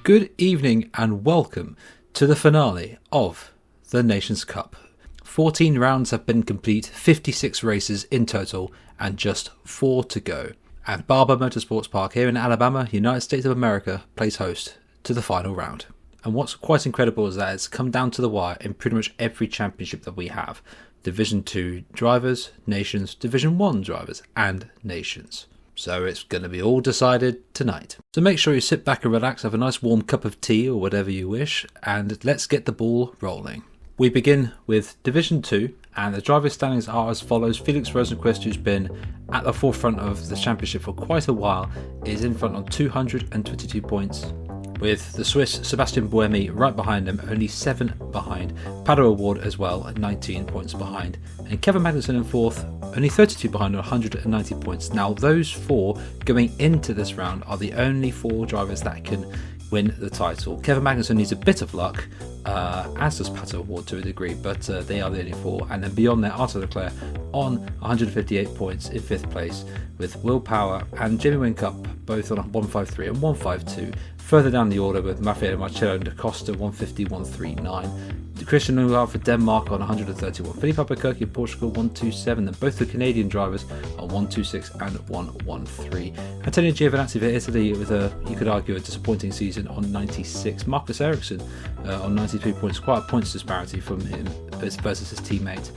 Good evening and welcome to the finale of the Nations Cup. 14 rounds have been complete, 56 races in total, and just 4 to go. And Barber Motorsports Park here in Alabama, United States of America, plays host to the final round. And what's quite incredible is that it's come down to the wire in pretty much every championship that we have. Division 2 drivers, nations, Division 1 drivers, and nations. So it's going to be all decided tonight. So make sure you sit back and relax, have a nice warm cup of tea or whatever you wish, and let's get the ball rolling. We begin with Division 2, and the driver standings are as follows. Felix Rosenqvist, who's been at the forefront of the championship for quite a while, is in front on 222 points, with the Swiss Sebastian Buemi right behind him, only 7 behind. Pato Award as well at 19 points behind. And Kevin Magnussen in 4th, only 32 behind on 190 points. Now those 4 going into this round are the only 4 drivers that can win the title. Kevin Magnussen needs a bit of luck, as does Pato Award to a degree, but they are the only 4. And then beyond there, Arthur Leclerc on 158 points in 5th place, with Will Power and Jimmy Whincup both on 153 and 152. Further down the order with Raffaele Marcello and Da Costa 150, 139. Christian Lundgaard for Denmark on 131. Philippe Albuquerque in Portugal 127. Then both the Canadian drivers on 126 and 113. Antonio Giovinazzi for Italy with you could argue, a disappointing season on 96. Marcus Ericsson on 93 points. Quite a points disparity from him versus his teammate.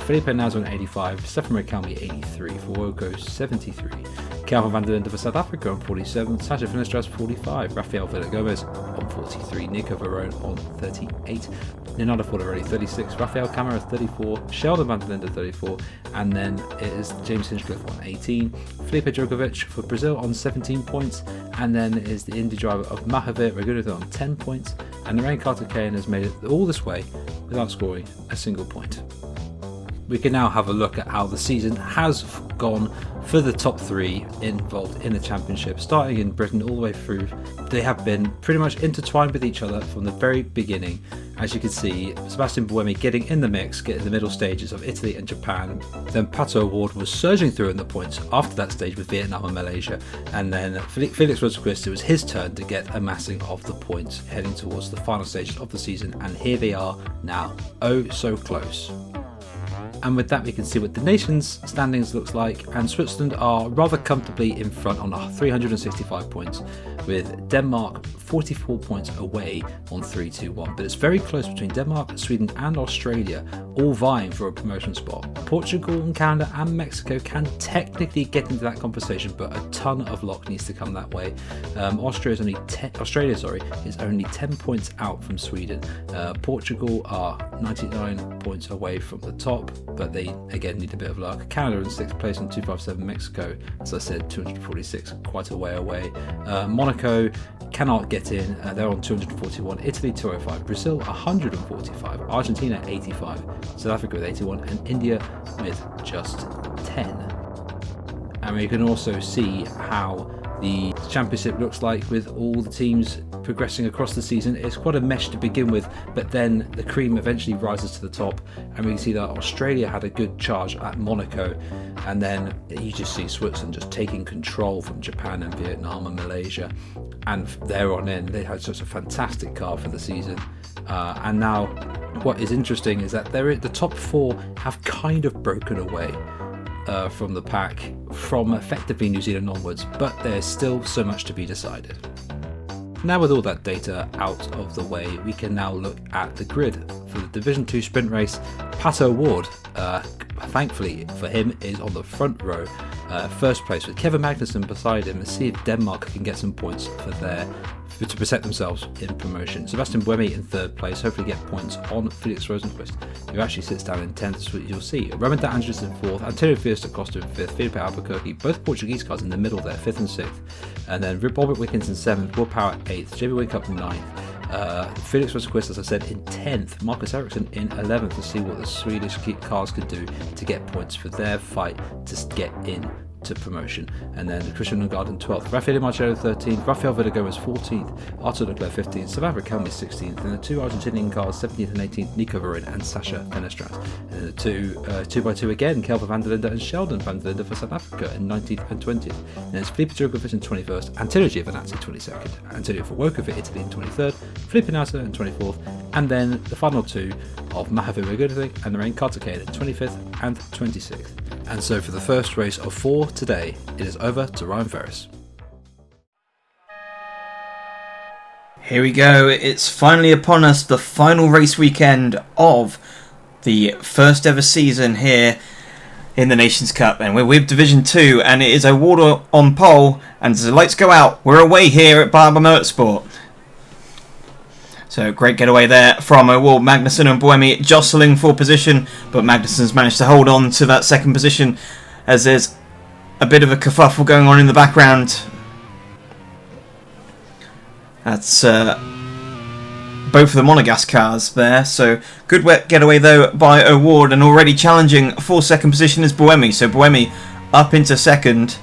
Felipe Nasr on 85. Stefan Recalmi 83. Fuoco 73. Calvin van der Linde for South Africa on 47. Sacha Finistras 45. Rafael Villagomez on 43. Nico Verone on 38. Leonardo Fordarelli 36, Rafael Camara 34, Sheldon van der Linde 34, and then it is James Hinchcliffe on 18, Felipe Drogovic for Brazil on 17 points, and then it is the Indy driver of Mahavir Raghunathan on 10 points, and Narain Karthikeyan has made it all this way without scoring a single point. We can now have a look at how the season has gone for the top 3 involved in the championship, starting in Britain all the way through. They have been pretty much intertwined with each other from the very beginning. As you can see, Sebastian Buemi getting in the mix, getting the middle stages of Italy and Japan. Then Pato Award was surging through in the points after that stage with Vietnam and Malaysia. And then Felix Rosenqvist, it was his turn to get amassing of the points heading towards the final stages of the season. And here they are now, oh so close. And with that we can see what the nations standings looks like, and Switzerland are rather comfortably in front on 365 points, with Denmark 44 points away on 3-2-1, but it's very close between Denmark, Sweden and Australia, all vying for a promotion spot. Portugal and Canada and Mexico can technically get into that conversation, but a ton of luck needs to come that way. Australia is only 10 points out from Sweden. Portugal are 99 points away from the top, but they again need a bit of luck. Canada in 6th place on 257. Mexico, as I said, 246, quite a way away. Monaco cannot get in, they're on 241. Italy 205, Brazil 145, Argentina 85, South Africa with 81, and India with just 10. And we can also see how the championship looks like with all the teams progressing across the season. It's quite a mesh to begin with, but then the cream eventually rises to the top, and we can see that Australia had a good charge at Monaco, and then you just see Switzerland just taking control from Japan and Vietnam and Malaysia, and there on in they had such a fantastic car for the season. And now what is interesting is that the top 4 have kind of broken away from the pack from effectively New Zealand onwards, but there's still so much to be decided. Now with all that data out of the way, we can now look at the grid for the Division 2 sprint race. Pato Award, thankfully for him, is on the front row, first place, with Kevin Magnussen beside him, and see if Denmark can get some points to protect themselves in promotion. Sebastian Buemi in 3rd place, hopefully get points on Felix Rosenqvist, who actually sits down in 10th, so you'll see. Roman De Angelis in 4th, Antonio Da Costa in 5th, Felipe Albuquerque, both Portuguese cars in the middle there, 5th and 6th. And then Robert Wickens in 7th, Will Power 8th, Jamie Whincup 9th, Felix Rosenqvist, as I said, in 10th, Marcus Ericsson in 11th, to see what the Swedish cars could do to get points for their fight to get in to promotion. And then Christian Lundgaard in 12th, Raffaele Marcello 13th, Rafael Villagomes 14th, Artur Leclerc 15th, Savan Recalmi 16th, and the two Argentinian cars 17th and 18th, Nico Verin and Sasha Fenestrat. And the two by two again, Kelvin van der Linde and Sheldon van der Linde for South Africa in 19th and 20th. And there's Felipe Drugovich in 21st, Antonio Giovinazzi 22nd, Antonio Fuoco for Italy in 23rd, Felipe Nasser in 24th, and then the final two of Mahavu Magudzi and Lorraine Carter-Kane at 25th and 26th. And so for the first race of 4 today, it is over to Ryan Ferris. Here we go, it's finally upon us, the final race weekend of the first ever season here in the Nations Cup, and we're with Division 2, and it is O'Ward on pole, and as the lights go out, we're away here at Barber Motorsport. So great getaway there from O'Ward, Magnussen and Buemi jostling for position, but Magnussen's managed to hold on to that second position as there's a bit of a kerfuffle going on in the background. That's both of the monogas cars there, so good wet getaway though by O'Ward, and already challenging for second position is Buemi, so Buemi up into second.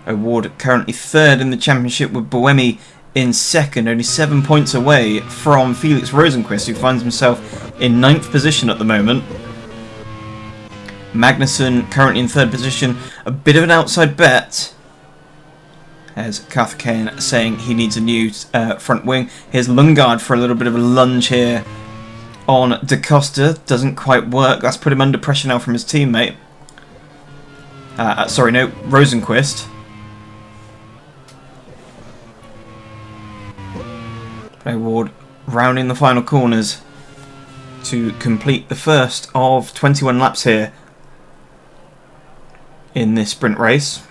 O'Ward currently third in the championship with Buemi in second, only 7 points away from Felix Rosenqvist, who finds himself in 9th position at the moment. Magnussen currently in third position, a bit of an outside bet, as Carter-Kane saying he needs a new front wing. Here's Lundgaard for a little bit of a lunge here on Da Costa, doesn't quite work, that's put him under pressure now from his teammate. Rosenqvist. O'Ward rounding the final corners to complete the first of 21 laps here in this sprint race.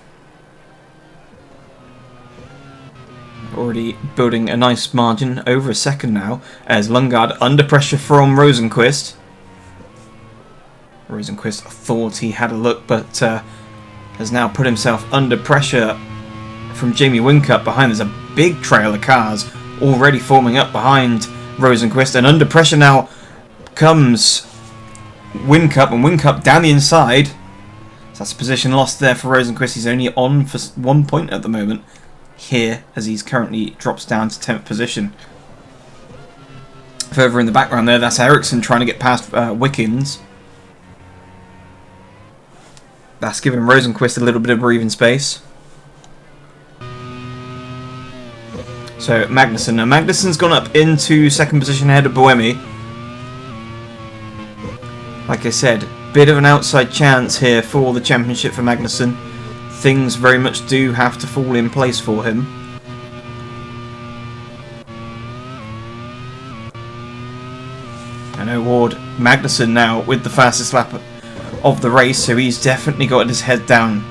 Already building a nice margin, over a second now, as Lundgaard under pressure from Rosenqvist. Rosenqvist thought he had a look, but has now put himself under pressure from Jamie Whincup behind. There's a big trail of cars already forming up behind Rosenqvist, and under pressure now comes Whincup, and Whincup down the inside. So that's a position lost there for Rosenqvist. He's only on for 1 point at the moment here, as he's currently drops down to 10th position. Further in the background there, that's Ericsson trying to get past Wickens. That's giving Rosenqvist a little bit of breathing space. So Magnussen. Now Magnussen's gone up into second position ahead of Buemi. Like I said, bit of an outside chance here for the championship for Magnussen. Things very much do have to fall in place for him. And O'Ward, Magnussen now with the fastest lap of the race, so he's definitely got his head down.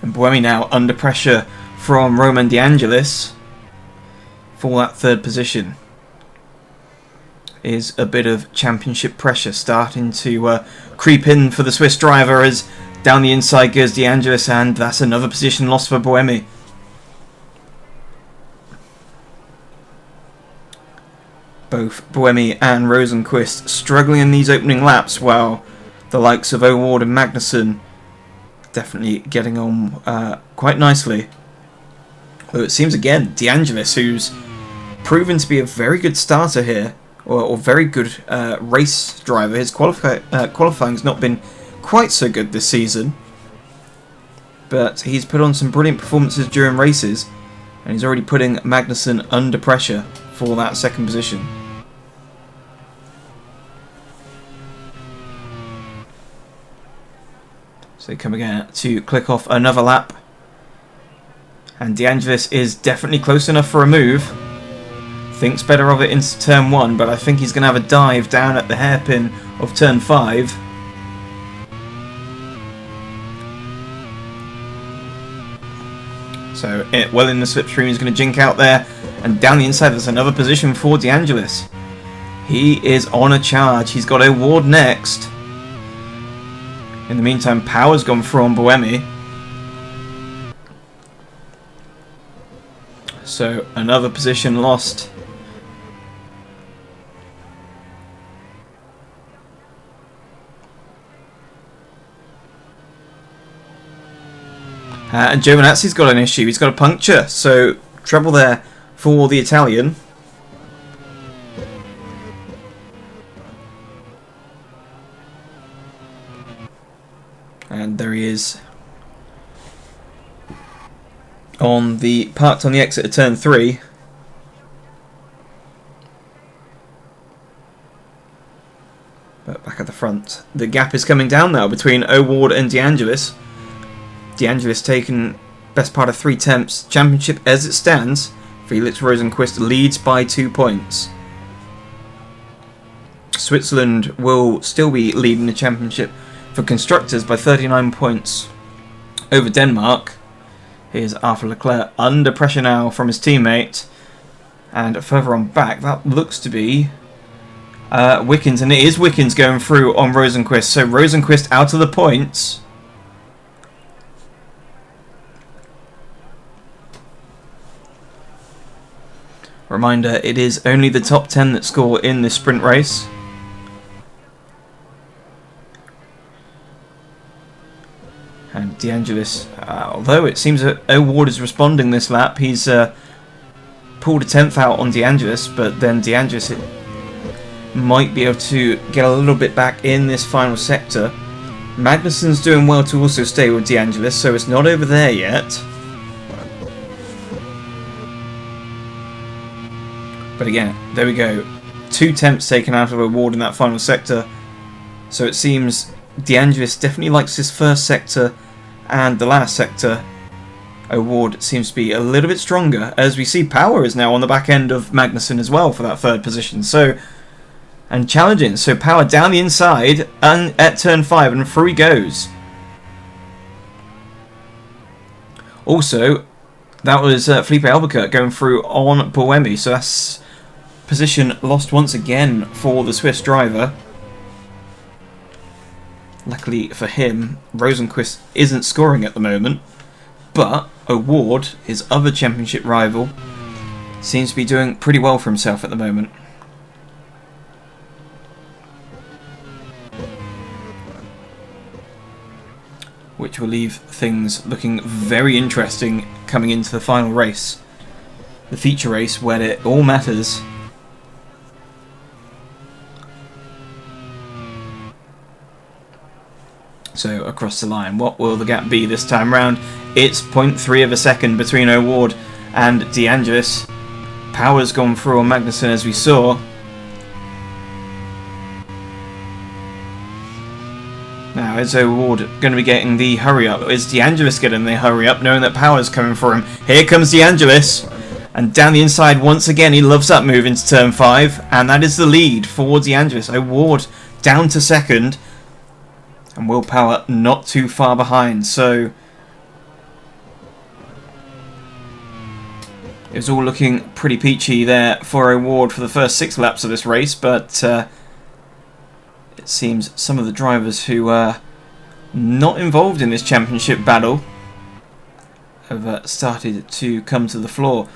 And Buemi now under pressure from Roman De Angelis for that third position. Is a bit of championship pressure starting to creep in for the Swiss driver, as down the inside goes De Angelis, and that's another position lost for Buemi. Both Buemi and Rosenqvist struggling in these opening laps, while the likes of O'Ward and Magnussen definitely getting on quite nicely. Though it seems again De Angelis, who's proven to be a very good starter here, or very good race driver. His qualifying's not been quite so good this season, but he's put on some brilliant performances during races, and he's already putting Magnussen under pressure for that second position. So they come again to click off another lap, and De Angelis is definitely close enough for a move. Thinks better of it into turn 1, but I think he's going to have a dive down at the hairpin of turn 5. So, well in the slipstream, he's going to jink out there, and down the inside there's another position for De Angelis. He is on a charge. He's got O'Ward next. In the meantime, power's gone from Buemi. So, another position lost. And Giovinazzi's got an issue. He's got a puncture. So trouble there for the Italian. And there he is. Parked on the exit of turn 3. But back at the front. The gap is coming down now between O'Ward and De Angelis. De Angelis taking best part of 3 attempts. Championship as it stands. Felix Rosenqvist leads by 2 points. Switzerland will still be leading the championship for constructors by 39 points over Denmark. Here's Arthur Leclerc under pressure now from his teammate. And further on back, that looks to be Wickens. And it is Wickens going through on Rosenqvist. So Rosenqvist out of the points. Reminder, it is only the top 10 that score in this sprint race. And De Angelis, although it seems that O'Ward is responding this lap, he's pulled a 10th out on De Angelis, but then De Angelis might be able to get a little bit back in this final sector. Magnussen's doing well to also stay with De Angelis, so it's not over there yet. But again, there we go. 2 attempts taken out of O'Ward in that final sector. So it seems De Angelis definitely likes his first sector, and the last sector, O'Ward seems to be a little bit stronger, as we see Power is now on the back end of Magnussen as well for that 3rd position. So, and challenging. So Power down the inside and at turn 5, and through he goes. Also, that was Felipe Albuquerque going through on Buemi, so that's position lost once again for the Swiss driver. Luckily for him, Rosenqvist isn't scoring at the moment, but O'Ward, his other championship rival, seems to be doing pretty well for himself at the moment. Which will leave things looking very interesting coming into the final race. The feature race where it all matters. So across the line, what will the gap be this time round? It's 0.3 of a second between O'Ward and De Angelis. Power's gone through on Magnussen as we saw. Now is O'Ward going to be getting the hurry up? Is De Angelis getting the hurry up knowing that Power's coming for him? Here comes De Angelis. And down the inside once again, he loves that move into turn 5. And that is the lead for De Angelis. O'Ward down to 2nd. And Will Power not too far behind, so it was all looking pretty peachy there for O'Ward for the first 6 laps of this race, but it seems some of the drivers who are not involved in this championship battle have started to come to the floor.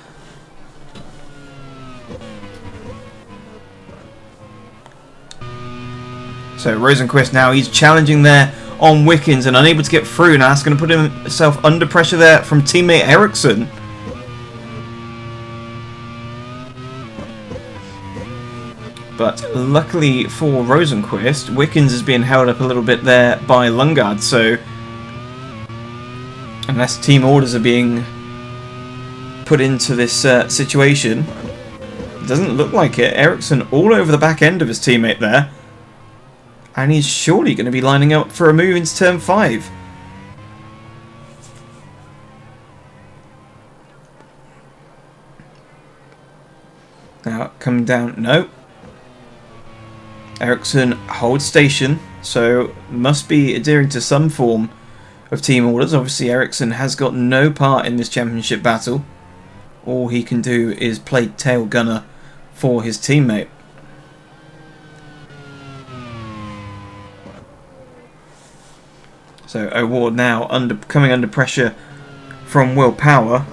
So Rosenqvist now, he's challenging there on Wickens and unable to get through. Now that's going to put himself under pressure there from teammate Ericsson. But luckily for Rosenqvist, Wickens is being held up a little bit there by Lundgaard. So unless team orders are being put into this situation, it doesn't look like it. Ericsson all over the back end of his teammate there. And he's surely going to be lining up for a move into turn 5. Now, coming down. No. Ericsson holds station. So, must be adhering to some form of team orders. Obviously, Ericsson has got no part in this championship battle. All he can do is play tail gunner for his teammate. So O'Ward now coming under pressure from Will Power.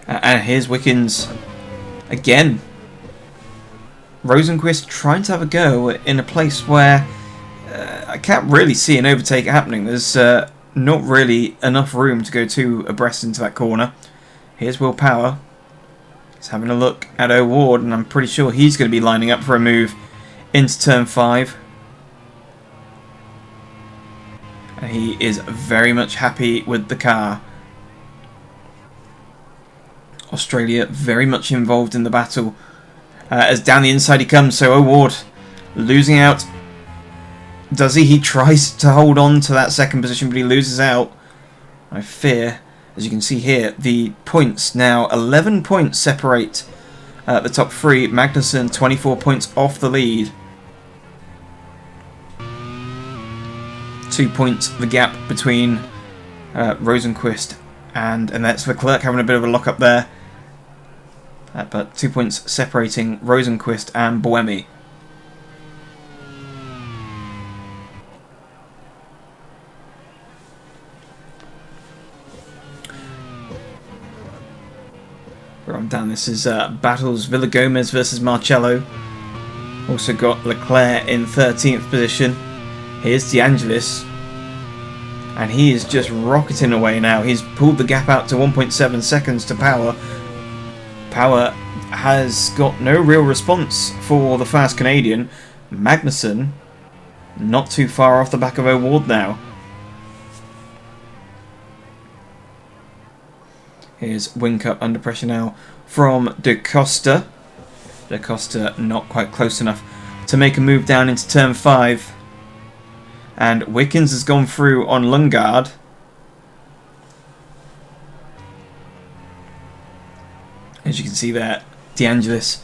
And here's Wickens again. Rosenqvist trying to have a go in a place where can't really see an overtake happening. There's not really enough room to go two abreast into that corner. Here's Will Power. He's having a look at O'Ward, and I'm pretty sure he's going to be lining up for a move into turn 5. And he is very much happy with the car. Australia very much involved in the battle. As down the inside he comes, so O'Ward losing out. Does he? He tries to hold on to that second position, but he loses out. I fear, as you can see here, the points now 11 points separate the top 3. Magnussen 24 points off the lead. 2 points the gap between Rosenqvist and that's Leclerc having a bit of a lock up there. But 2 points separating Rosenqvist and Buemi. We're on down. This is battles Villagomez versus Marcello. Also got Leclerc in 13th position. Here's De Angelis. And he is just rocketing away now. He's pulled the gap out to 1.7 seconds to Power. Power has got no real response for the fast Canadian. Magnussen not too far off the back of O'Ward now. Here's Whincup under pressure now from Da Costa. Da Costa not quite close enough to make a move down into turn 5. And Wickens has gone through on Lundgaard. As you can see there, De Angelis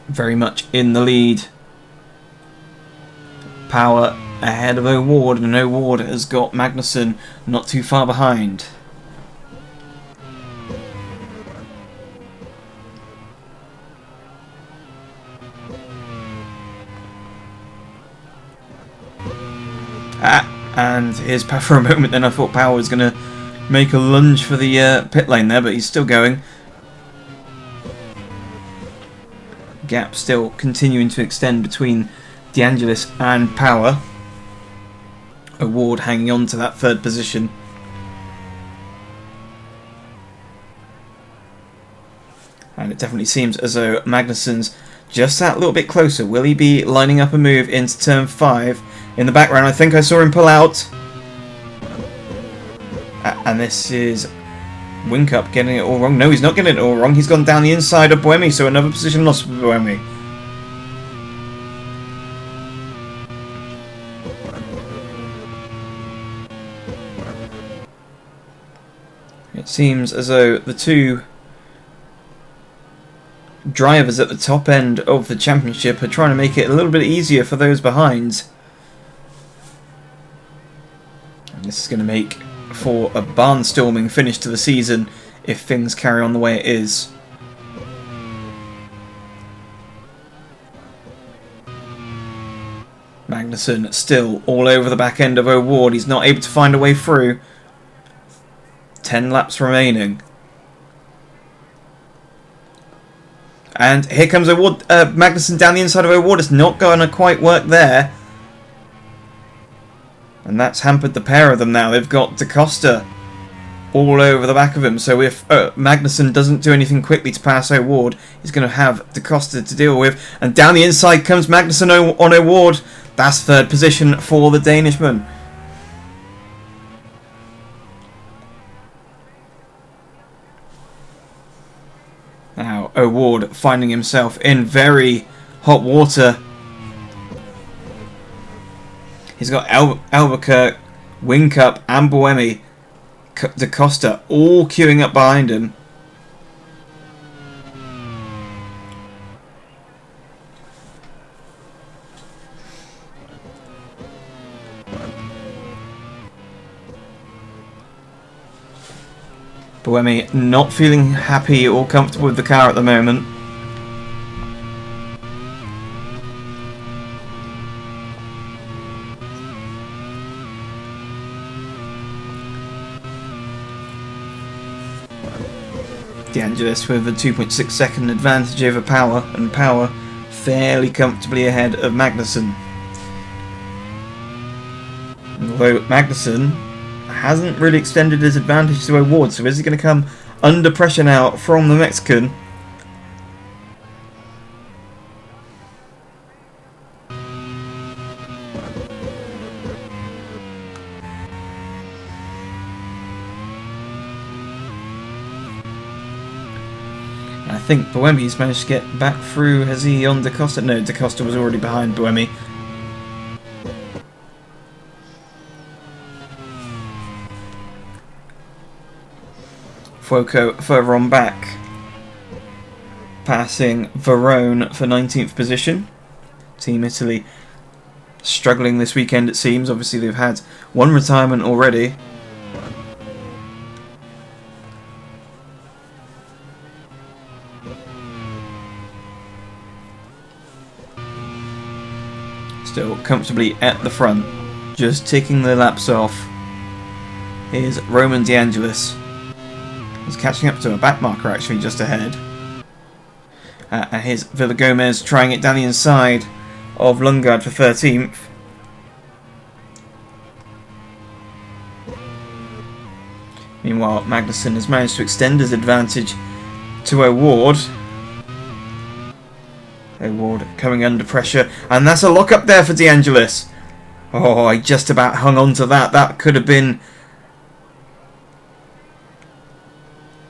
very much in the lead. Power ahead of O'Ward, and O'Ward has got Magnussen not too far behind. And here's Power for a moment. Then I thought Power was going to make a lunge for the pit lane there, but he's still going. Gap still continuing to extend between De Angelis and Power. O'Ward hanging on to that third position. And it definitely seems as though Magnussen's just that little bit closer. Will he be lining up a move into turn 5? In the background, I think I saw him pull out. And this is Whincup getting it all wrong. No, he's not getting it all wrong. He's gone down the inside of Buemi, so another position lost for Buemi. It seems as though the two drivers at the top end of the championship are trying to make it a little bit easier for those behind. And this is going to make for a barnstorming finish to the season if things carry on the way it is. Magnussen still all over the back end of O'Ward. He's not able to find a way through. 10 laps remaining. And here comes O'Ward, Magnussen down the inside of O'Ward. It's not going to quite work there. And that's hampered the pair of them now. They've got Da Costa all over the back of him. So if Magnussen doesn't do anything quickly to pass O'Ward, he's going to have Da Costa to deal with. And down the inside comes Magnussen on O'Ward. That's third position for the Danishman. Now O'Ward finding himself in very hot water. He's got Albuquerque, Whincup and Buemi, Da Costa all queuing up behind him. Buemi not feeling happy or comfortable with the car at the moment. De Angelis with a 2.6 second advantage over Power, and Power fairly comfortably ahead of Magnussen. Although Magnussen hasn't really extended his advantage to O'Ward, so is he going to come under pressure now from the Mexican? I think Buemi's managed to get back through. Has he on Da Costa? No, Da Costa was already behind Buemi. Fuoco further on back, passing Verone for 19th position. Team Italy struggling this weekend, it seems. Obviously they've had one retirement already. Still comfortably at the front, just ticking the laps off. Here's Roman De Angelis. He's catching up to a back marker actually just ahead. And here's Villagomez trying it down the inside of Lundgaard for 13th. Meanwhile, Magnussen has managed to extend his advantage to O'Ward. O'Ward coming under pressure, and that's a lock up there for De Angelis. Oh, I just about hung on to that. That could have been...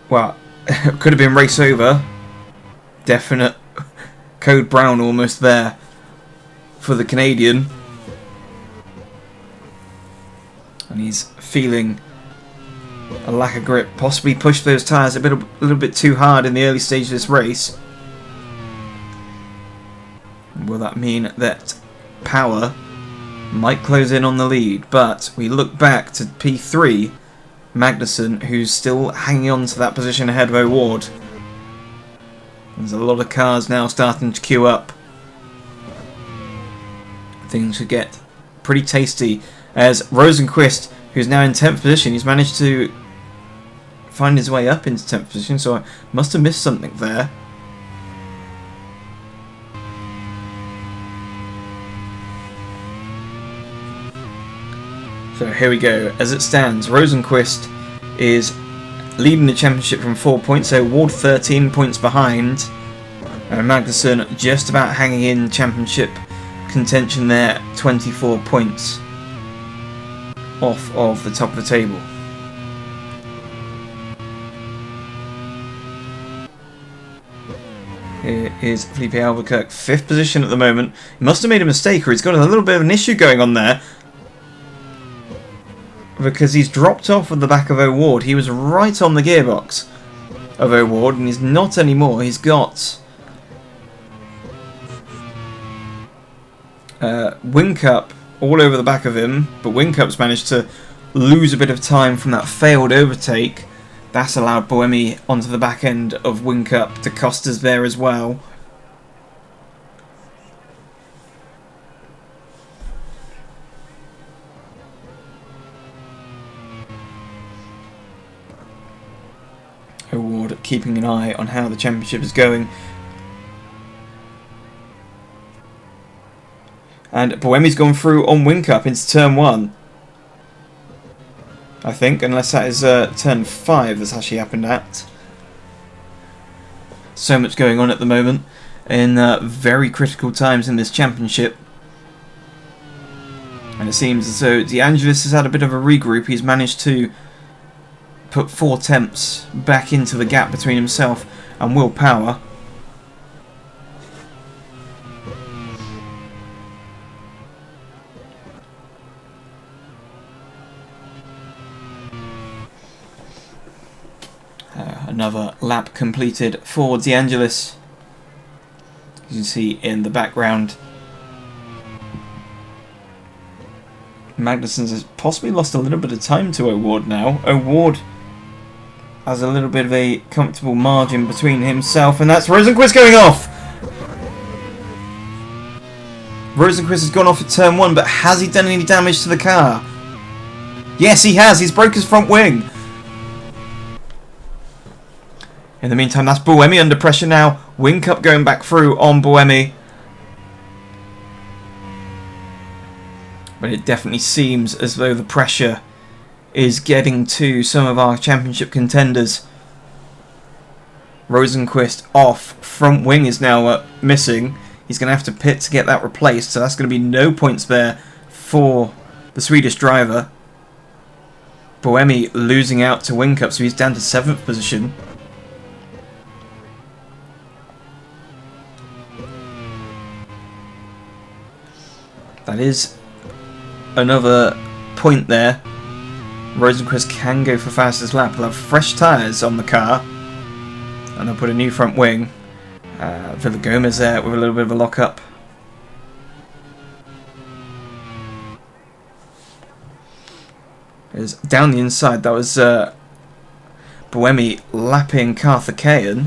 well, could have been race over. Definite code brown almost there for the Canadian. And he's feeling a lack of grip. Possibly pushed those tyres a little bit too hard in the early stage of this race. Will that mean that Power might close in on the lead? But we look back to P3. Magnussen, who's still hanging on to that position ahead of O'Ward. There's a lot of cars now starting to queue up. Things should get pretty tasty as Rosenqvist, who's now in 10th position, he's managed to find his way up into 10th position, so I must have missed something there. So here we go. As it stands, Rosenqvist is leading the championship from 4 points, so Ward 13 points behind. And Magnussen just about hanging in championship contention there, 24 points off of the top of the table. Here is Felipe Albuquerque, 5th position at the moment. He must have made a mistake, or he's got a little bit of an issue going on there, because he's dropped off at the back of O'Ward. He was right on the gearbox of O'Ward, and he's not anymore. He's got Whincup all over the back of him, but Whincup's managed to lose a bit of time from that failed overtake. That's allowed Buemi onto the back end of Whincup. Da Costa's there as well. O'Ward keeping an eye on how the championship is going. And Buemi's gone through on Whincup into turn 1. I think, unless that is turn 5 that's actually happened at. So much going on at the moment in very critical times in this championship. And it seems as though De Angelis has had a bit of a regroup. He's managed to put 4 tenths back into the gap between himself and Will Power. Another lap completed for De Angelis. You can see in the background Magnussen's has possibly lost a little bit of time to O'Ward now. O'Ward has a little bit of a comfortable margin between himself, and that's Rosenqvist going off! Rosenqvist has gone off at turn 1, but has he done any damage to the car? Yes, he has. He's broke his front wing. In the meantime, that's Buemi under pressure now. Whincup going back through on Buemi. But it definitely seems as though the pressure is getting to some of our championship contenders. Rosenqvist off. Front wing is now missing. He's going to have to pit to get that replaced. So that's going to be no points there for the Swedish driver. Buemi losing out to Whincup, so he's down to 7th position. That is another point there. Rosenqvist can go for fastest lap. He'll have fresh tyres on the car. And they'll put a new front wing. Villagomez there with a little bit of a lock-up. Down the inside, that was Buemi lapping Karthikeyan.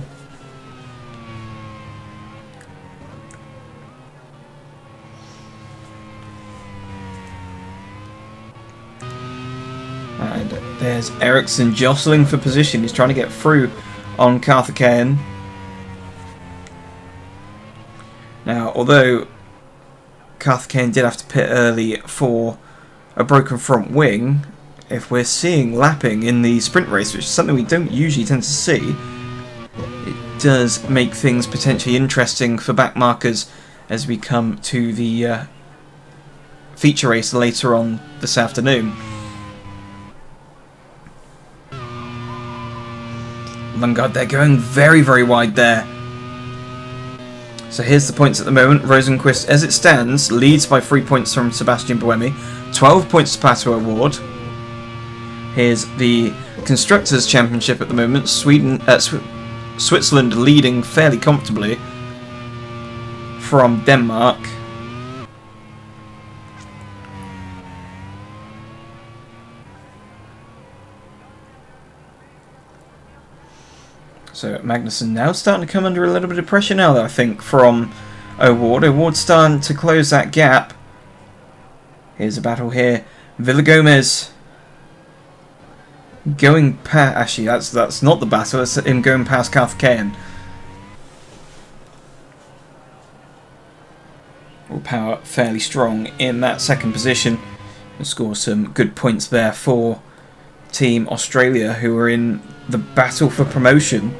And there's Ericsson jostling for position. He's trying to get through on Karthikeyan. Now, although Karthikeyan did have to pit early for a broken front wing, if we're seeing lapping in the sprint race, which is something we don't usually tend to see, it does make things potentially interesting for backmarkers as we come to the feature race later on this afternoon. Lundgaard, they're going very, very wide there. So here's the points at the moment. Rosenqvist, as it stands, leads by 3 points from Sebastian Buemi. 12 points to Pato Award. Here's the Constructors' Championship at the moment. Switzerland leading fairly comfortably from Denmark. So Magnussen now starting to come under a little bit of pressure now, I think, from Award. Award's starting to close that gap. Here's a battle here. Villagomez going past... Actually, that's not the battle. It's him going past Karthikeyan. Power fairly strong in that second position. And score some good points there for Team Australia, who are in the battle for promotion.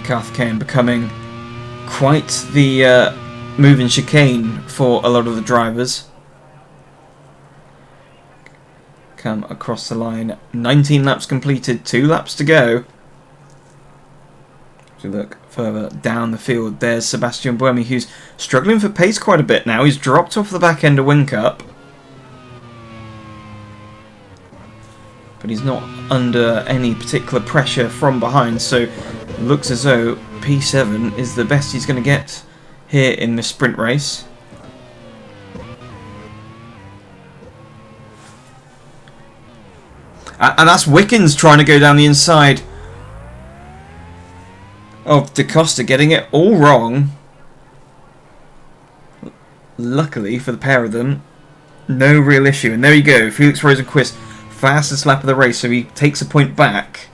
Karthikeyan becoming quite the moving chicane for a lot of the drivers. Come across the line. 19 laps completed, 2 laps to go. If you look further down the field, there's Sebastian Buemi, who's struggling for pace quite a bit now. He's dropped off the back end of Whincup, but he's not under any particular pressure from behind, so it looks as though P7 is the best he's going to get here in this sprint race. And that's Wickens trying to go down the inside of Da Costa, getting it all wrong. Luckily for the pair of them, no real issue. And there you go, Felix Rosenqvist, fastest lap of the race, so he takes a point back.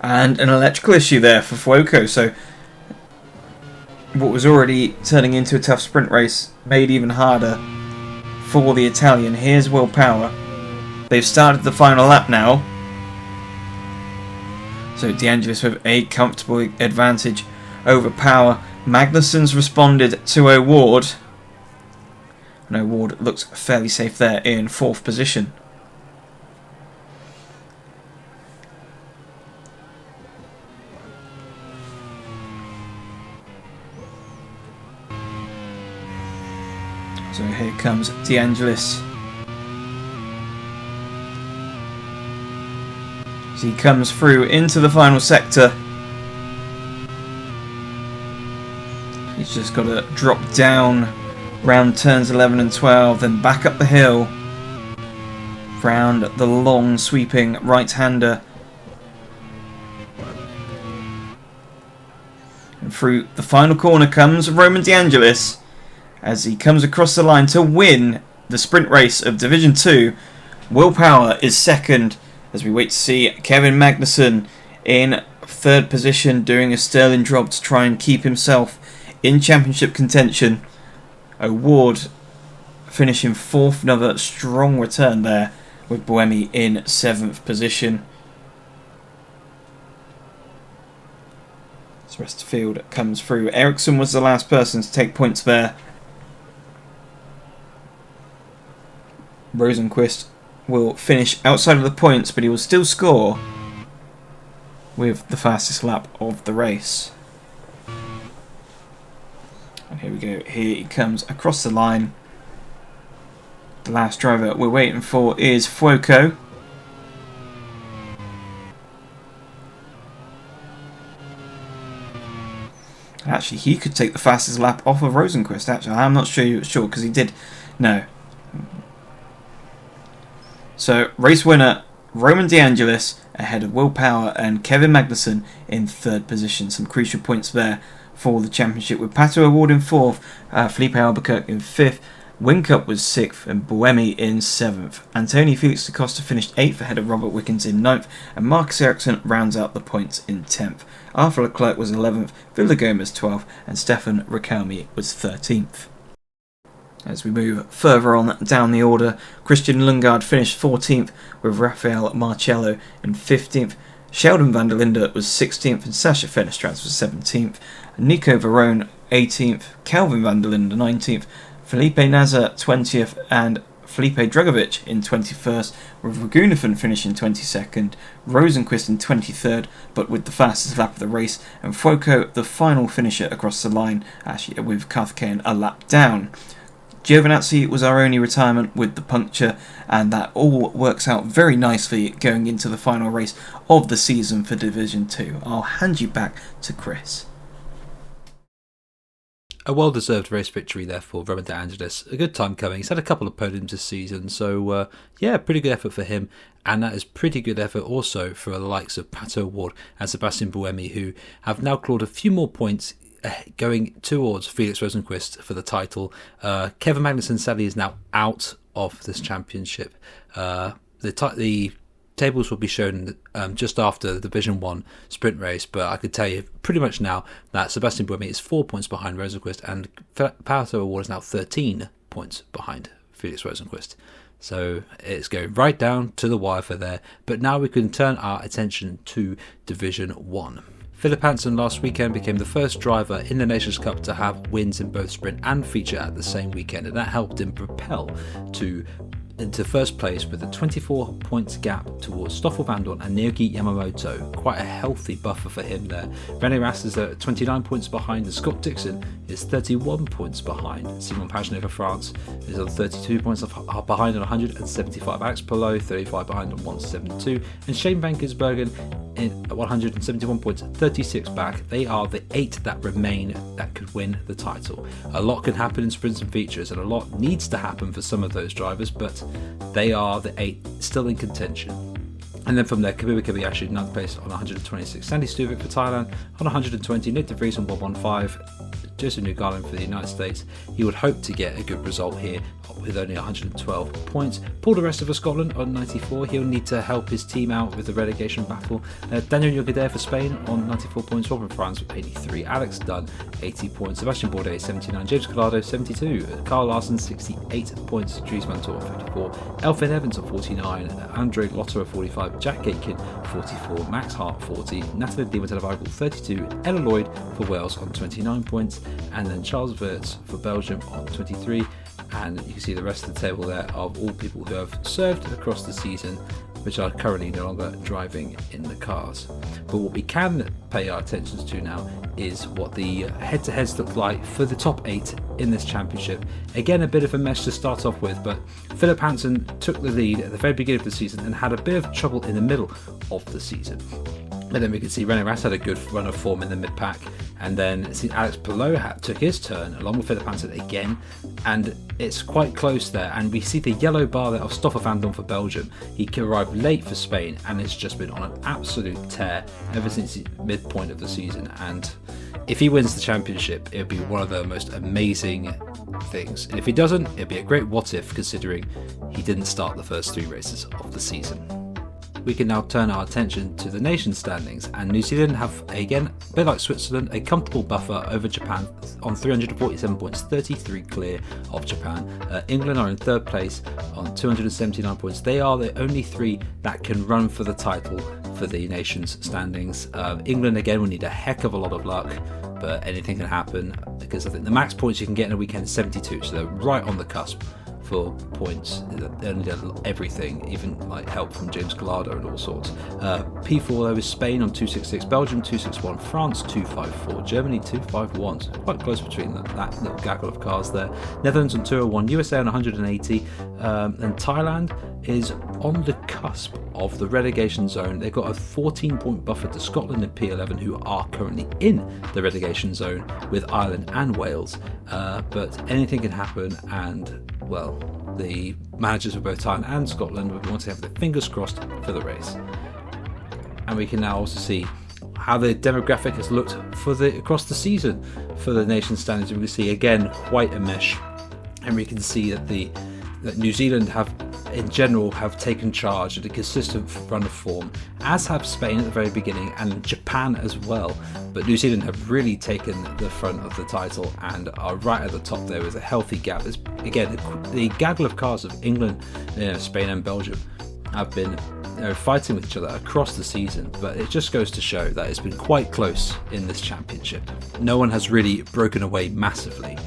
And an electrical issue there for Fuoco, so what was already turning into a tough sprint race made even harder for the Italian. Here's Will Power. They've started the final lap now. So De Angelis with a comfortable advantage over Power. Magnussen's responded to O'Ward. And O'Ward looks fairly safe there in 4th position. So here comes De Angelis. As he comes through into the final sector. He's just got to drop down round turns 11 and 12, then back up the hill. round the long sweeping right-hander. And through the final corner comes Roman De Angelis as he comes across the line to win the sprint race of Division 2. Will Power is second as we wait to see Kevin Magnussen in third position doing a sterling job to try and keep himself in championship contention. O'Ward finishing fourth, another strong return there with Buemi in 7th position. The rest of the field comes through. Ericsson was the last person to take points there. Rosenqvist will finish outside of the points, but he will still score with the fastest lap of the race. And here we go. Here he comes across the line. The last driver we're waiting for is Fuoco. Actually, he could take the fastest lap off of Rosenqvist. Actually, I'm not sure because he did. No. So, race winner Roman De Angelis ahead of Will Power and Kevin Magnussen in third position. Some crucial points there for the championship with Pato O'Ward in fourth, Felipe Albuquerque in fifth, Whincup was sixth and Buemi in seventh. Antonio Felix da Costa finished eighth ahead of Robert Wickens in ninth, and Marcus Ericsson rounds out the points in 10th. Arthur Leclerc was 11th, Villagomez 12th, and Stefan Ricalmi was 13th. As we move further on down the order, Christian Lundgaard finished 14th with Rafael Marcello in 15th. Sheldon van der Linde was 16th and Sasha Fenestras was 17th. Nico Verone 18th, Calvin van der Linde 19th, Felipe Nasr 20th and Felipe Dragovic in 21st, with Raghunathan finishing 22nd, Rosenqvist in 23rd, but with the fastest lap of the race, and Fuoco the final finisher across the line, actually with Karthikeyan a lap down. Giovinazzi was our only retirement with the puncture, and that all works out very nicely going into the final race of the season for Division 2. I'll hand you back to Chris. A well-deserved race victory there for Roman De Angelis. A good time coming. He's had a couple of podiums this season, so pretty good effort for him. And that is pretty good effort also for the likes of Pato O'Ward and Sebastian Buemi, who have now clawed a few more points going towards Felix Rosenqvist for the title. Kevin Magnussen sadly is now out of this championship. The tables will be shown just after the Division 1 sprint race, but I could tell you pretty much now that Sebastian Buemi is 4 points behind Rosenqvist and Pato O'Ward is now 13 points behind Felix Rosenqvist. So it's going right down to the wire for there, but now we can turn our attention to Division 1. Philip Hansen last weekend became the first driver in the Nations Cup to have wins in both sprint and feature at the same weekend, and that helped him propel into first place with a 24 points gap towards Stoffel Vandoorne and Naoki Yamamoto. Quite a healthy buffer for him there. René Rast is at 29 points behind, and Scott Dixon is 31 points behind. Simon Pagenaud for France is on 32 points behind on 175. Alex Palou 35 behind on 172, and Shane Van Gisbergen in 171 points, 36 back. They are the 8 that remain that could win the title. A lot can happen in sprints and features, and a lot needs to happen for some of those drivers, but they are the 8 still in contention. And then from there, Kabiba Kobayashi 9th place on 126, Sandy Stuvik for Thailand on 120, Nick De Vries on 115, Joseph Newgarden for the United States. He would hope to get a good result here with only 112 points. Paul de Resta for Scotland on 94. He'll need to help his team out with the relegation battle. Daniel Yogader for Spain on 94 points. Robin Franz with 83. Alex Dunn 80 points. Sebastian Bourdais 79. James Collado 72. Carl Larson 68 points. Dries Van Toor 54. Elfyn Evans on 49. Andre Lotterer 45. Jack Aitken 44. Max Hart 40. Natalie Diamantella-Weigel 32. Ella Lloyd for Wales on 29 points. And then Charles Wirtz for Belgium on 23. And you can see the rest of the table there of all people who have served across the season, which are currently no longer driving in the cars. But what we can pay our attention to now is what the head-to-heads look like for the top 8 in this championship. Again, a bit of a mess to start off with, but Philip Hansen took the lead at the very beginning of the season and had a bit of trouble in the middle of the season. And then we can see René Rast had a good run of form in the mid-pack, and then see Alex Palou took his turn along with Philip Hansen again, and it's quite close there. And we see the yellow bar there of Stoffel van Dorn for Belgium. He arrived late for Spain and has just been on an absolute tear ever since the midpoint of the season. And if he wins the championship, it'll be one of the most amazing things. And if he doesn't, it'll be a great what if, considering he didn't start the first 3 races of the season. We can now turn our attention to the nation standings, and New Zealand have, again, a bit like Switzerland, a comfortable buffer over Japan on 347 points, 33 clear of Japan. England are in 3rd place on 279 points. They are the only 3 that can run for the title for the nation's standings. England, again, will need a heck of a lot of luck, but anything can happen, because I think the max points you can get in a weekend is 72, so they're right on the cusp for points. They need everything, even like help from James Collado and all sorts. P4 though is Spain on 266, Belgium 261, France 254, Germany 251. So quite close between that little gaggle of cars there. Netherlands on 201, USA on 180, and Thailand is on the cusp of the relegation zone. They've got a 14-point buffer to Scotland and P11, who are currently in the relegation zone with Ireland and Wales. But anything can happen, and well, the managers of both Thailand and Scotland would want to have their fingers crossed for the race. And we can now also see how the demographic has looked for across the season for the nation standings. We can see again quite a mesh, and we can see that New Zealand have in general have taken charge at a consistent run of form, as have Spain at the very beginning and Japan as well. But New Zealand have really taken the front of the title and are right at the top there with a healthy gap. Again, the gaggle of cars of England, Spain and Belgium have been fighting with each other across the season, but it just goes to show that it's been quite close in this championship. No one has really broken away massively.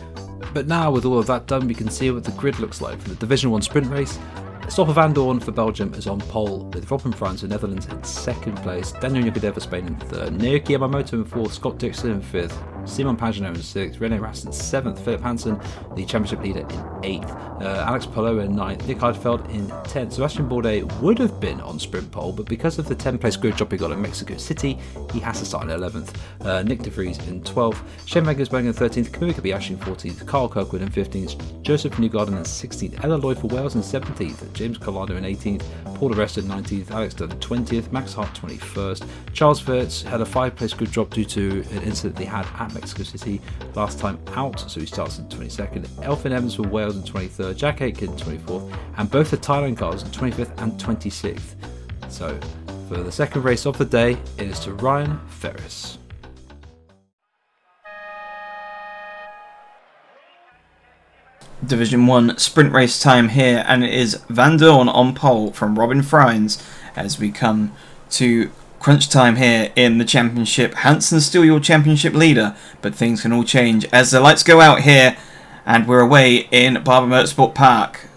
But now, with all of that done, we can see what the grid looks like for the Division 1 sprint race. Stoffel van Dorn for Belgium is on pole, with Robin Franz of Netherlands in 2nd place, Daniel Ricciardo for Spain in 3rd, Naoki Yamamoto in 4th, Scott Dixon in 5th, Simon Pagenaud in 6th, René Rast in 7th, Philip Hansen, the championship leader, in 8th, Alex Palou in 9th, Nick Heidfeld in 10th. Sebastian Bourdais would have been on sprint pole, but because of the 10th place grid job he got in Mexico City, he has to start in 11th. Nick de Vries in 12th, Shane Van Gisbergen in 13th, Kamui Kobayashi in 14th, Carl Kirkwood in 15th, Joseph Newgarden in 16th, Ella Lloyd for Wales in 17th, James Collado in 18th, Paul de Rest in 19th, Alex Dunn 20th, Max Hart 21st. Charles Wirtz had a 5-place grid drop due to an incident they had at Mexico City last time out, so he starts in 22nd. Elfyn Evans for Wales in 23rd, Jack Aitken in 24th, and both the Thailand cars in 25th and 26th. So for the second race of the day, it is to Ryan Ferris. Division 1 sprint race time here, and it is Van Dorn on pole from Robin Franz as we come to crunch time here in the championship. Hansen's still your championship leader, but things can all change as the lights go out here and we're away in Barber Motorsports Park.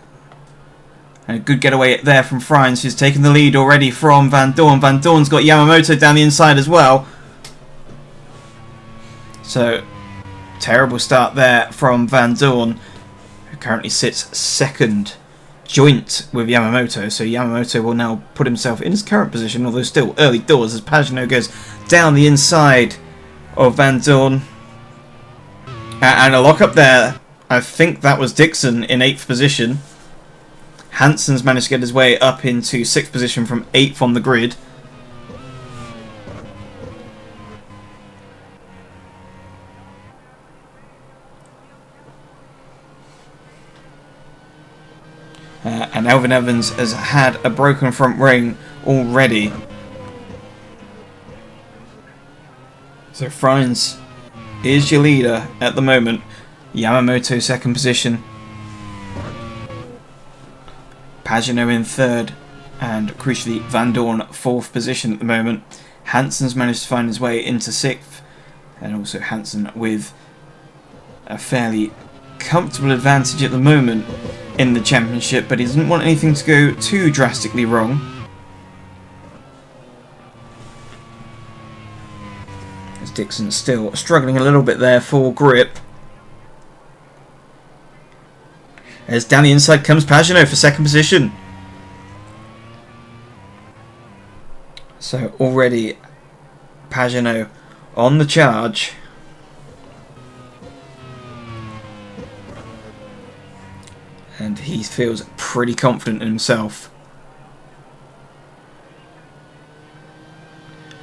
And a good getaway there from Franz, who's taken the lead already from Van Dorn. Van Dorn's got Yamamoto down the inside as well. So, terrible start there from Van Dorn, who currently sits second, joint with Yamamoto. So Yamamoto will now put himself in his current position, although still early doors, as Pagenaud goes down the inside of Van Dorn. And a lock up there. I think that was Dixon in 8th position. Hansen's managed to get his way up into 6th position from 8th on the grid. And Elfyn Evans has had a broken front ring already. So Franz is your leader at the moment. Yamamoto 2nd position. Pagenaud in 3rd. And crucially Van Dorn 4th position at the moment. Hansen's managed to find his way into 6th. And also Hansen with a fairly comfortable advantage at the moment in the championship, but he doesn't want anything to go too drastically wrong. As Dixon's still struggling a little bit there for grip. As down the inside comes Pagenaud for 2nd position. So already Pagenaud on the charge. And he feels pretty confident in himself.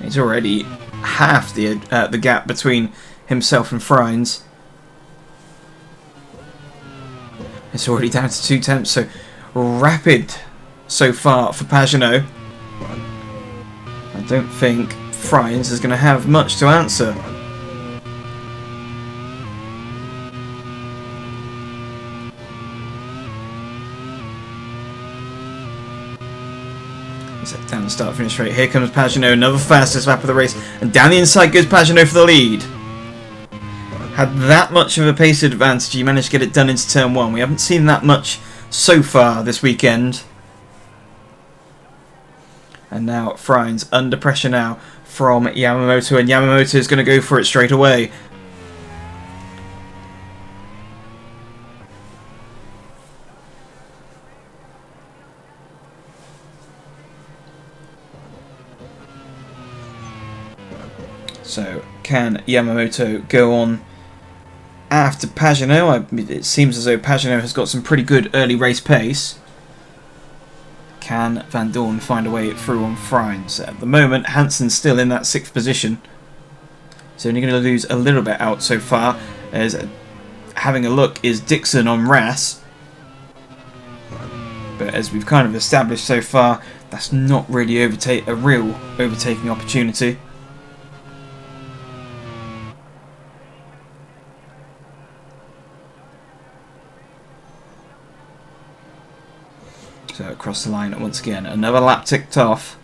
He's already half the gap between himself and Frines. It's already down to 2 tenths, so rapid so far for Pagenaud. I don't think Frines is going to have much to answer. Down the start finish straight. Here comes Pagenaud, another fastest lap of the race, and down the inside goes Pagenaud for the lead. Had that much of a pace advantage, he managed to get it done into turn 1. We haven't seen that much so far this weekend. And now Frines under pressure now from Yamamoto, and Yamamoto is going to go for it straight away. So, can Yamamoto go on after Pagenaud? It seems as though Pagenaud has got some pretty good early race pace. Can Van Dorn find a way through on Frines? At the moment, Hansen's still in that 6th position. He's only going to lose a little bit out so far. As having a look is Dixon on Ras. But as we've kind of established so far, that's not really a real overtaking opportunity. So across the line once again, another lap ticked off.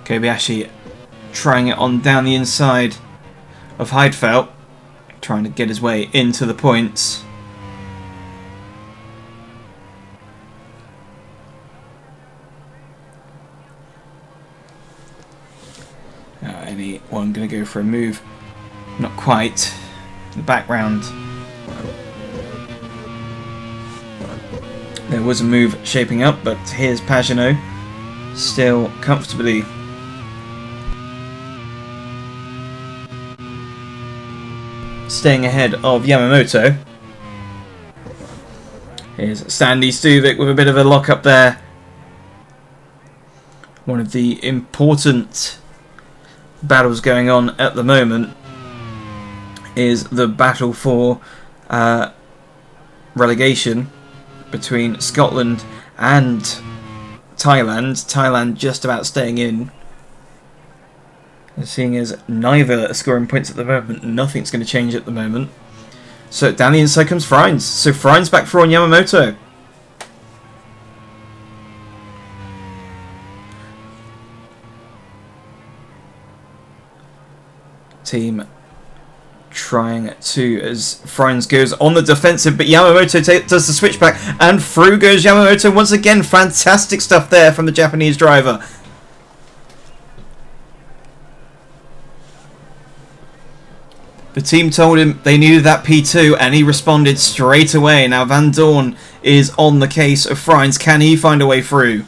Kobayashi trying it on down the inside of Heidfeld, trying to get his way into the points. Anyone going to go for a move? Not quite. In the background, there was a move shaping up, but here's Pagenaud still comfortably staying ahead of Yamamoto. Here's Sandy Stuvik with a bit of a lock up there. One of the important battles going on at the moment is the battle for relegation between Scotland and Thailand. Thailand just about staying in. Seeing as neither are scoring points at the moment, nothing's going to change at the moment. So down the inside comes Frines. So Frines back for on Yamamoto. Team trying to, as Frines goes on the defensive, but Yamamoto does the switchback, and through goes Yamamoto once again. Fantastic stuff there from the Japanese driver. The team told him they needed that P2, and he responded straight away. Now Van Dorn is on the case of Frines. Can he find a way through?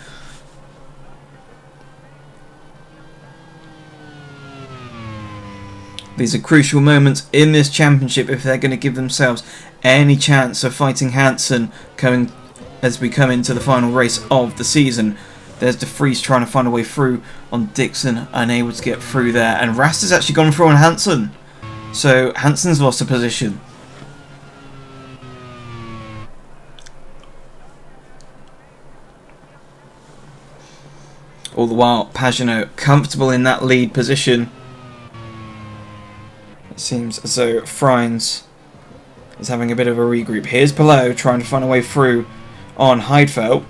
These are crucial moments in this championship if they're going to give themselves any chance of fighting Hansen coming as we come into the final race of the season. There's De Vries trying to find a way through on Dixon, unable to get through there, and Rast has actually gone through on Hansen. So Hansen's lost a position. All the while, Pagenaud comfortable in that lead position. It seems as though Frines is having a bit of a regroup. Here's Palou trying to find a way through on Heidfeld.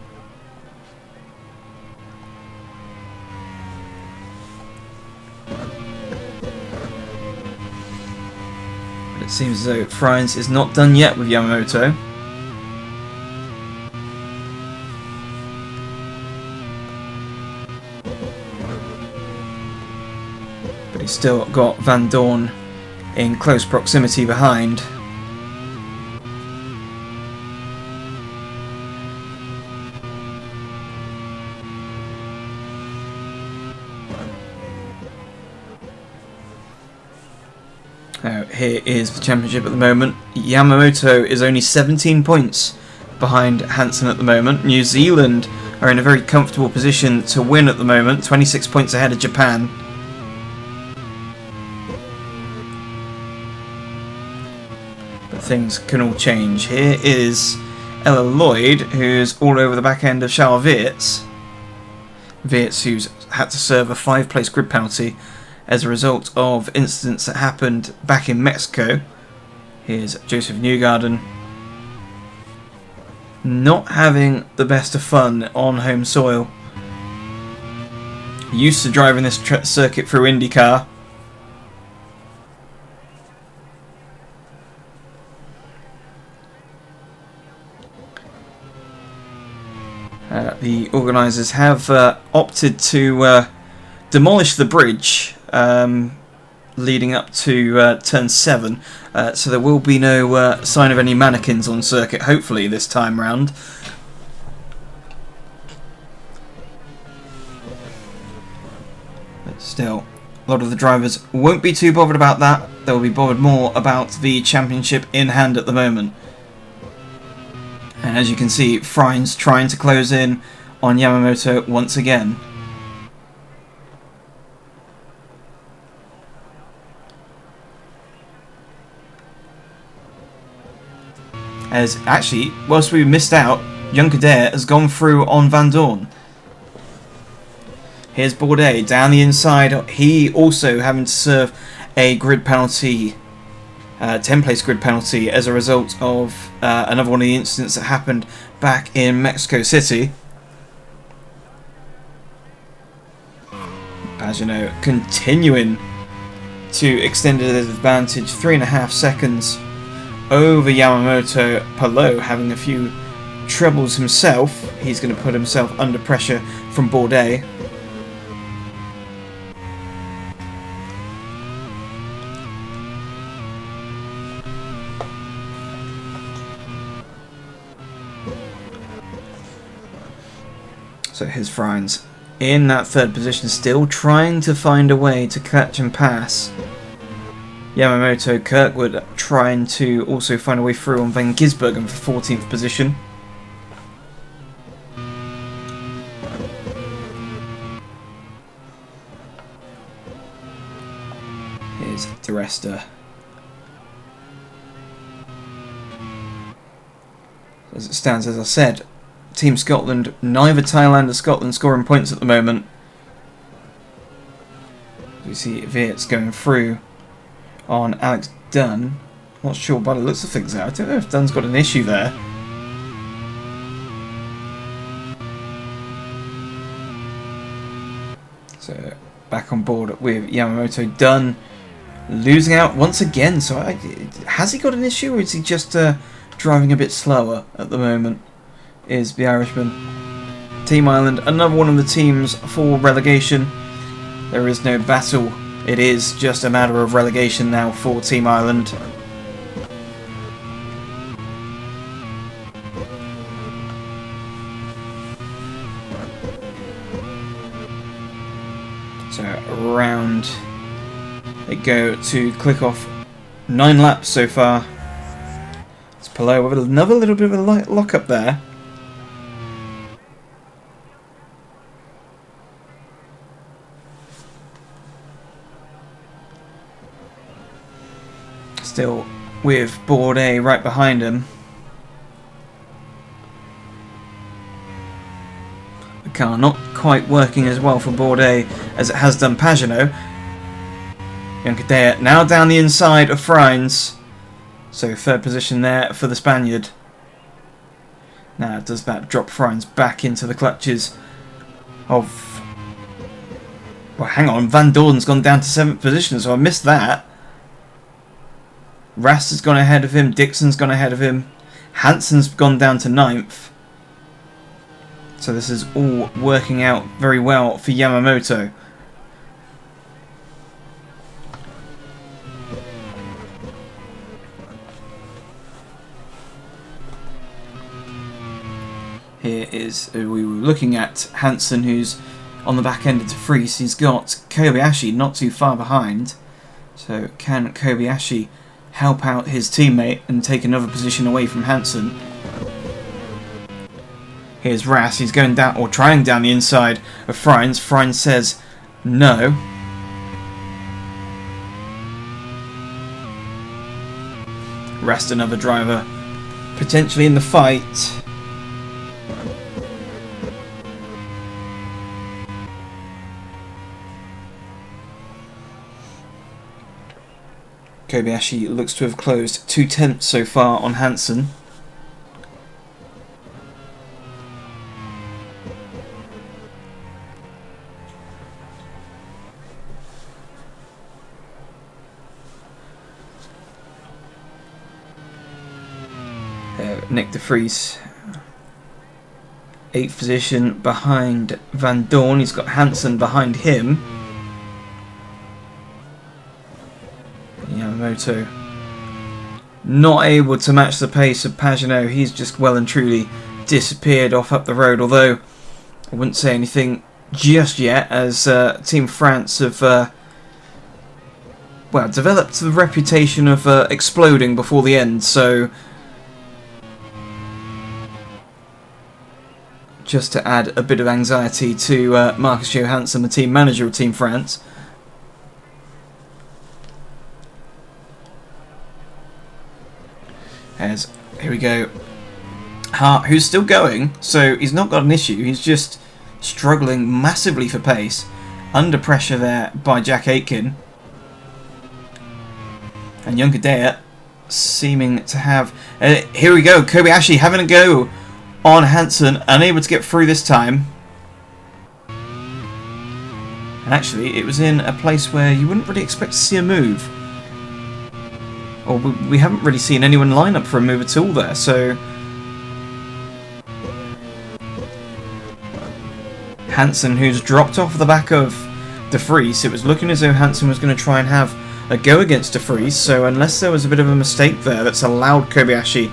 But it seems as though Frines is not done yet with Yamamoto. But he's still got Van Dorn in close proximity behind. Here is the championship at the moment. Yamamoto is only 17 points behind Hansen at the moment. New Zealand are in a very comfortable position to win at the moment, 26 points ahead of Japan. But things can all change. Here is Ella Lloyd, who's all over the back end of Charles Weerts. Weerts, who's had to serve a 5-place grid penalty as a result of incidents that happened back in Mexico. Here's Joseph Newgarden. Not having the best of fun on home soil. Used to driving this circuit through IndyCar. The organisers have opted to demolish the bridge leading up to turn 7, so there will be no sign of any mannequins on circuit, hopefully, this time round. But still, a lot of the drivers won't be too bothered about that. They'll be bothered more about the championship in hand at the moment. And as you can see, Frines trying to close in on Yamamoto once again. As actually, whilst we missed out, Jonker Dare has gone through on Van Dorn. Here's Bourdais down the inside. He also having to serve a grid penalty, 10-place grid penalty as a result of another one of the incidents that happened back in Mexico City. Pagenaud continuing to extend his advantage, 3.5 seconds over Yamamoto. Palou having a few troubles himself. He's going to put himself under pressure from Bourdais. So here's Frines in that third position, still trying to find a way to catch and pass Yamamoto. Kirkwood trying to also find a way through on Van Gisbergen for 14th position. Here's Di Resta. As it stands, as I said, Team Scotland, neither Thailand or Scotland scoring points at the moment. We see Weerts going through on Alex Dunn. Not sure by the looks of things there. I don't know if Dunn's got an issue there. So back on board with Yamamoto. Dunn losing out once again. So has he got an issue, or is he just driving a bit slower at the moment? Is the Irishman. Team Ireland, another one of the teams for relegation. There is no battle. It is just a matter of relegation now for Team Ireland. So around they go to click off 9 laps so far. It's Palou with another little bit of a light lock up there. Still with Bourdais right behind him. The car not quite working as well for Bourdais as it has done Pagenaud. Jonker Dare now down the inside of Frines. So third position there for the Spaniard. Now does that drop Frines back into the clutches of... Well, hang on, Van Dorn's gone down to 7th position, so I missed that. Rast has gone ahead of him, Dixon's gone ahead of him, Hansen's gone down to 9th. So this is all working out very well for Yamamoto. Here is, we were looking at Hansen, who's on the back end of the Prix. He's got Kobayashi not too far behind. So can Kobayashi help out his teammate and take another position away from Hansen? Here's Ras, he's going down, or trying down the inside of Frines. Frines says no. Rast, another driver, potentially in the fight. Kobayashi looks to have closed 2/10 so far on Hansen. Nick de Vries, 8th position behind Van Dorn. He's got Hansen behind him. Yamamoto not able to match the pace of Pagenaud. He's just well and truly disappeared off up the road, although I wouldn't say anything just yet, as Team France have developed the reputation of exploding before the end, so just to add a bit of anxiety to Marcus Johansson, the team manager of Team France. Here we go. Hart, who's still going, so he's not got an issue, he's just struggling massively for pace. Under pressure there by Jack Aitken. And Junkadea seeming to have... here we go, Kobayashi having a go on Hansen, unable to get through this time. And actually, it was in a place where you wouldn't really expect to see a move. Or we haven't really seen anyone line up for a move at all there, so... Hansen, who's dropped off the back of de Vries. It was looking as though Hansen was going to try and have a go against de Vries, so unless there was a bit of a mistake there that's allowed Kobayashi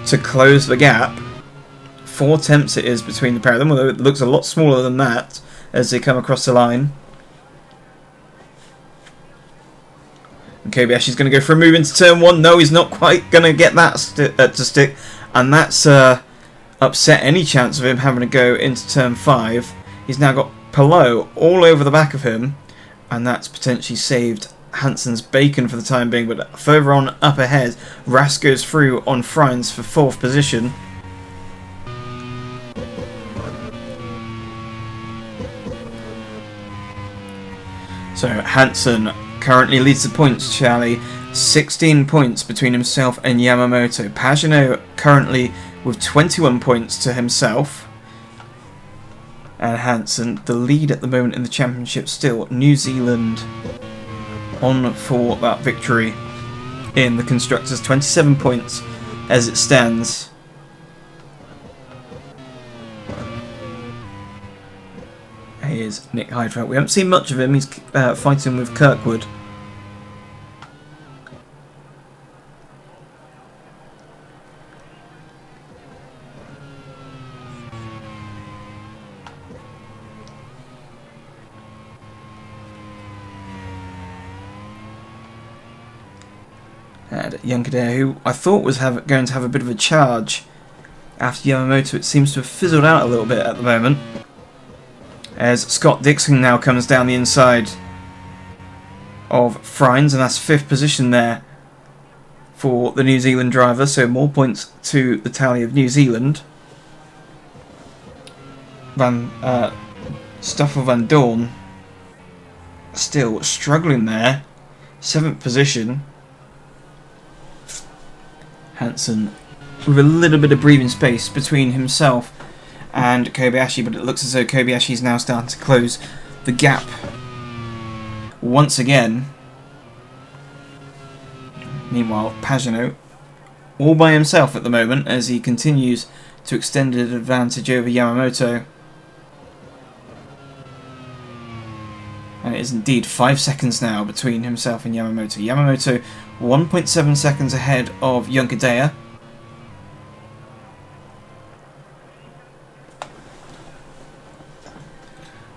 to close the gap, 4 attempts it is between the pair of them, although it looks a lot smaller than that as they come across the line. And Kobayashi's going to go for a move into turn 1. No, he's not quite going to get that to stick, and that's upset any chance of him having to go into turn 5. He's now got Pelot all over the back of him, and that's potentially saved Hansen's bacon for the time being. But further on up ahead, Ras goes through on Frines for 4th position. So Hansen currently leads the points tally, 16 points between himself and Yamamoto. Pagenaud currently with 21 points to himself. And Hansen, the lead at the moment in the championship still. New Zealand on for that victory in the Constructors. 27 points as it stands. Here's Nick Heidfeld. We haven't seen much of him. He's fighting with Kirkwood. And Junkadea, who I thought was going to have a bit of a charge after Yamamoto, it seems to have fizzled out a little bit at the moment. As Scott Dixon now comes down the inside of Frines, and that's 5th position there for the New Zealand driver, so more points to the tally of New Zealand. Stoffel Van Dorn still struggling there, 7th position. Hansen with a little bit of breathing space between himself and Kobayashi, but it looks as though Kobayashi is now starting to close the gap once again. Meanwhile, Pagenaud all by himself at the moment as he continues to extend an advantage over Yamamoto. And it is indeed 5 seconds now between himself and Yamamoto. Yamamoto 1.7 seconds ahead of Junkadea.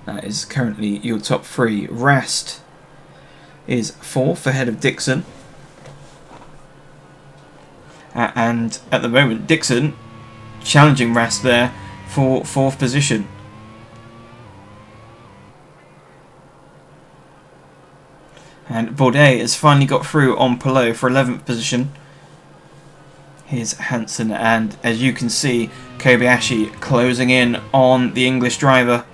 That is currently your top 3. Rast is 4th ahead of Dixon. And at the moment, Dixon challenging Rast there for 4th position. And Bourdais has finally got through on Palou for 11th position. Here's Hansen, and as you can see, Kobayashi closing in on the English driver.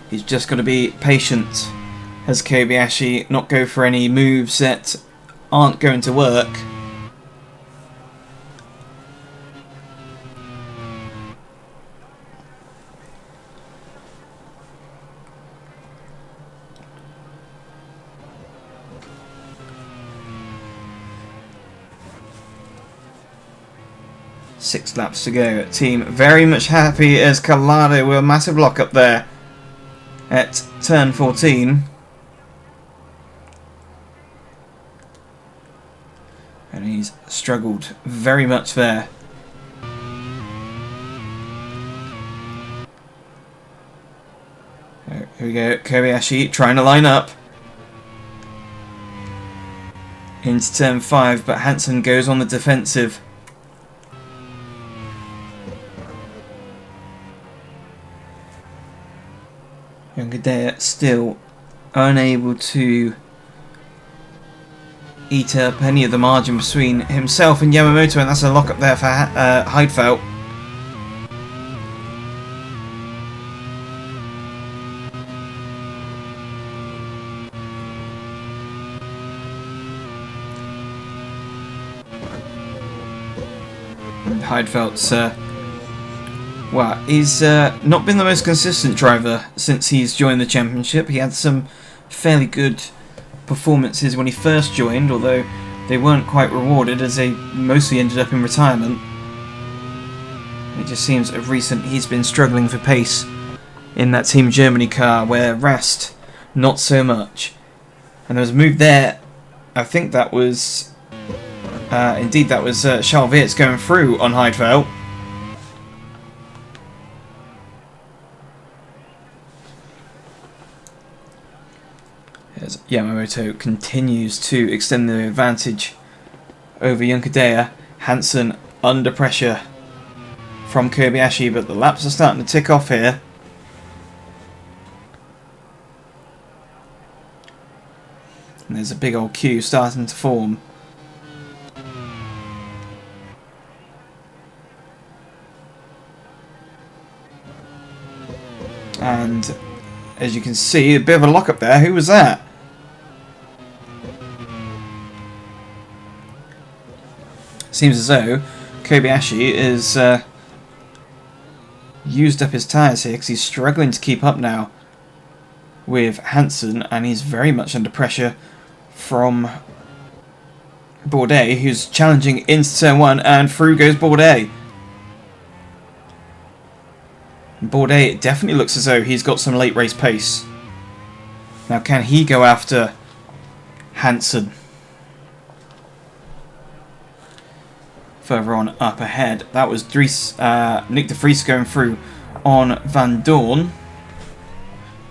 He's just got to be patient as Kobayashi not go for any moves that aren't going to work. Six laps to go. Team very much happy as Collado with a massive lock up there at turn 14. And he's struggled very much there. Here we go, Kobayashi trying to line up into turn 5, but Hansen goes on the defensive. Youngadair still unable to eat up any of the margin between himself and Yamamoto, and that's a lock up there for Heidfeld. Heidfeld's well, he's not been the most consistent driver since he's joined the championship. He had some fairly good performances when he first joined, although they weren't quite rewarded as they mostly ended up in retirement. It just seems of recent he's been struggling for pace in that Team Germany car, where Rast not so much. And there was a move there, I think that was indeed that was Charles Weerts going through on Heidfeld. As Yamamoto continues to extend the advantage over Youngadair. Hansen under pressure from Kobayashi, but the laps are starting to tick off here. And there's a big old queue starting to form. And as you can see, a bit of a lock up there. Who was that? Seems as though Kobayashi is used up his tyres here because he's struggling to keep up now with Hansen, and he's very much under pressure from Bourdais, who's challenging into turn 1, and through goes Bourdais. Bourdais, it definitely looks as though he's got some late race pace. Now, can he go after Hansen? Further on up ahead, that was Nick de Vries going through on Van Dorn.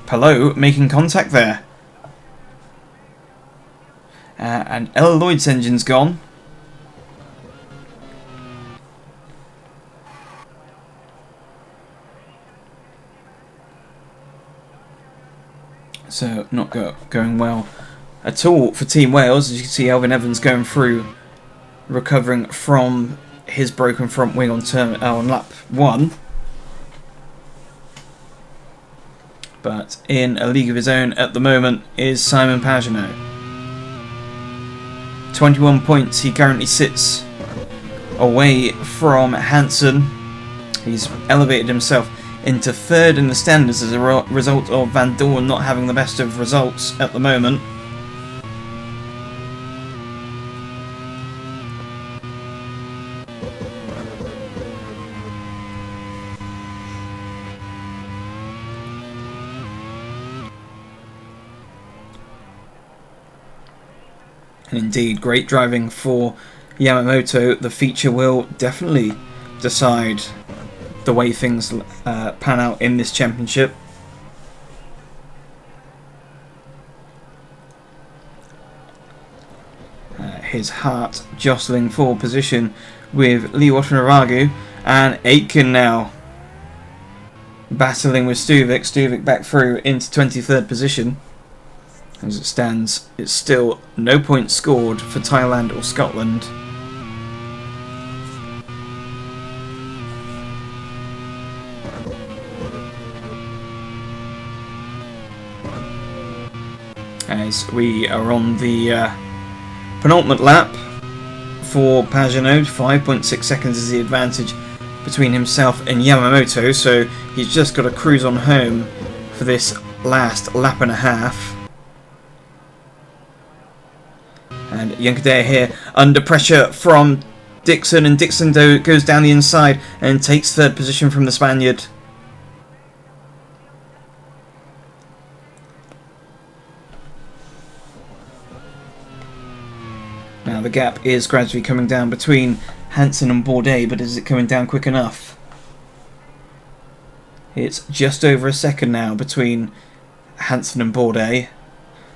Palou making contact there. And Ella Lloyd's engine's gone. So not going well at all for Team Wales. As you can see, Elvin Evans going through, recovering from his broken front wing on lap 1. But in a league of his own at the moment is Simon Pagenaud. 21 points he currently sits away from Hansen. He's elevated himself into 3rd in the standings as a result of Van Dorn not having the best of results at the moment. And indeed, great driving for Yamamoto. The feature will definitely decide the way things pan out in this championship. His Hart jostling for position with Lee Watanabe, and Aitken now battling with Stuvik. Stuvik back through into 23rd position. As it stands, it's still no points scored for Thailand or Scotland. As we are on the penultimate lap for Pagenaud, 5.6 seconds is the advantage between himself and Yamamoto, so he's just got to cruise on home for this last lap and a half. And Yunkadea here under pressure from Dixon, and Dixon goes down the inside and takes third position from the Spaniard. Now the gap is gradually coming down between Hansen and Bourdais, but is it coming down quick enough? It's just over a second now between Hansen and Bourdais.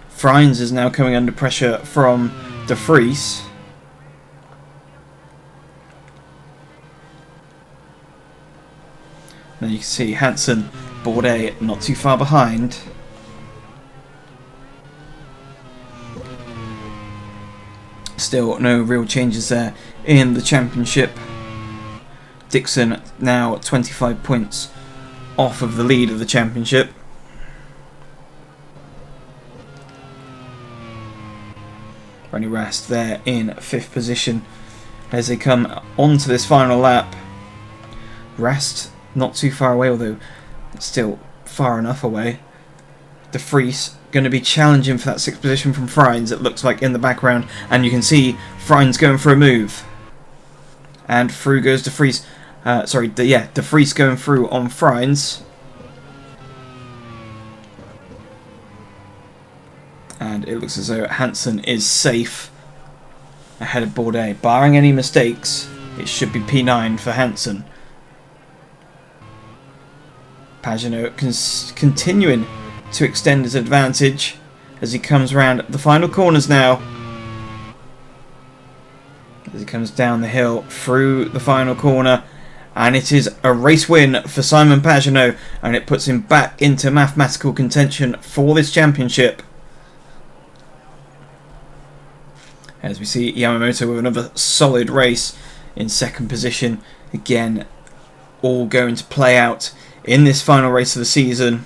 Frines is now coming under pressure from De Vries. Now you can see Hansen, Bourdais not too far behind. Still no real changes there in the championship. Dixon now 25 points off of the lead of the championship. Ronnie Rast there in 5th position as they come onto this final lap. Rast not too far away, although still far enough away. De Vries going to be challenging for that 6th position from Frines, it looks like, in the background, and you can see Frines going for a move. And through goes De Vries. De Vries going through on Frines. And it looks as though Hansen is safe ahead of Bourdais. Barring any mistakes, it should be P9 for Hansen. Pagenaud continuing to extend his advantage as he comes around the final corners now. As he comes down the hill through the final corner, and it is a race win for Simon Pagenaud, and it puts him back into mathematical contention for this championship. As we see Yamamoto with another solid race in 2nd position. Again, all going to play out in this final race of the season.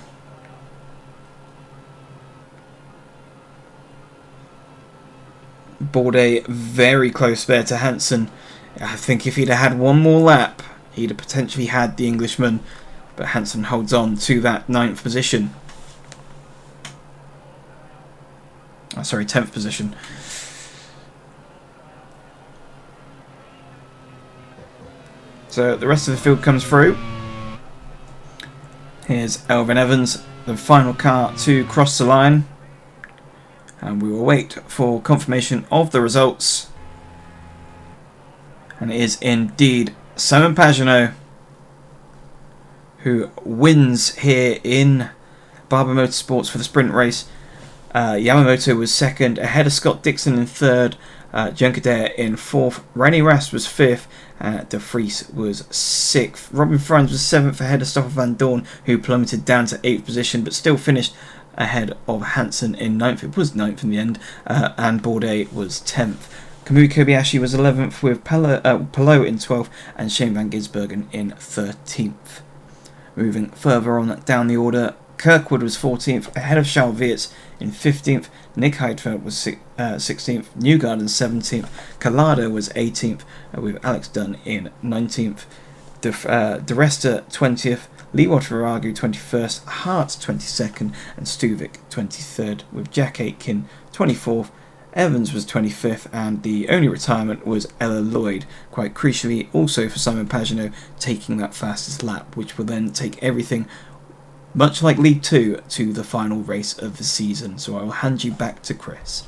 Bourdais very close there to Hansen. I think if he'd have had one more lap, he'd have potentially had the Englishman, but Hansen holds on to that 9th position. 10th position. So the rest of the field comes through. Here's Elvin Evans, the final car to cross the line. And we will wait for confirmation of the results. And it is indeed Simon Pagenaud who wins here in Barber Motorsports for the sprint race. Yamamoto was 2nd, ahead of Scott Dixon in 3rd. Junkadere in 4th. Ronnie Rast was 5th. De Vries was 6th. Robin Frines was 7th, ahead of Stoffel van Dorn, who plummeted down to 8th position, but still finished ahead of Hansen in 9th. It was 9th in the end, and Bourdais was 10th. Kamui Kobayashi was 11th, with Palou in 12th, and Shane Van Gisbergen in 13th. Moving further on down the order, Kirkwood was 14th, ahead of Charles Weerts in 15th. Nick Heidfeld was 16th, Newgarden 17th, Collado was 18th, with Alex Dunn in 19th. De Resta 20th, Lee Wataragu 21st, Hart 22nd, and Stuvik 23rd, with Jack Aitken 24th. Evans was 25th, and the only retirement was Ella Lloyd, quite crucially also for Simon Pagenaud, taking that fastest lap, which will then take everything, much like League 2, to the final race of the season. So I will hand you back to Chris.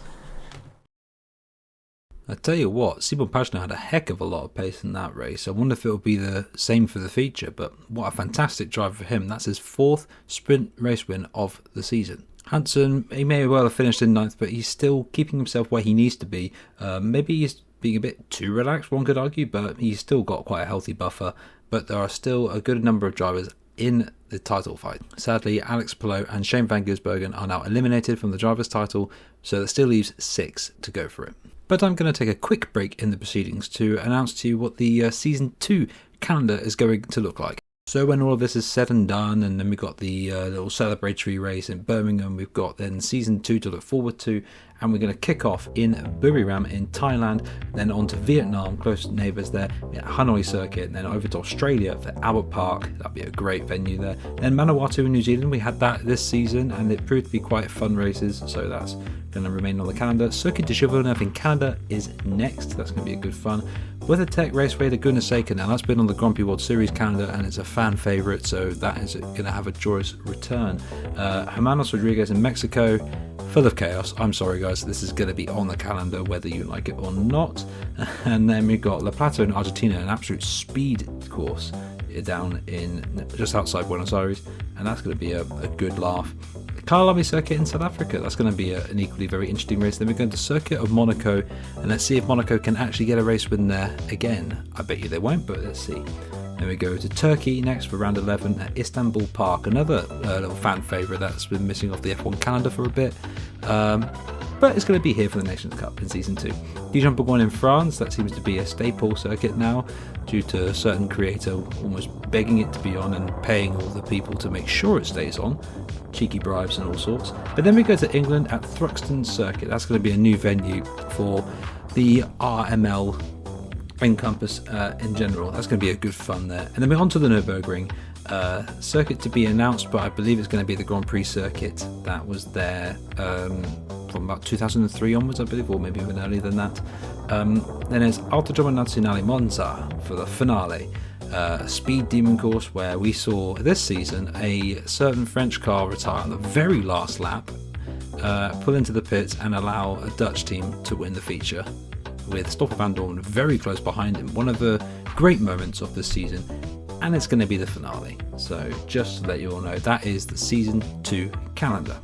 I tell you what, Simon Pagenaud had a heck of a lot of pace in that race. I wonder if it'll be the same for the feature, but what a fantastic drive for him. That's his 4th sprint race win of the season. Hansen, he may well have finished in 9th, but he's still keeping himself where he needs to be. Maybe he's being a bit too relaxed, one could argue, but he's still got quite a healthy buffer. But there are still a good number of drivers in the title fight. Sadly, Alex Palou and Shane van Gisbergen are now eliminated from the driver's title, so that still leaves 6 to go for it. But I'm going to take a quick break in the proceedings to announce to you what the Season 2 calendar is going to look like. So when all of this is said and done, and then we've got the little celebratory race in Birmingham, we've got then Season 2 to look forward to, and we're going to kick off in Buriram in Thailand, then on to Vietnam, close neighbours there, at Hanoi Circuit, and then over to Australia for Albert Park. That'd be a great venue there. Then Manawatu in New Zealand, we had that this season, and it proved to be quite fun races, so that's going to remain on the calendar. Circuit de Villeneuve in Canada is next. That's going to be a good fun. WeatherTech Raceway to goodness sake, now that's been on the Grand Prix World Series calendar, and it's a fan favourite, so that is going to have a joyous return. Hermanos Rodriguez in Mexico, full of chaos. I'm sorry guys, this is going to be on the calendar whether you like it or not. And then we've got La Plata in Argentina, an absolute speed course down in just outside Buenos Aires, and that's going to be a good laugh. Kyalami Circuit in South Africa, that's going to be an equally very interesting race. Then we're going to Circuit of Monaco, and let's see if Monaco can actually get a race win there again. I bet you they won't, but let's see. Then we go to Turkey next for round 11 at Istanbul Park, another little fan favourite that's been missing off the F1 calendar for a bit. But it's going to be here for the Nations Cup in Season 2. Dijon-Bourgogne in France, that seems to be a staple circuit now, due to a certain creator almost begging it to be on and paying all the people to make sure it stays on. Cheeky bribes and all sorts. But then we go to England at Thruxton Circuit. That's going to be a new venue for the RML Encompass in general. That's going to be a good fun there. And then we're on to the Nürburgring circuit to be announced, but I believe it's going to be the Grand Prix circuit that was there from about 2003 onwards, I believe, or maybe even earlier than that. Then there's Autodromo Nazionale Monza for the finale, a speed demon course where we saw this season a certain French car retire on the very last lap, pull into the pits and allow a Dutch team to win the feature, with Stoffel van Dorn very close behind him. One of the great moments of this season, and it's going to be the finale. So just to let you all know, that is the Season 2 calendar.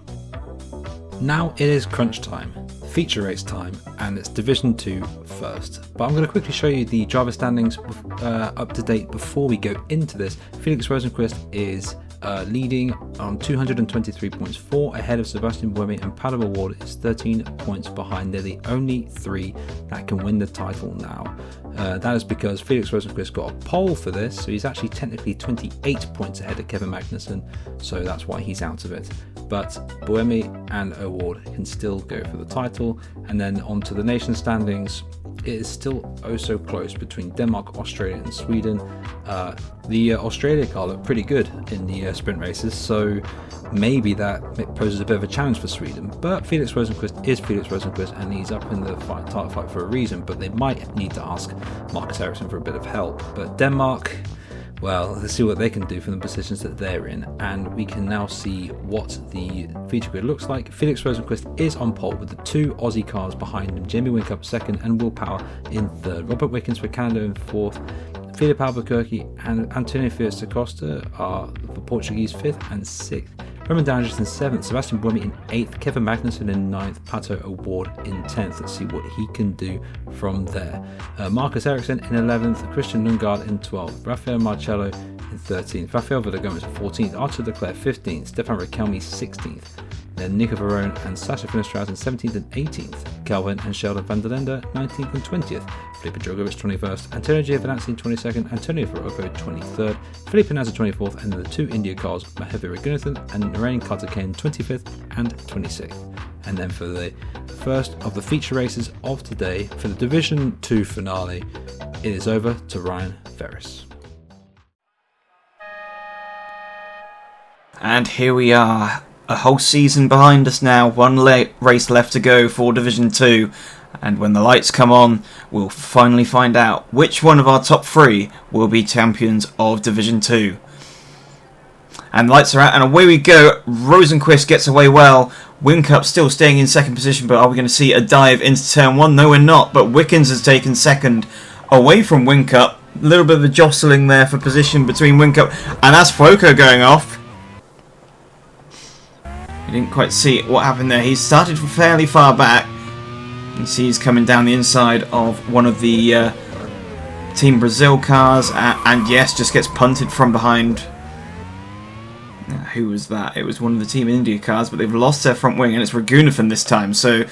Now it is crunch time, feature race time, and it's Division 2 first. But I'm going to quickly show you the driver standings up to date before we go into this. Felix Rosenqvist is leading on 223 points, 4 ahead of Sebastian Buemi, and Paolo Award is 13 points behind. They're the only 3 that can win the title now. That is because Felix Rosenqvist got a pole for this, so he's actually technically 28 points ahead of Kevin Magnussen, so that's why he's out of it. But Buemi and Award can still go for the title. And then on to the nation standings. It is still oh so close between Denmark, Australia and Sweden. The Australia car looked pretty good in the sprint races, so maybe that poses a bit of a challenge for Sweden. But Felix Rosenqvist is Felix Rosenqvist, and he's up in the title fight for a reason, but they might need to ask Marcus Ericsson for a bit of help. But Denmark, well, let's see what they can do from the positions that they're in, and we can now see what the feature grid looks like. Felix Rosenqvist is on pole with the 2 Aussie cars behind him, Jamie Whincup second and Will Power in third. Robert Wickens for Canada in fourth. Philip Albuquerque and Antonio Fios da Costa are the Portuguese 5th and 6th. Roman Danges in 7th, Sebastian Buemi in 8th, Kevin Magnussen in 9th, Pato Award in 10th. Let's see what he can do from there. Marcus Ericsson in 11th, Christian Lundgaard in 12th, Rafael Marcello in 13th, Rafael Villagomez in 14th, Arthur Leclerc 15th, Stefan Riquelme 16th, then Nico Verone and Sasha Finistrat in 17th and 18th, Calvin and Sheldon van der Linde 19th and 20th, Felipe Drogovic 21st, Antonio Giovinazzi 22nd, Antonio Farocco 23rd, Felipe Nasser 24th, and then the 2 India cars, Maheva Raghunathan and Narain Carter-Kane 25th and 26th. And then for the first of the feature races of today, for the Division 2 finale, it is over to Ryan Ferris. And here we are, a whole season behind us now, one race left to go for Division 2, and when the lights come on, we'll finally find out which one of our top 3 will be champions of Division 2. And lights are out, and away we go. Rosenqvist gets away well Whincup still staying in second position, but are we going to see a dive into turn 1? No, we're not, but Wickens has taken second away from Whincup. A little bit of a jostling there for position between Whincup, and that's Foko going off. You didn't quite see what happened there. He started from fairly far back. You see he's coming down the inside of one of the Team Brazil cars, and yes, just gets punted from behind. Who was that? It was one of the Team India cars, but they've lost their front wing, and it's Raghunathan this time. So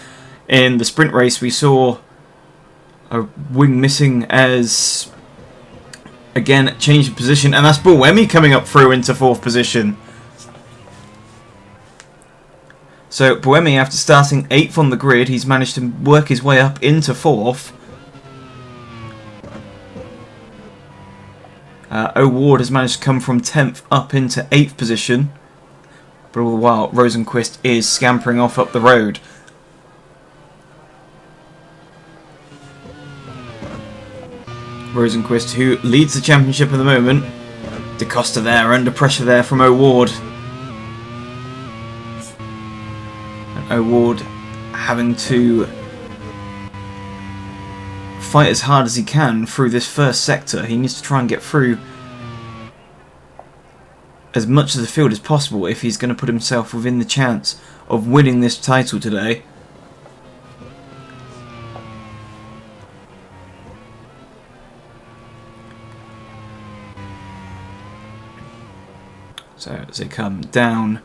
in the sprint race, we saw a wing missing as, again, changed of position, and that's Buemi coming up through into 4th position. So Buemi, after starting 8th on the grid, he's managed to work his way up into 4th. O'Ward has managed to come from 10th up into 8th position. But all the while, Rosenqvist is scampering off up the road. Rosenqvist, who leads the championship at the moment. Da Costa there, under pressure there from O'Ward. And O'Ward having to fight as hard as he can through this first sector. He needs to try and get through as much of the field as possible if he's going to put himself within the chance of winning this title today. So as they come down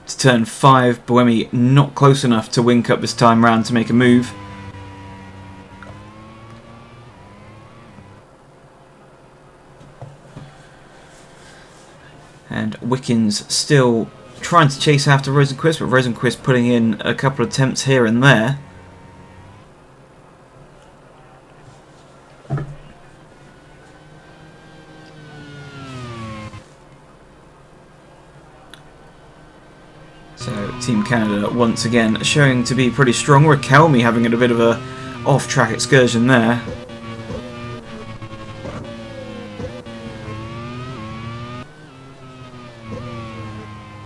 to turn 5, Buemi not close enough to Whincup this time round to make a move. And Wickens still trying to chase after Rosenqvist, but Rosenqvist putting in a couple of attempts here and there. So Team Canada once again showing to be pretty strong. Rakelmi having a bit of a off-track excursion there.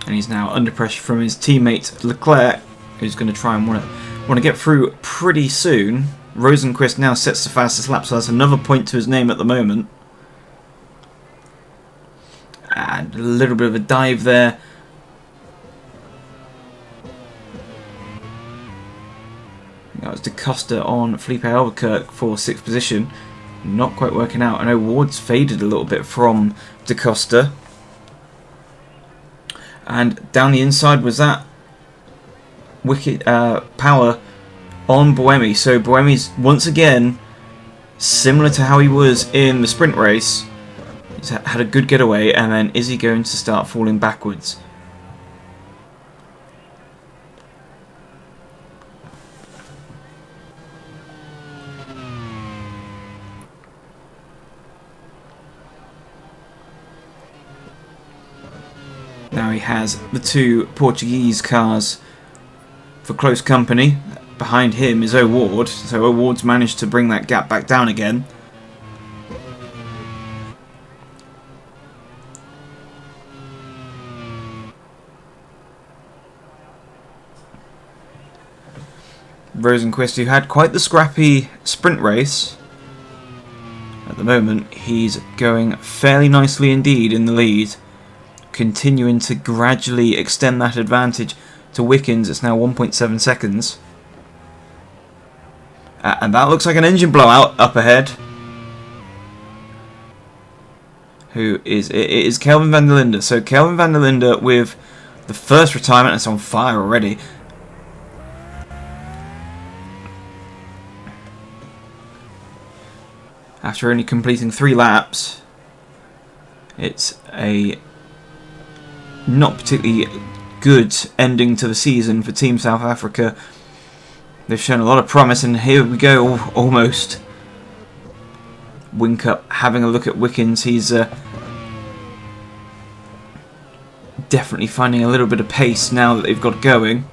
And he's now under pressure from his teammate Leclerc, who's going to try and want to get through pretty soon. Rosenqvist now sets the fastest lap, so that's another point to his name at the moment. And a little bit of a dive there. That was Da Costa on Felipe Albuquerque for 6th position. Not quite working out. I know Ward's faded a little bit from Da Costa. And down the inside was that wicked power on Buemi. So Buemi's once again similar to how he was in the sprint race. He's had a good getaway, and then is he going to start falling backwards? Now he has the 2 Portuguese cars for close company. Behind him is O'Ward, so O'Ward's managed to bring that gap back down again. Rosenqvist, who had quite the scrappy sprint race, at the moment he's going fairly nicely indeed in the lead. Continuing to gradually extend that advantage to Wickens. It's now 1.7 seconds. And that looks like an engine blowout up ahead. It is Kelvin van der Linde. So Kelvin van der Linde with the first retirement. It's on fire already. After only completing 3 laps. It's a not particularly good ending to the season for Team South Africa. They've shown a lot of promise, and here we go, almost. Whincup having a look at Wickens. He's definitely finding a little bit of pace now that they've got going.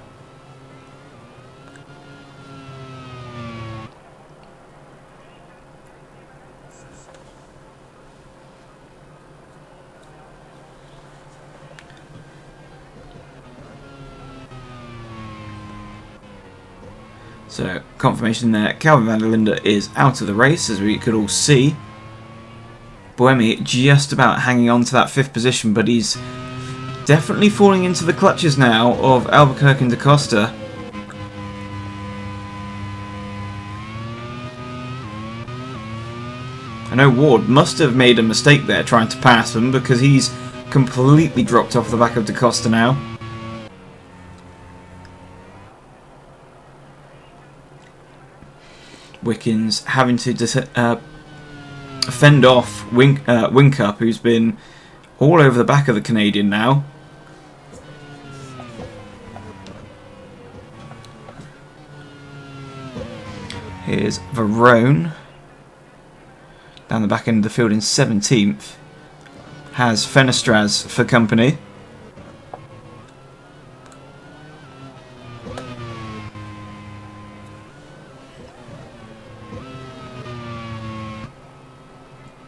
So, confirmation there. Calvin van der Linde is out of the race, as we could all see. Buemi just about hanging on to that 5th position, but he's definitely falling into the clutches now of Albuquerque and Da Costa. I know Ward must have made a mistake there trying to pass them, because he's completely dropped off the back of Da Costa now. Wickens having to fend off Whincup, who's been all over the back of the Canadian now. Here's Verone down the back end of the field in 17th. Has Fenestraz for company.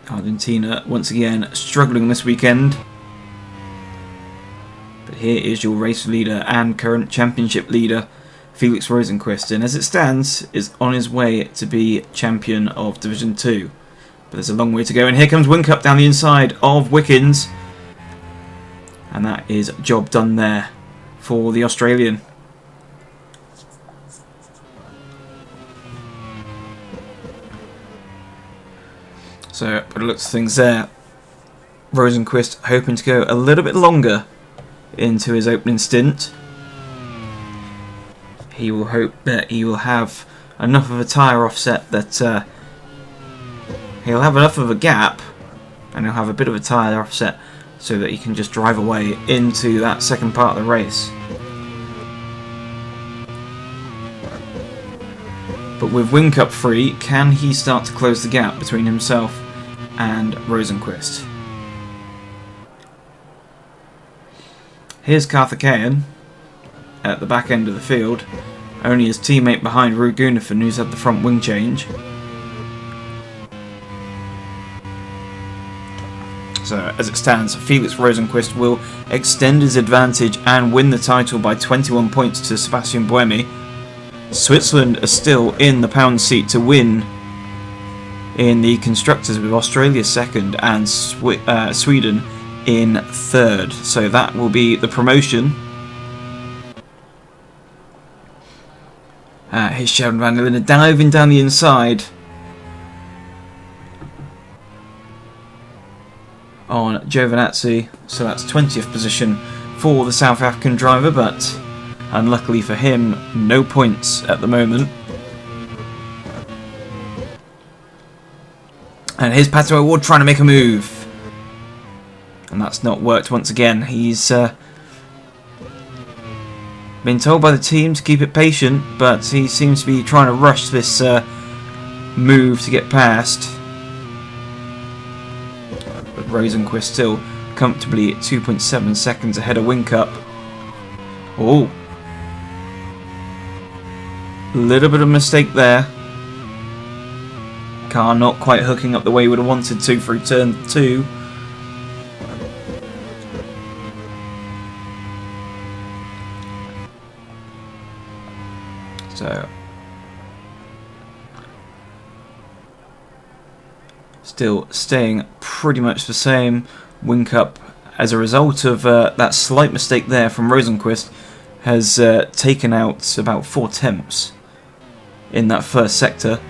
Argentina once again struggling this weekend. But here is your race leader and current championship leader, Felix Rosenqvist, and as it stands is on his way to be champion of Division 2. But there's a long way to go, and here comes Whincup down the inside of Wickens. And that is job done there for the Australian. So, by the looks of things there, Rosenqvist hoping to go a little bit longer into his opening stint. He will hope that he will have enough of a tyre offset that he'll have enough of a gap, and he'll have a bit of a tyre offset so that he can just drive away into that second part of the race. But with Whincup free, can he start to close the gap between himself and Rosenqvist? Here's Karthikeyan at the back end of the field, only his teammate behind Rugunifan, who's had the front wing change. So as it stands, Felix Rosenqvist will extend his advantage and win the title by 21 points to Sebastian Buemi. Switzerland are still in the pound seat to win in the constructors, with Australia second and Sweden in third. So that will be the promotion. Here's Sheldon van der Linde diving down the inside on Giovinazzi. So that's 20th position for the South African driver, but unluckily for him, no points at the moment. And here's Pato O'Ward trying to make a move, and that's not worked once again. He's been told by the team to keep it patient, but he seems to be trying to rush this move to get past. But Rosenqvist still comfortably at 2.7 seconds ahead of Whincup. Oh, a little bit of mistake there. Car not quite hooking up the way we would have wanted to through turn 2. So, still staying pretty much the same. Whincup, as a result of that slight mistake there from Rosenqvist, has taken out about 4 tenths in that first sector,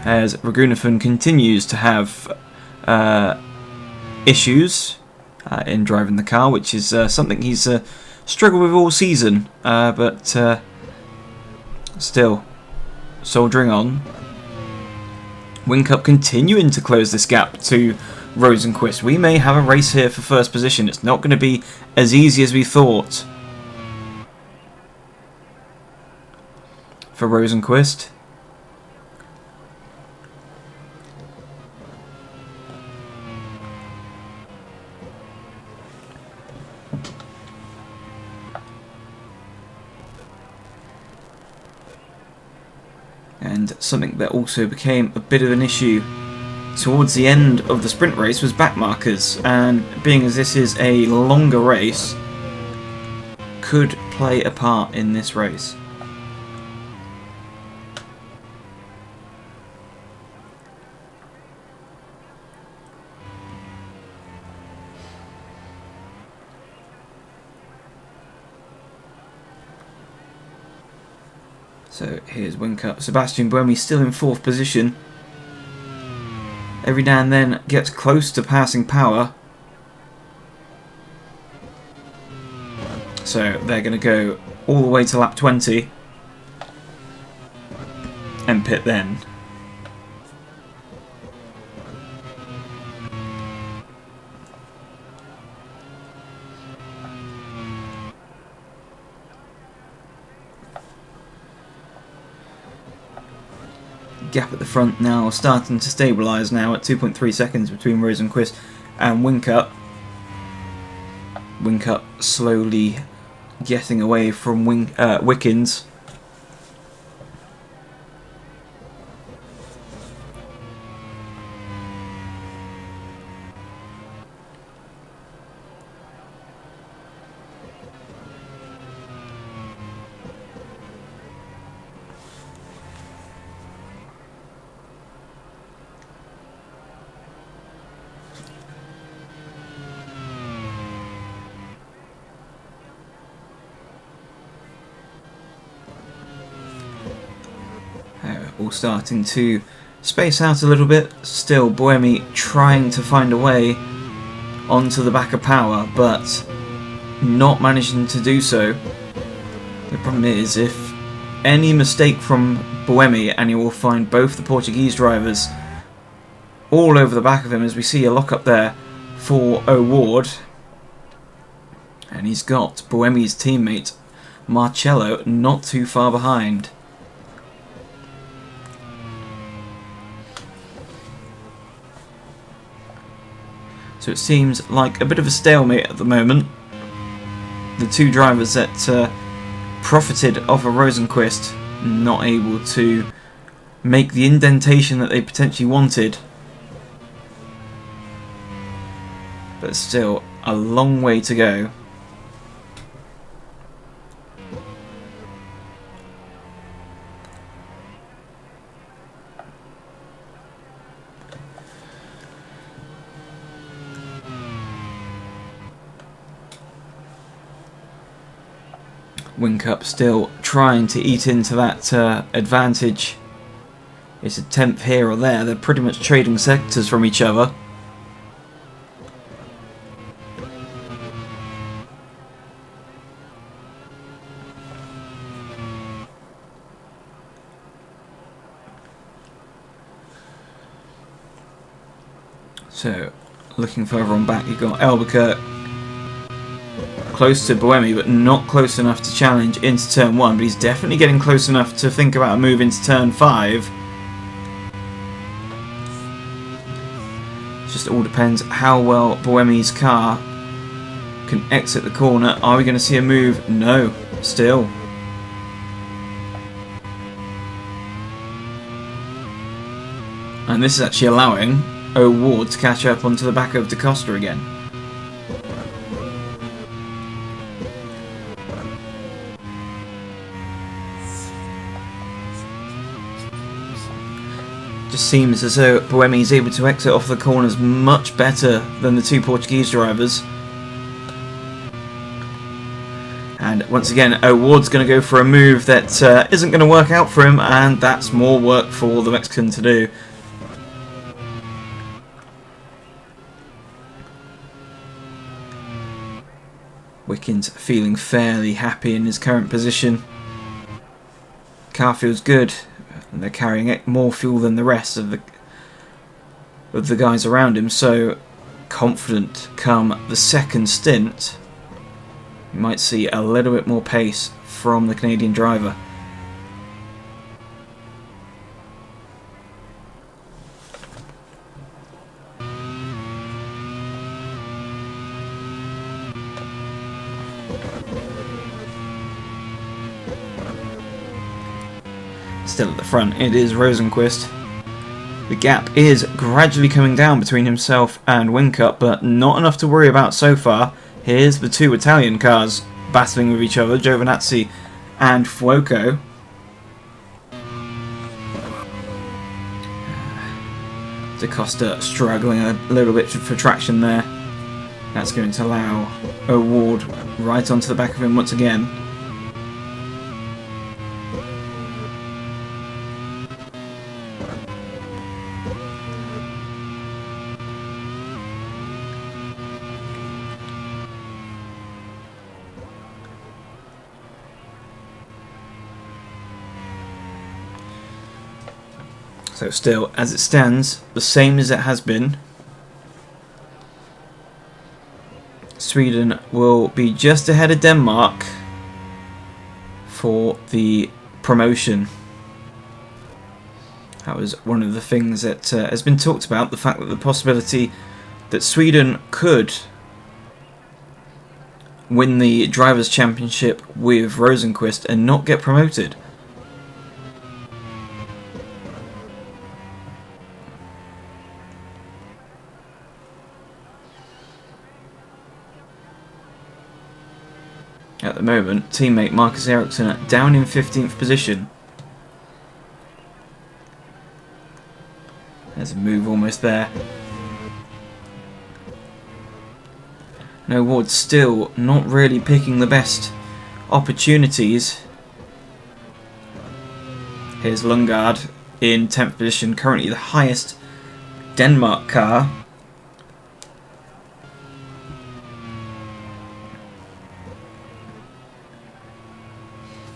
as Rugunifan continues to have issues in driving the car, which is something he's struggled with all season, but still soldiering on. Whincup continuing to close this gap to Rosenqvist. We may have a race here for first position. It's not going to be as easy as we thought for Rosenqvist. And something that also became a bit of an issue towards the end of the sprint race was back markers, and being as this is a longer race, could play a part in this race. So here's Whincup. Sebastian Buemi still in 4th position. Every now and then gets close to passing Power. So they're going to go all the way to lap 20 and pit then. Gap at the front now starting to stabilise now at 2.3 seconds between Rosenqvist and Whincup. Whincup slowly getting away from Wickens. All starting to space out a little bit. Still Buemi trying to find a way onto the back of Power, but not managing to do so. The problem is, if any mistake from Buemi, and you will find both the Portuguese drivers all over the back of him, as we see a lock up there for O'Ward, and he's got Buemi's teammate Marcello not too far behind. So it seems like a bit of a stalemate at the moment. The two drivers that profited off of Rosenqvist not able to make the indentation that they potentially wanted. But still a long way to go. Whincup still trying to eat into that advantage. It's a 10th here or there. They're pretty much trading sectors from each other. So, looking further on back, you've got Albuquerque close to Buemi, but not close enough to challenge into turn 1, but he's definitely getting close enough to think about a move into turn 5. It just all depends how well Buemi's car can exit the corner. Are we going to see a move? No, still. And this is actually allowing O'Ward to catch up onto the back of Da Costa again. Just seems as though Buemi is able to exit off the corners much better than the two Portuguese drivers. And once again, O'Ward's going to go for a move that isn't going to work out for him, and that's more work for the Mexican to do. Wickens feeling fairly happy in his current position. Car feels good. And they're carrying more fuel than the rest of the guys around him, so confident come the second stint. You might see a little bit more pace from the Canadian driver. Still at the front, it is Rosenqvist. The gap is gradually coming down between himself and Whincup, but not enough to worry about so far. Here's the two Italian cars battling with each other, Giovinazzi and Fuoco. Da Costa struggling a little bit for traction there. That's going to allow O'Ward right onto the back of him once again. So still, as it stands, the same as it has been. Sweden will be just ahead of Denmark for the promotion. That was one of the things that has been talked about, the fact that the possibility that Sweden could win the Drivers' Championship with Rosenqvist and not get promoted. At the moment, teammate Marcus Ericsson down in 15th position. There's a move almost there. No, Ward's still not really picking the best opportunities. Here's Lundgaard in 10th position, currently the highest Denmark car.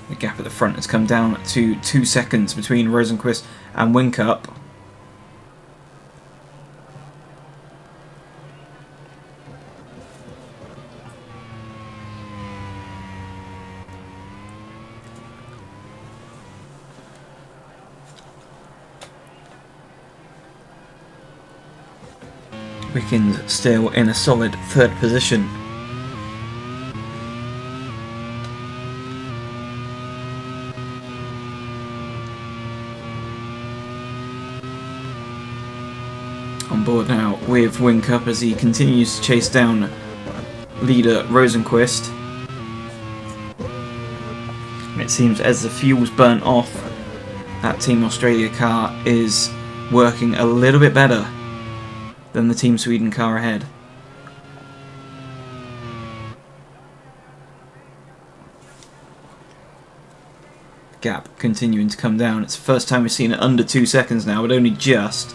The gap at the front has come down to 2 seconds between Rosenqvist and Whincup. Wickens still in a solid 3rd position. On board now with Whincup as he continues to chase down leader Rosenqvist. And it seems as the fuel's burnt off, that Team Australia car is working a little bit better than the Team Sweden car ahead. Gap continuing to come down. It's the first time we've seen it under 2 seconds now, but only just.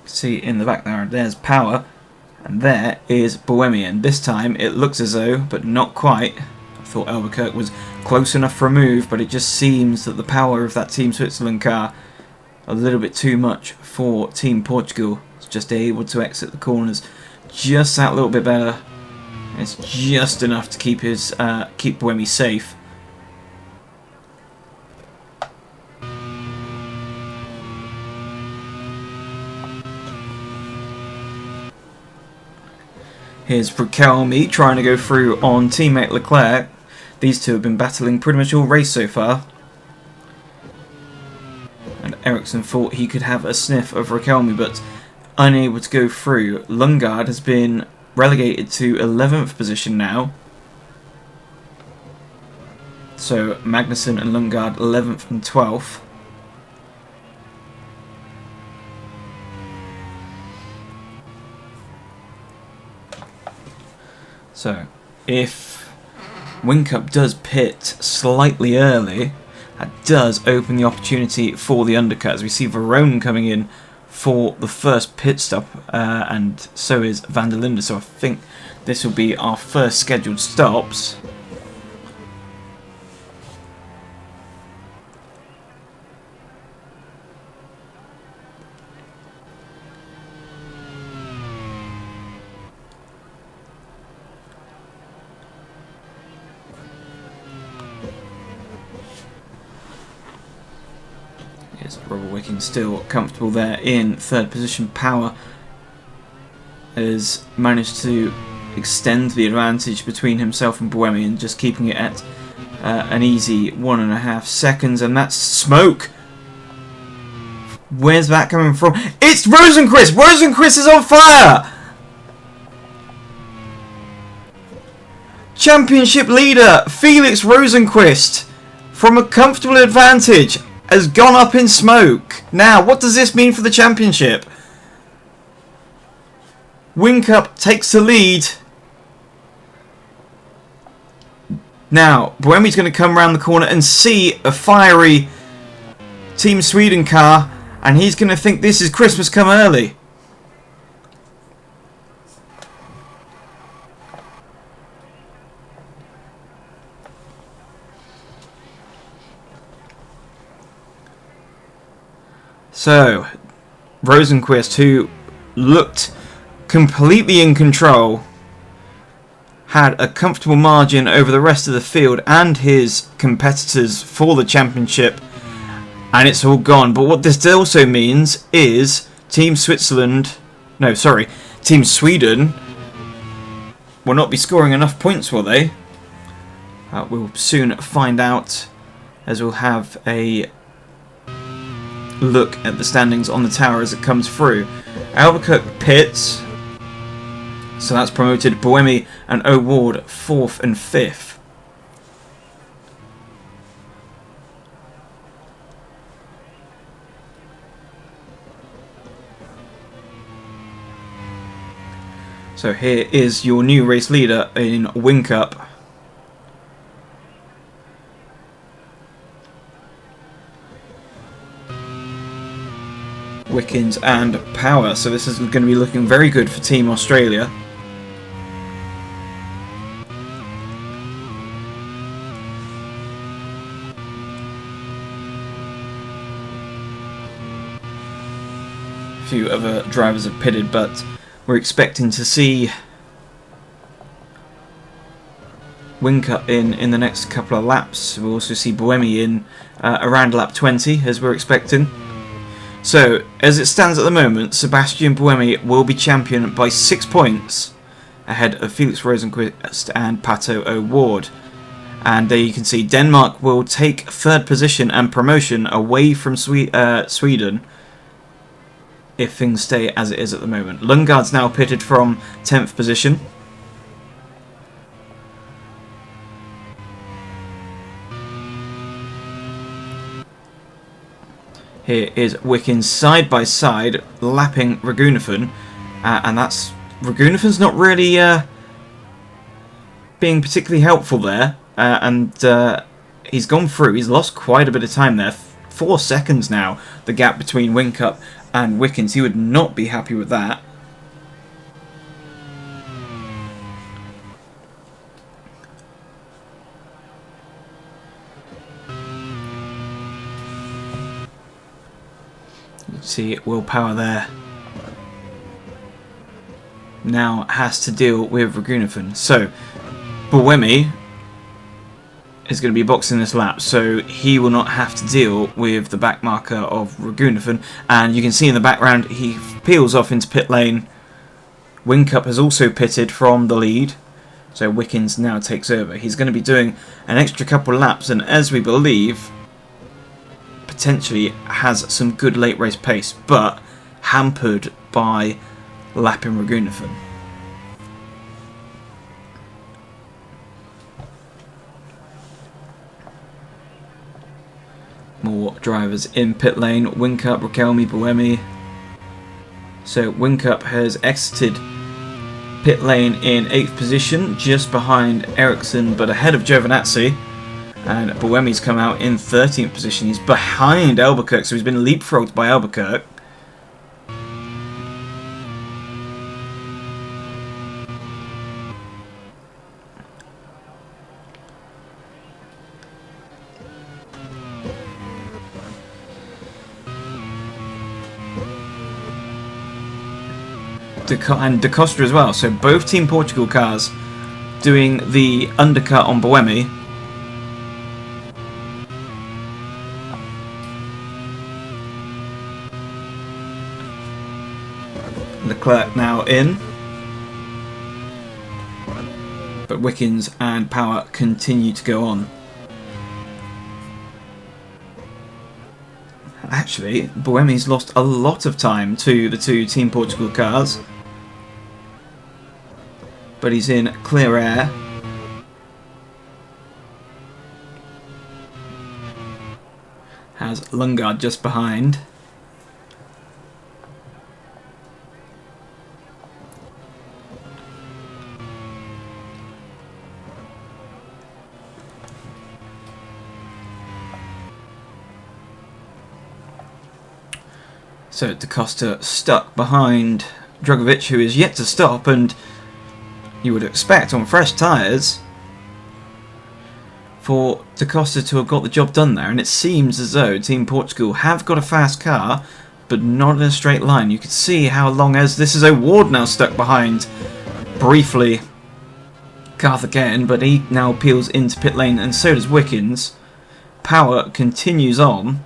See in the back there's Power, and there is Bohemian. This time it looks as though, but not quite. I thought Albuquerque was close enough for a move, but it just seems that the power of that Team Switzerland car a little bit too much for Team Portugal. It's just able to exit the corners just that little bit better. It's just enough to keep his keep Bohemi safe. Here's Riquelme trying to go through on teammate Leclerc. These two have been battling pretty much all race so far. And Ericsson thought he could have a sniff of Riquelme, but unable to go through. Lundgaard has been relegated to 11th position now. So Magnussen and Lundgaard 11th and 12th. So, if Whincup does pit slightly early, that does open the opportunity for the undercut. As we see Verone coming in for the first pit stop, and so is Van der Linde. So I think this will be our first scheduled stops. Robert Wickens still comfortable there in 3rd position. Power has managed to extend the advantage between himself and Bohemian, just keeping it at an easy 1.5 seconds, and that's smoke. Where's that coming from? It's Rosenqvist! Rosenqvist is on fire! Championship leader Felix Rosenqvist, from a comfortable advantage, has gone up in smoke. Now, what does this mean for the championship? Whincup takes the lead. Now, Bohemi's going to come around the corner and see a fiery Team Sweden car, and he's going to think this is Christmas come early. So, Rosenqvist, who looked completely in control, had a comfortable margin over the rest of the field and his competitors for the championship, and it's all gone. But what this also means is Team Sweden will not be scoring enough points, will they? We'll soon find out, as we'll have a look at the standings on the tower as it comes through. Albuquerque pits, so that's promoted Buemi and O'Ward 4th and 5th. So here is your new race leader in Wing Cup. Wickens and Power. So this is going to be looking very good for Team Australia. A few other drivers have pitted, but we're expecting to see Wingcup in the next couple of laps. We'll also see Buemi in around lap 20, as we're expecting. So, as it stands at the moment, Sebastian Buemi will be champion by 6 points ahead of Felix Rosenqvist and Pato O'Ward. And there you can see Denmark will take 3rd position and promotion away from Sweden if things stay as it is at the moment. Lundgaard's now pitted from 10th position. Here is Wickens side by side lapping Raghunathan, and that's Raghunathan's not really being particularly helpful there, and he's gone through. He's lost quite a bit of time there. 4 seconds now, the gap between Wingcup and Wickens. He would not be happy with that. See, Willpower there now has to deal with Raghunathan. So, Buemi is going to be boxing this lap, so he will not have to deal with the back marker of Raghunathan. And you can see in the background he peels off into pit lane. Wingcup has also pitted from the lead, so Wickens now takes over. He's going to be doing an extra couple of laps, and as we believe, potentially has some good late race pace, but hampered by lapping Raghunathan. More drivers in pit lane. Wingcup, Rakelmi, Buemi. So Wingcup has exited pit lane in 8th position, just behind Ericsson, but ahead of Giovinazzi. And Buemi's come out in 13th position. He's behind Albuquerque, so he's been leapfrogged by Albuquerque. And Da Costa as well. So both Team Portugal cars doing the undercut on Buemi. Leclerc now in, but Wickens and Power continue to go on. Actually, Buemi's lost a lot of time to the 2 Team Portugal cars, but he's in clear air. Has Lundgaard just behind. So Da Costa stuck behind Drogovic, who is yet to stop, and you would expect on fresh tyres for Da Costa to have got the job done there, and it seems as though Team Portugal have got a fast car, but not in a straight line. You can see how long as this is O'Ward now stuck behind briefly Carthagena, but he now peels into pit lane, and so does Wickens. Power continues on.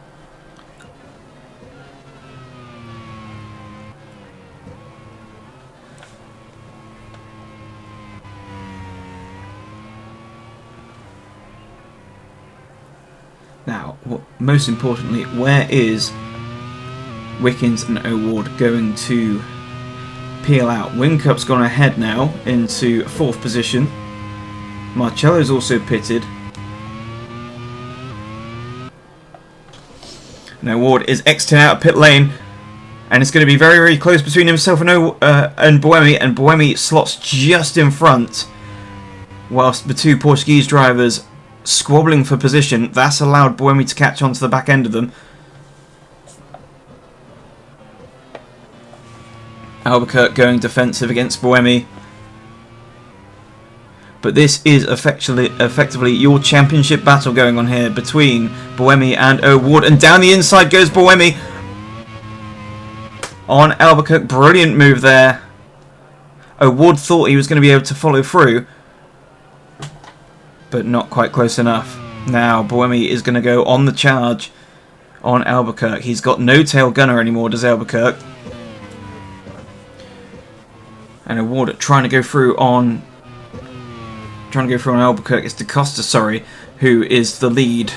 Now, most importantly, where is Wickens and O'Ward going to peel out? Wincup's gone ahead now into 4th position. Marcello's also pitted. And O'Ward is exiting out of pit lane. And it's going to be very, very close between himself and Buemi. And Buemi slots just in front. Whilst the two Portuguese drivers squabbling for position. That's allowed Buemi to catch onto the back end of them. Albuquerque going defensive against Buemi. But this is effectively your championship battle going on here between Buemi and O'Ward. And down the inside goes Buemi on Albuquerque. Brilliant move there. O'Ward thought he was going to be able to follow through, but not quite close enough. Now Buemi is going to go on the charge on Albuquerque. He's got no tail gunner anymore, does Albuquerque. And O'Ward trying to go through on Albuquerque. It's Da Costa, sorry, who is the lead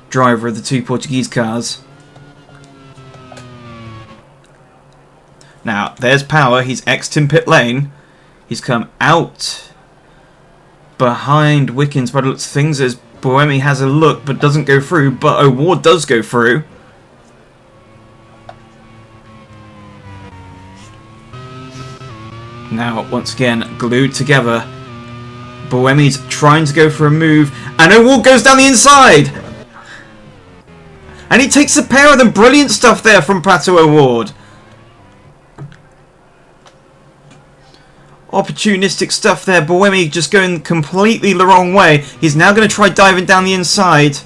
driver of the two Portuguese cars. Now there's Power. He's exiting pit lane. He's come out behind Wickens by the looks of things, as Buemi has a look but doesn't go through, but O'Ward does go through. Now once again glued together. Buemi's trying to go for a move, and O'Ward goes down the inside, and he takes a pair of them. Brilliant stuff there from Pato O'Ward. Opportunistic stuff there. Buemi just going completely the wrong way. He's now going to try diving down the inside,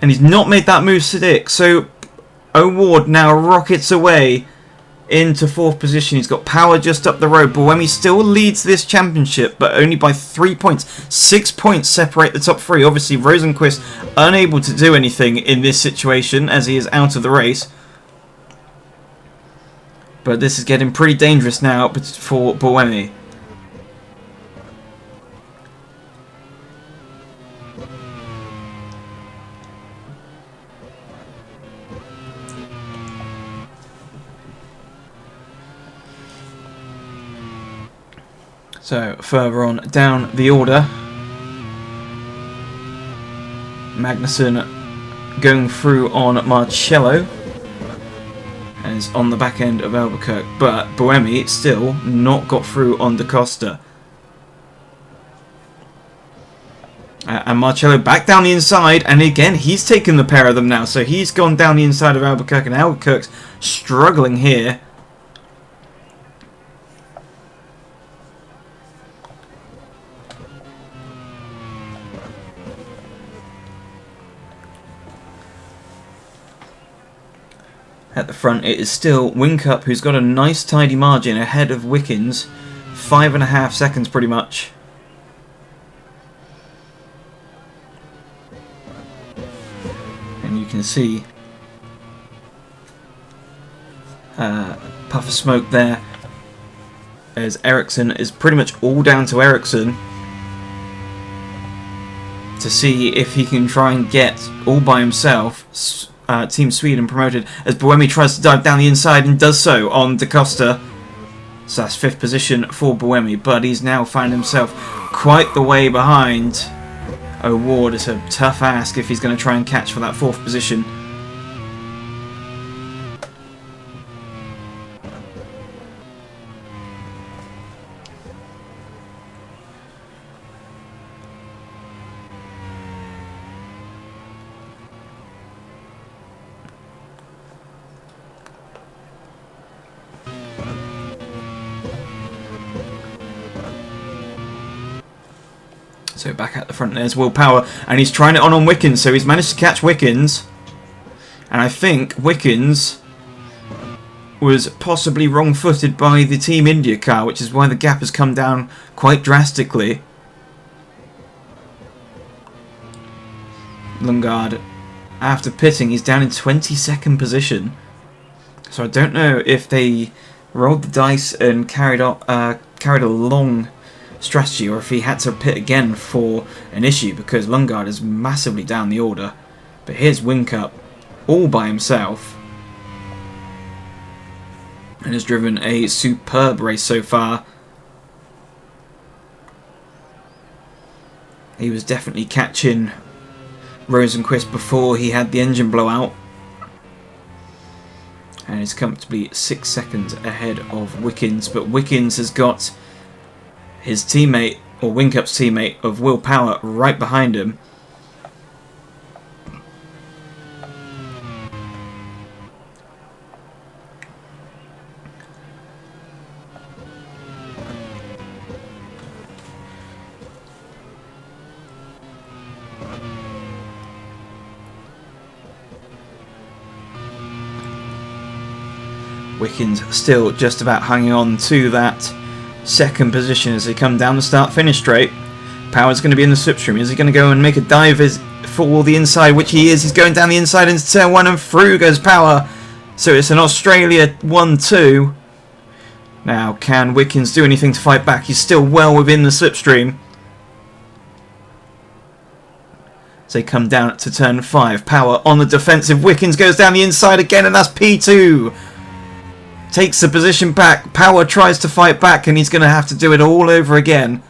and he's not made that move, Sadiq. So O'Ward now rockets away into 4th position. He's got Power just up the road. Buemi still leads this championship, but only by 3 points. 6 points separate the top 3. Obviously, Rosenqvist unable to do anything in this situation as he is out of the race. But this is getting pretty dangerous now for Buemi. So further on down the order, Magnussen going through on Marcello, and is on the back end of Albuquerque, but Buemi still not got through on Da Costa. And Marcello back down the inside, and again he's taken the pair of them now, so he's gone down the inside of Albuquerque, and Albuquerque's struggling here. At the front, it is still Whincup, who's got a nice tidy margin ahead of Wickens. 5.5 seconds pretty much. And you can see puff of smoke there, as Ericsson is pretty much all down to Ericsson to see if he can try and get all by himself Team Sweden promoted, as Buemi tries to dive down the inside and does so on Da Costa. So that's 5th position for Buemi, but he's now found himself quite the way behind O'Ward. It's a tough ask if he's going to try and catch for that 4th position. So back at the front there's Will Power, and he's trying it on Wickens, so he's managed to catch Wickens. And I think Wickens was possibly wrong-footed by the Team India car, which is why the gap has come down quite drastically. Lundgaard, after pitting, he's down in 22nd position. So I don't know if they rolled the dice and carried a long strategy, or if he had to pit again for an issue, because Lundgaard is massively down the order. But here's Whincup all by himself and has driven a superb race so far. He was definitely catching Rosenqvist before he had the engine blowout, and is comfortably 6 seconds ahead of Wickens. But Wickens has got his teammate, or Whincup's teammate, of Will Power right behind him. Wickens still just about hanging on to that second position as they come down the start-finish straight. Power's going to be in the slipstream. Is he going to go and make a dive for the inside, which he is? He's going down the inside into turn 1 and through goes Power. So it's an Australia 1-2. Now, can Wickens do anything to fight back? He's still well within the slipstream. As they come down to turn 5. Power on the defensive. Wickens goes down the inside again, and that's P2. Takes the position back. Power tries to fight back, and he's going to have to do it all over again.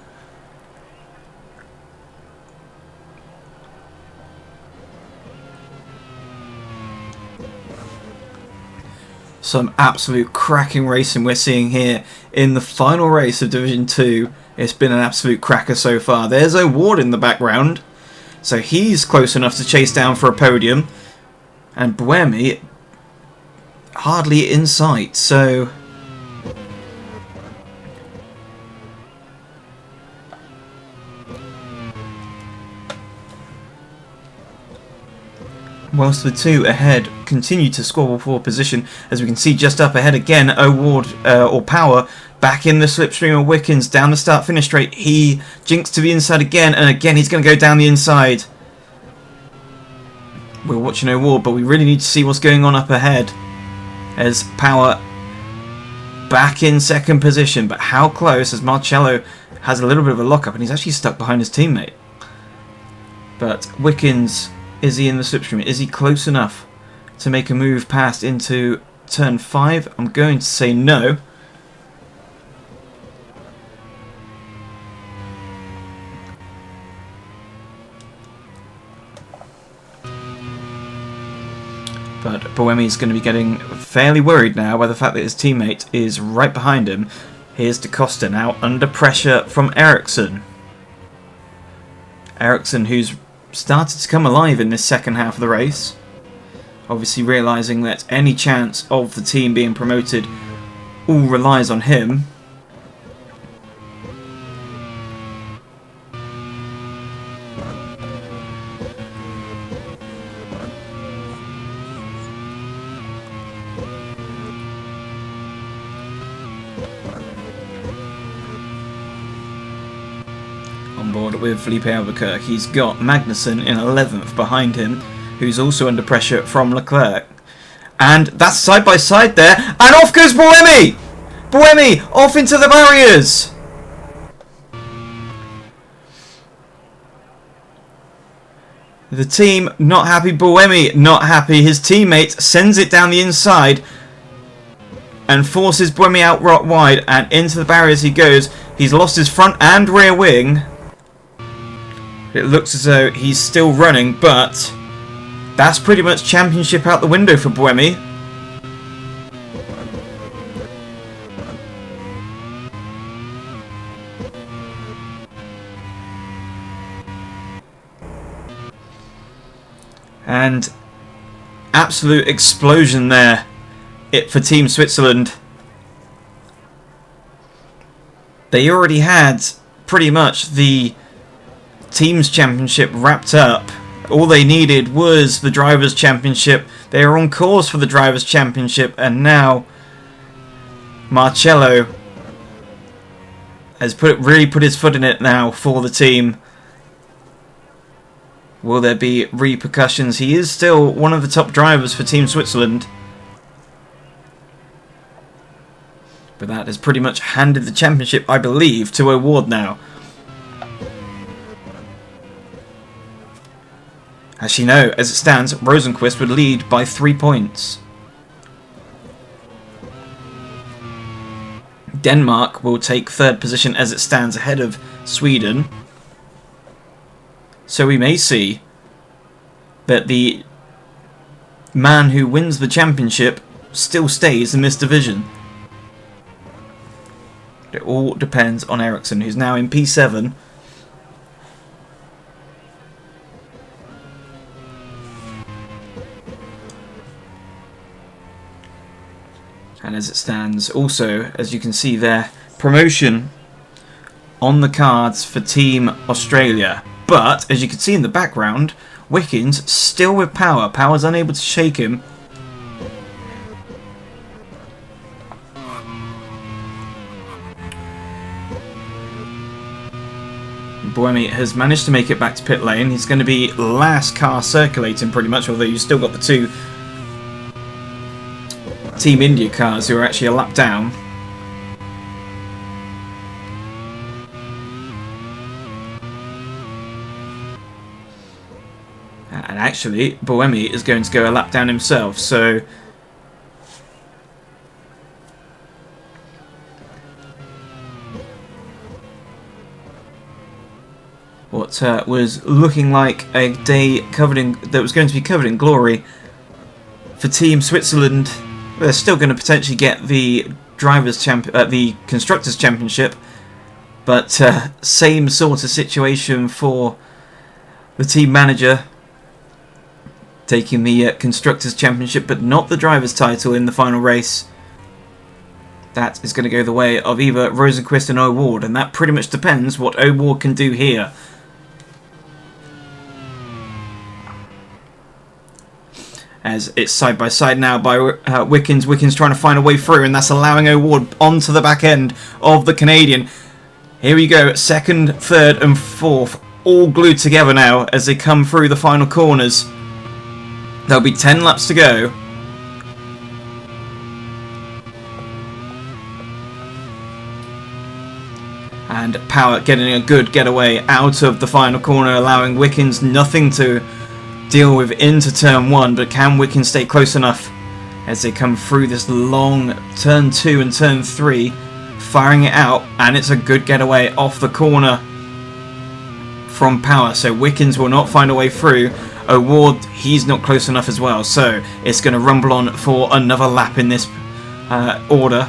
Some absolute cracking racing we're seeing here in the final race of Division 2. It's been an absolute cracker so far. There's O'Ward in the background, so he's close enough to chase down for a podium. And Buemi hardly in sight, so whilst the two ahead continue to squabble for position, as we can see just up ahead again, O'Ward or Power back in the slipstream of Wickens down the start-finish straight. He jinks to the inside again, and again he's going to go down the inside. We're watching O'Ward, but we really need to see what's going on up ahead, as Power back in second position, but how close, as Marcello has a little bit of a lock-up and he's actually stuck behind his teammate. But Wickens, is he in the slipstream? Is he close enough to make a move past into turn 5? I'm going to say no. But Buemi's going to be getting fairly worried now by the fact that his teammate is right behind him. Here's Da Costa now under pressure from Ericsson. Ericsson, who's started to come alive in this second half of the race. Obviously realising that any chance of the team being promoted all relies on him. On board with Felipe Albuquerque, he's got Magnussen in 11th behind him, who's also under pressure from Leclerc. And that's side by side there, and off goes Buemi! Buemi off into the barriers! The team not happy, Buemi not happy. His teammate sends it down the inside and forces Buemi out right wide, and into the barriers he goes. He's lost his front and rear wing. It looks as though he's still running, but that's pretty much championship out the window for Buemi. And absolute explosion there for Team Switzerland. They already had pretty much the Teams Championship wrapped up. All they needed was the Drivers' Championship. They were on course for the Drivers' Championship, and now Marcello has really put his foot in it now for the team. Will there be repercussions? He is still one of the top drivers for Team Switzerland. But that has pretty much handed the championship, I believe, to O'Ward now. Actually, no, as it stands, Rosenqvist would lead by 3 points. Denmark will take third position as it stands ahead of Sweden. So we may see that the man who wins the championship still stays in this division. It all depends on Ericsson, who's now in P7. And as it stands, also, as you can see there, promotion on the cards for Team Australia. But, as you can see in the background, Wickens still with power. Power's unable to shake him. Buemi has managed to make it back to pit lane. He's going to be last car circulating pretty much, although you've still got the two Team India cars who are actually a lap down. And actually, Buemi is going to go a lap down himself, so what was looking like a day that was going to be covered in glory for Team Switzerland. They're still going to potentially get the the Constructors' Championship, but same sort of situation for the team manager, taking the Constructors' Championship, but not the Drivers' title in the final race. That is going to go the way of either Rosenqvist and O'Ward, and that pretty much depends what O'Ward can do here. As it's side by side now by Wickens. Wickens trying to find a way through, and that's allowing O'Ward onto the back end of the Canadian. Here we go, second, third and fourth, all glued together now as they come through the final corners. There'll be 10 laps to go. And Power getting a good getaway out of the final corner, allowing Wickens nothing to deal with into turn 1, but can Wickens stay close enough as they come through this long turn 2 and turn 3, firing it out, and it's a good getaway off the corner from Power, so Wickens will not find a way through. O'Ward, he's not close enough as well, so it's going to rumble on for another lap in this order.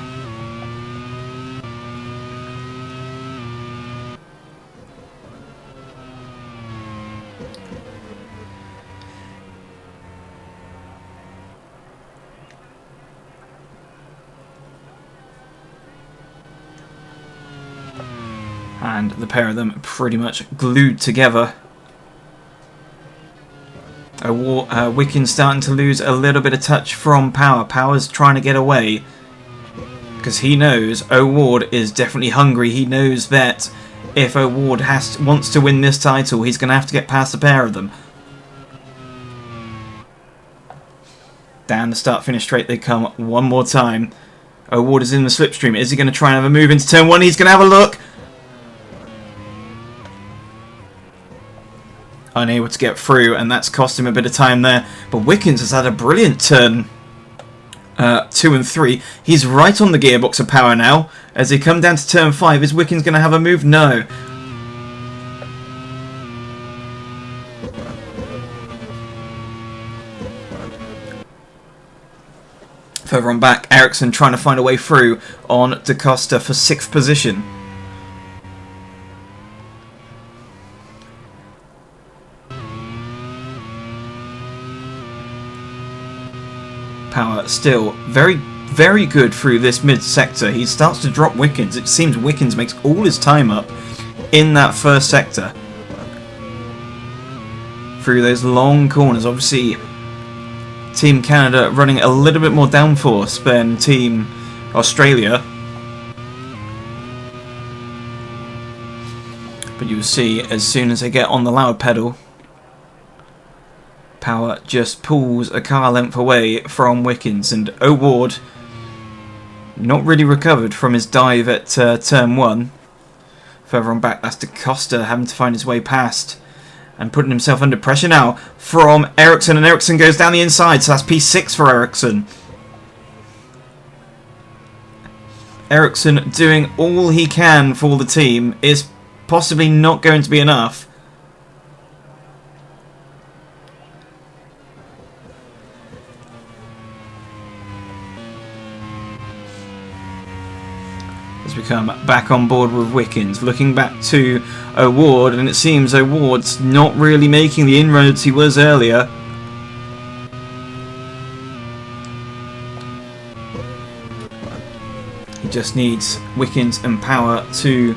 And the pair of them pretty much glued together. Wickens starting to lose a little bit of touch from Power. Power's trying to get away because he knows O'Ward is definitely hungry. He knows that if O'Ward wants to win this title, he's going to have to get past the pair of them. Down the start-finish straight they come one more time. O'Ward is in the slipstream. Is he going to try and have a move into turn 1? He's going to have a look. Unable to get through, and that's cost him a bit of time there. But Wickens has had a brilliant turn 2 and 3. He's right on the gearbox of Power now. As they come down to turn 5, is Wickens going to have a move? No. Further on back, Ericsson trying to find a way through on Da Costa for 6th position. Power still very, very good through this mid-sector. He starts to drop Wickens. It seems Wickens makes all his time up in that first sector. through those long corners. Obviously, Team Canada running a little bit more downforce than Team Australia. But you'll see, as soon as they get on the loud pedal, Power just pulls a car length away from Wickens, and O'Ward not really recovered from his dive at turn 1. Further on back, that's DaCosta having to find his way past and putting himself under pressure now from Ericsson, and Ericsson goes down the inside, so that's P6 for Ericsson. Ericsson doing all he can for the team is possibly not going to be enough. As we come back on board with Wickens, looking back to O'Ward, and it seems O'Ward's not really making the inroads he was earlier. He just needs Wickens and Power to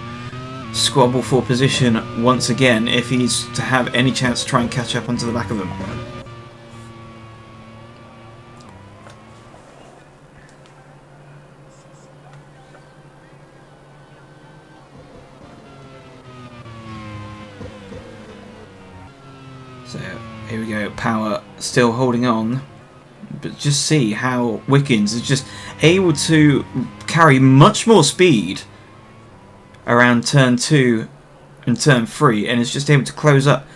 squabble for position once again if he's to have any chance to try and catch up onto the back of them. So here we go, Power still holding on, but just see how Wickens is just able to carry much more speed around turn 2 and turn 3, and is just able to close up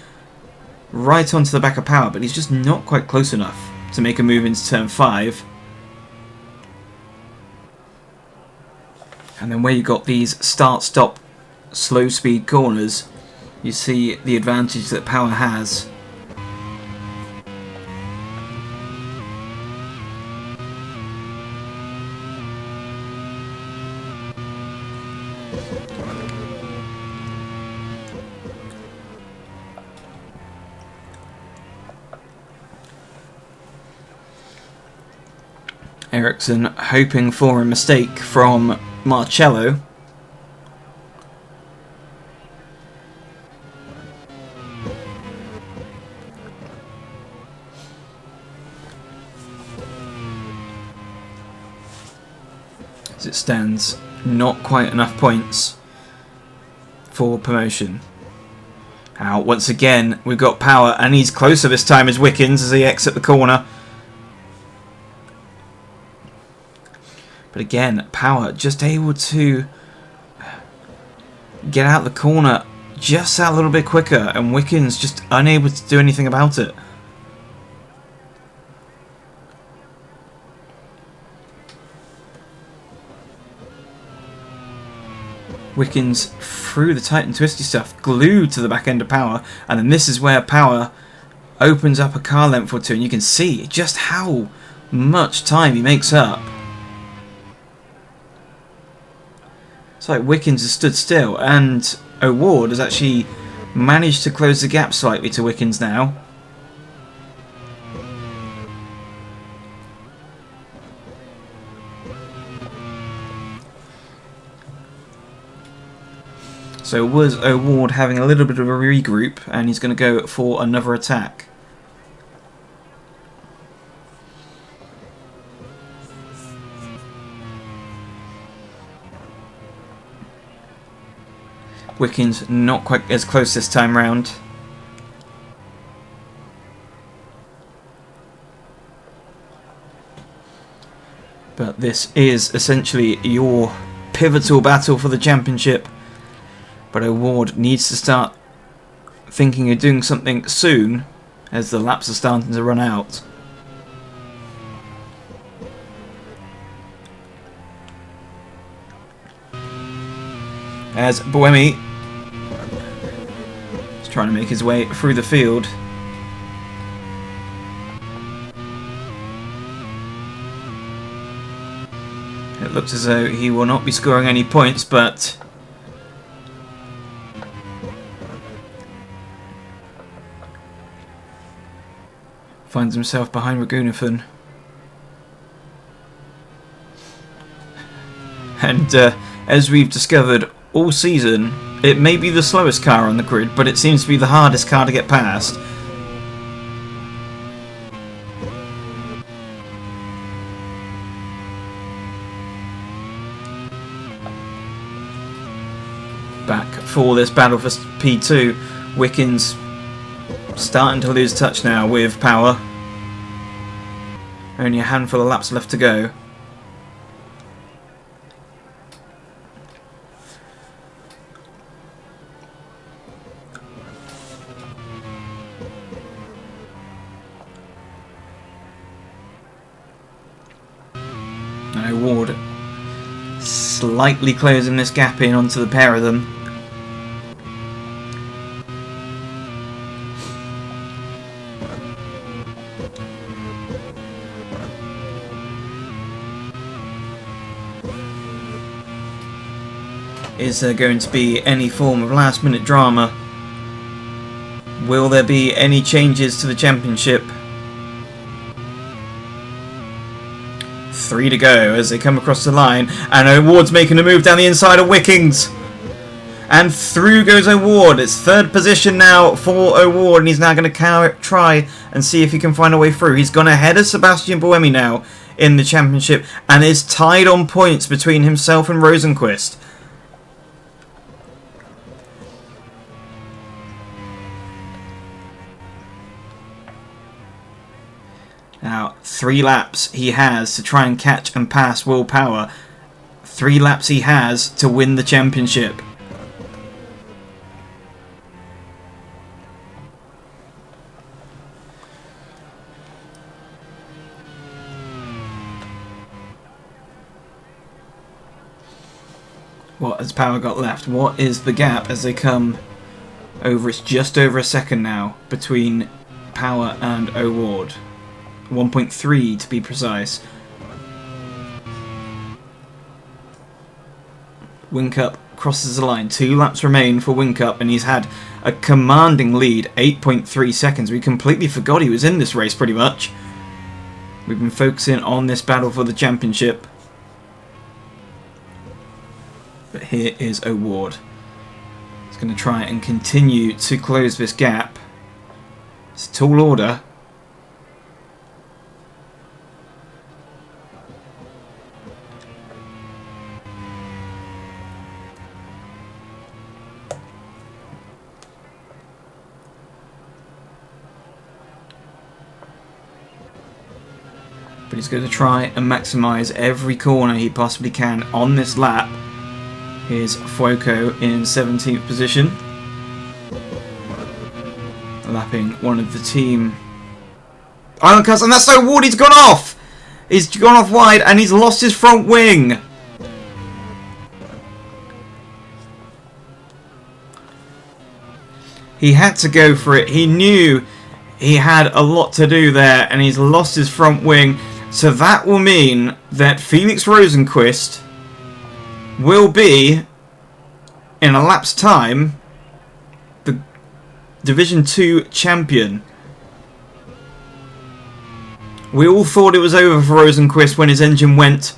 right onto the back of Power, but he's just not quite close enough to make a move into turn 5. And then where you've got these start-stop slow speed corners, you see the advantage that Power has. Ericsson hoping for a mistake from Marcello. As it stands, not quite enough points for promotion. Now, once again, we've got Power, and he's closer this time as Wickens as they exit the corner. But again, Power just able to get out the corner just that little bit quicker, and Wickens just unable to do anything about it. Wickens through the tight and twisty stuff, glued to the back end of Power, and then this is where Power opens up a car length or two, and you can see just how much time he makes up. It's like Wickens has stood still, and O'Ward has actually managed to close the gap slightly to Wickens now. So was O'Ward having a little bit of a regroup, and he's going to go for another attack. Wickens not quite as close this time round. But this is essentially your pivotal battle for the championship. But O'Ward needs to start thinking of doing something soon, as the laps are starting to run out. As Buemi is trying to make his way through the field. It looks as though he will not be scoring any points, but finds himself behind Raghunathan. And as we've discovered all season, it may be the slowest car on the grid, but it seems to be the hardest car to get past. back for this battle for P2. Wickens starting to lose touch now with Power. Only a handful of laps left to go. Now Ward slightly closing this gap in onto the pair of them. Is there going to be any form of last minute drama? Will there be any changes to the championship? 3 to go as they come across the line, and O'Ward's making a move down the inside of Wickings. And through goes O'Ward. It's third position now for O'Ward, and he's now going to try and see if he can find a way through. He's gone ahead of Sebastian Buemi now in the championship, and is tied on points between himself and Rosenqvist. Now, 3 laps he has to try and catch and pass Will Power. 3 laps he has to win the championship. What has Power got left? What is the gap as they come over? It's just over a second now between Power and O'Ward. 1.3 to be precise. Whincup crosses the line. 2 laps remain for Whincup, and he's had a commanding lead, 8.3 seconds. We completely forgot he was in this race pretty much. We've been focusing on this battle for the championship. But here is O'Ward. He's going to try and continue to close this gap. It's a tall order. But he's going to try and maximise every corner he possibly can on this lap. Here's Fuoco in 17th position. Lapping one of the team island cars, and that's O'Ward. He's gone off! He's gone off wide, and he's lost his front wing. He had to go for it. He knew he had a lot to do there, and he's lost his front wing. So that will mean that Felix Rosenqvist will be, in a lap's time, the Division 2 champion. We all thought it was over for Rosenqvist when his engine went,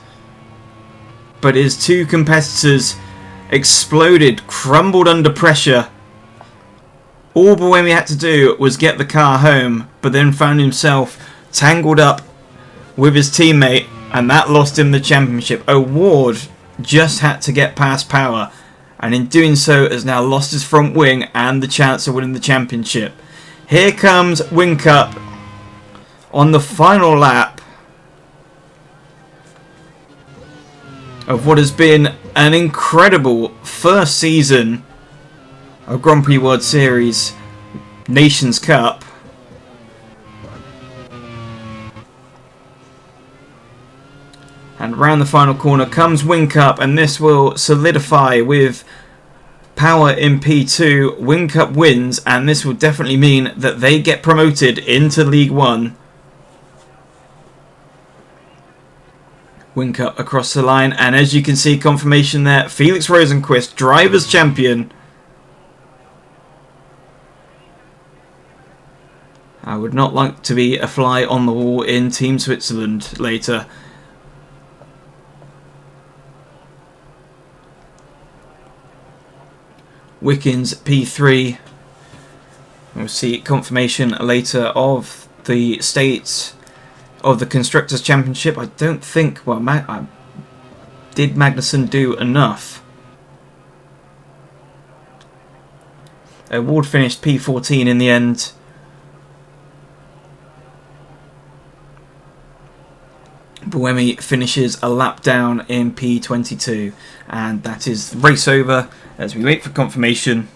but his 2 competitors exploded, crumbled under pressure. All Buemi had to do was get the car home, but then found himself tangled up with his teammate, and that lost him the championship. O'Ward just had to get past Power, and in doing so has now lost his front wing and the chance of winning the championship. Here comes Whincup on the final lap of what has been an incredible first season of Grand Prix World Series Nations Cup. And round the final corner comes Whincup, and this will solidify with Power in P2. Whincup wins, and this will definitely mean that they get promoted into League One. Whincup across the line, and as you can see, confirmation there, Felix Rosenqvist, Drivers' Champion. I would not like to be a fly on the wall in Team Switzerland later. Wickens P3. We'll see confirmation later of the states of the Constructors' Championship. I don't think, well, did Magnussen do enough? Award finished P14 in the end. Buemi finishes a lap down in P22, and that is race over as we wait for confirmation.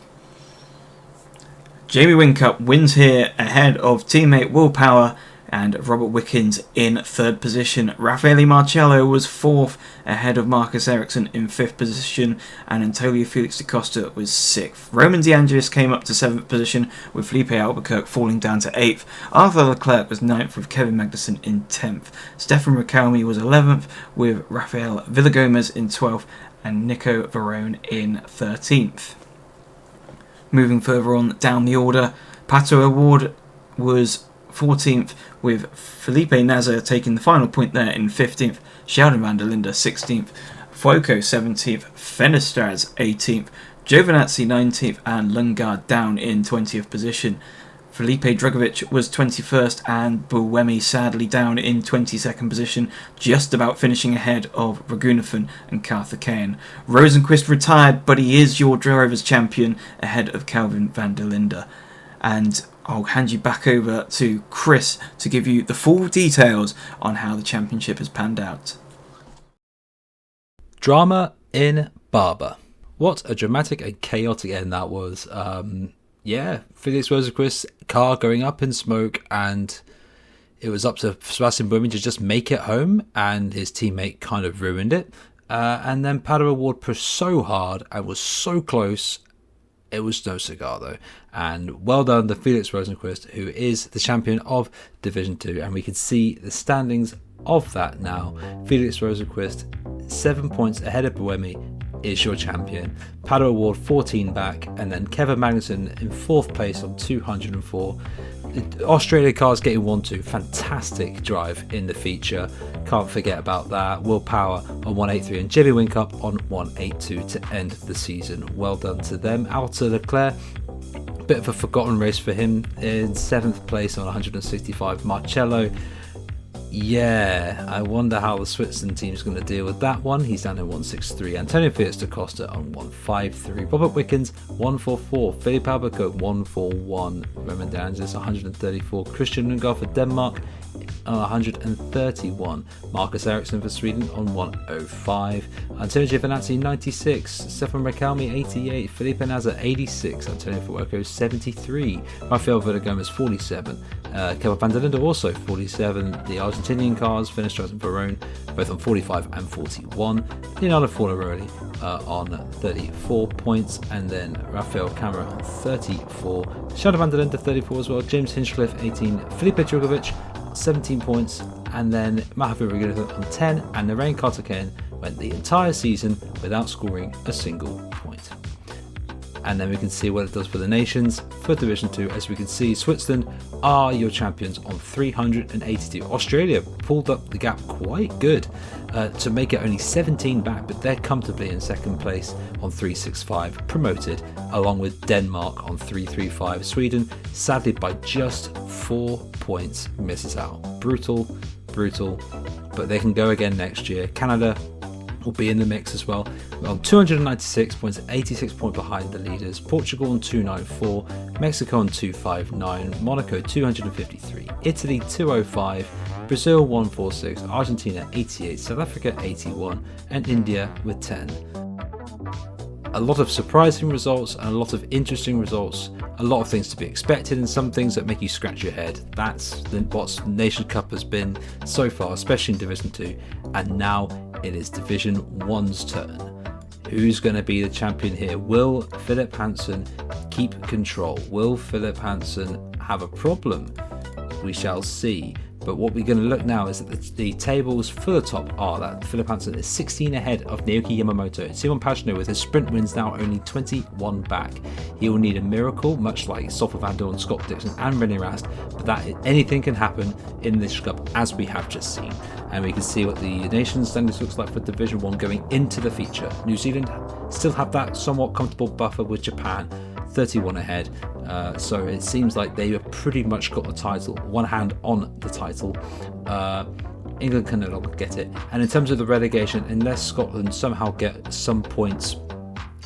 Jamie Whincup wins here ahead of teammate Will Power and Robert Wickens in third position. Raffaele Marcello was fourth ahead of Marcus Ericsson in fifth position, and Antonio Felix da Costa was sixth. Roman De Angelis came up to seventh position with Felipe Albuquerque falling down to eighth. Arthur Leclerc was ninth with Kevin Magnussen in 10th. Stefan Ricalmi was 11th with Rafael Villagomez in 12th and Nico Varone in 13th. Moving further on down the order, Pato Award was 14th with Felipe Nasr taking the final point there in 15th, Sheldon van der Linde 16th, Fuoco 17th, Fenestraz 18th, Giovinazzi 19th and Lundgaard down in 20th position. Felipe Drugovich was 21st and Buemi sadly down in 22nd position, just about finishing ahead of Raghunathan and Karthikeyan. Rosenqvist retired, but he is your drivers' champion ahead of Calvin van der Linde. And I'll hand you back over to Chris to give you the full details on how the championship has panned out. Drama in Barber. What a dramatic and chaotic end that was. Felix Rosenqvist's car going up in smoke, and it was up to Sebastian Buemi to just make it home, and his teammate kind of ruined it. And then Pato Award pushed so hard and was so close. It was no cigar though, and well done to Felix Rosenqvist, who is the champion of Division 2, and we can see the standings of that now. Felix Rosenqvist 7 points ahead of Buemi is your champion. Pato Award 14 back, and then Kevin Magnussen in 4th place on 204. The Australia cars getting 1-2, fantastic drive in the feature, can't forget about that. Will Power on 183 and Jamie Whincup on 182 to end the season. Well done to them. Arthur Leclerc, bit of a forgotten race for him, in 7th place on 165. Marcello, I wonder how the Switzerland team is going to deal with that one. He's down in 163. Antonio Felix da Costa on 153. Robert Wickens 144. Philippe Albuquerque 141. Roman De Angelis 134. Christian Lundgaard for Denmark on 131. Marcus Ericsson for Sweden on 105. Antonio Giovinazzi 96. Stefan Ricalmi 88. Felipe Nasr 86. Antonio Fuoco 73. Rafael Villagomez 47. Kevin van der Linde also 47. The Argentinian cars, Fenestraz and Varone, both on 45 and 41. Leonardo Fornaroli on 34 points, and then Rafael Camara on 34. Sheldon van der Linde 34 as well. James Hinchcliffe 18. Felipe Drugovich 17 points, and then Mahavir Raghunathan on 10. And Narain Karthikeyan went the entire season without scoring a single point. And then we can see what it does for the nations for Division 2. As we can see, Switzerland are your champions on 382. Australia pulled up the gap quite good to make it only 17 back, but they're comfortably in second place on 365, promoted, along with Denmark on 335. Sweden, sadly by just 4 points, misses out. Brutal, but they can go again next year. Canada will be in the mix as well, on 296 points, 86 points behind the leaders. Portugal on 294, Mexico on 259, Monaco 253, Italy 205, Brazil 146, Argentina 88, South Africa 81, and India with 10. A lot of surprising results and a lot of interesting results, a lot of things to be expected and some things that make you scratch your head. That's what Nations Cup has been so far, especially in Division 2, and now it is Division 1's turn. Who's going to be the champion here? Will Philip Hansen keep control? Will Philip Hansen have a problem? We shall see. But what we're going to look now is that the tables for the top are that Philip Hansen is 16 ahead of Naoki Yamamoto. Simon Pagenaud with his sprint wins now only 21 back. He will need a miracle, much like Stoffel van Dorn, Scott Dixon and René Rast, but that anything can happen in this cup, as we have just seen. And we can see what the nations standings looks like for Division 1 going into the feature. New Zealand still have that somewhat comfortable buffer with Japan, 31 ahead. So it seems like they have pretty much got the title, one hand on the title. England can no longer get it. And in terms of the relegation, unless Scotland somehow get some points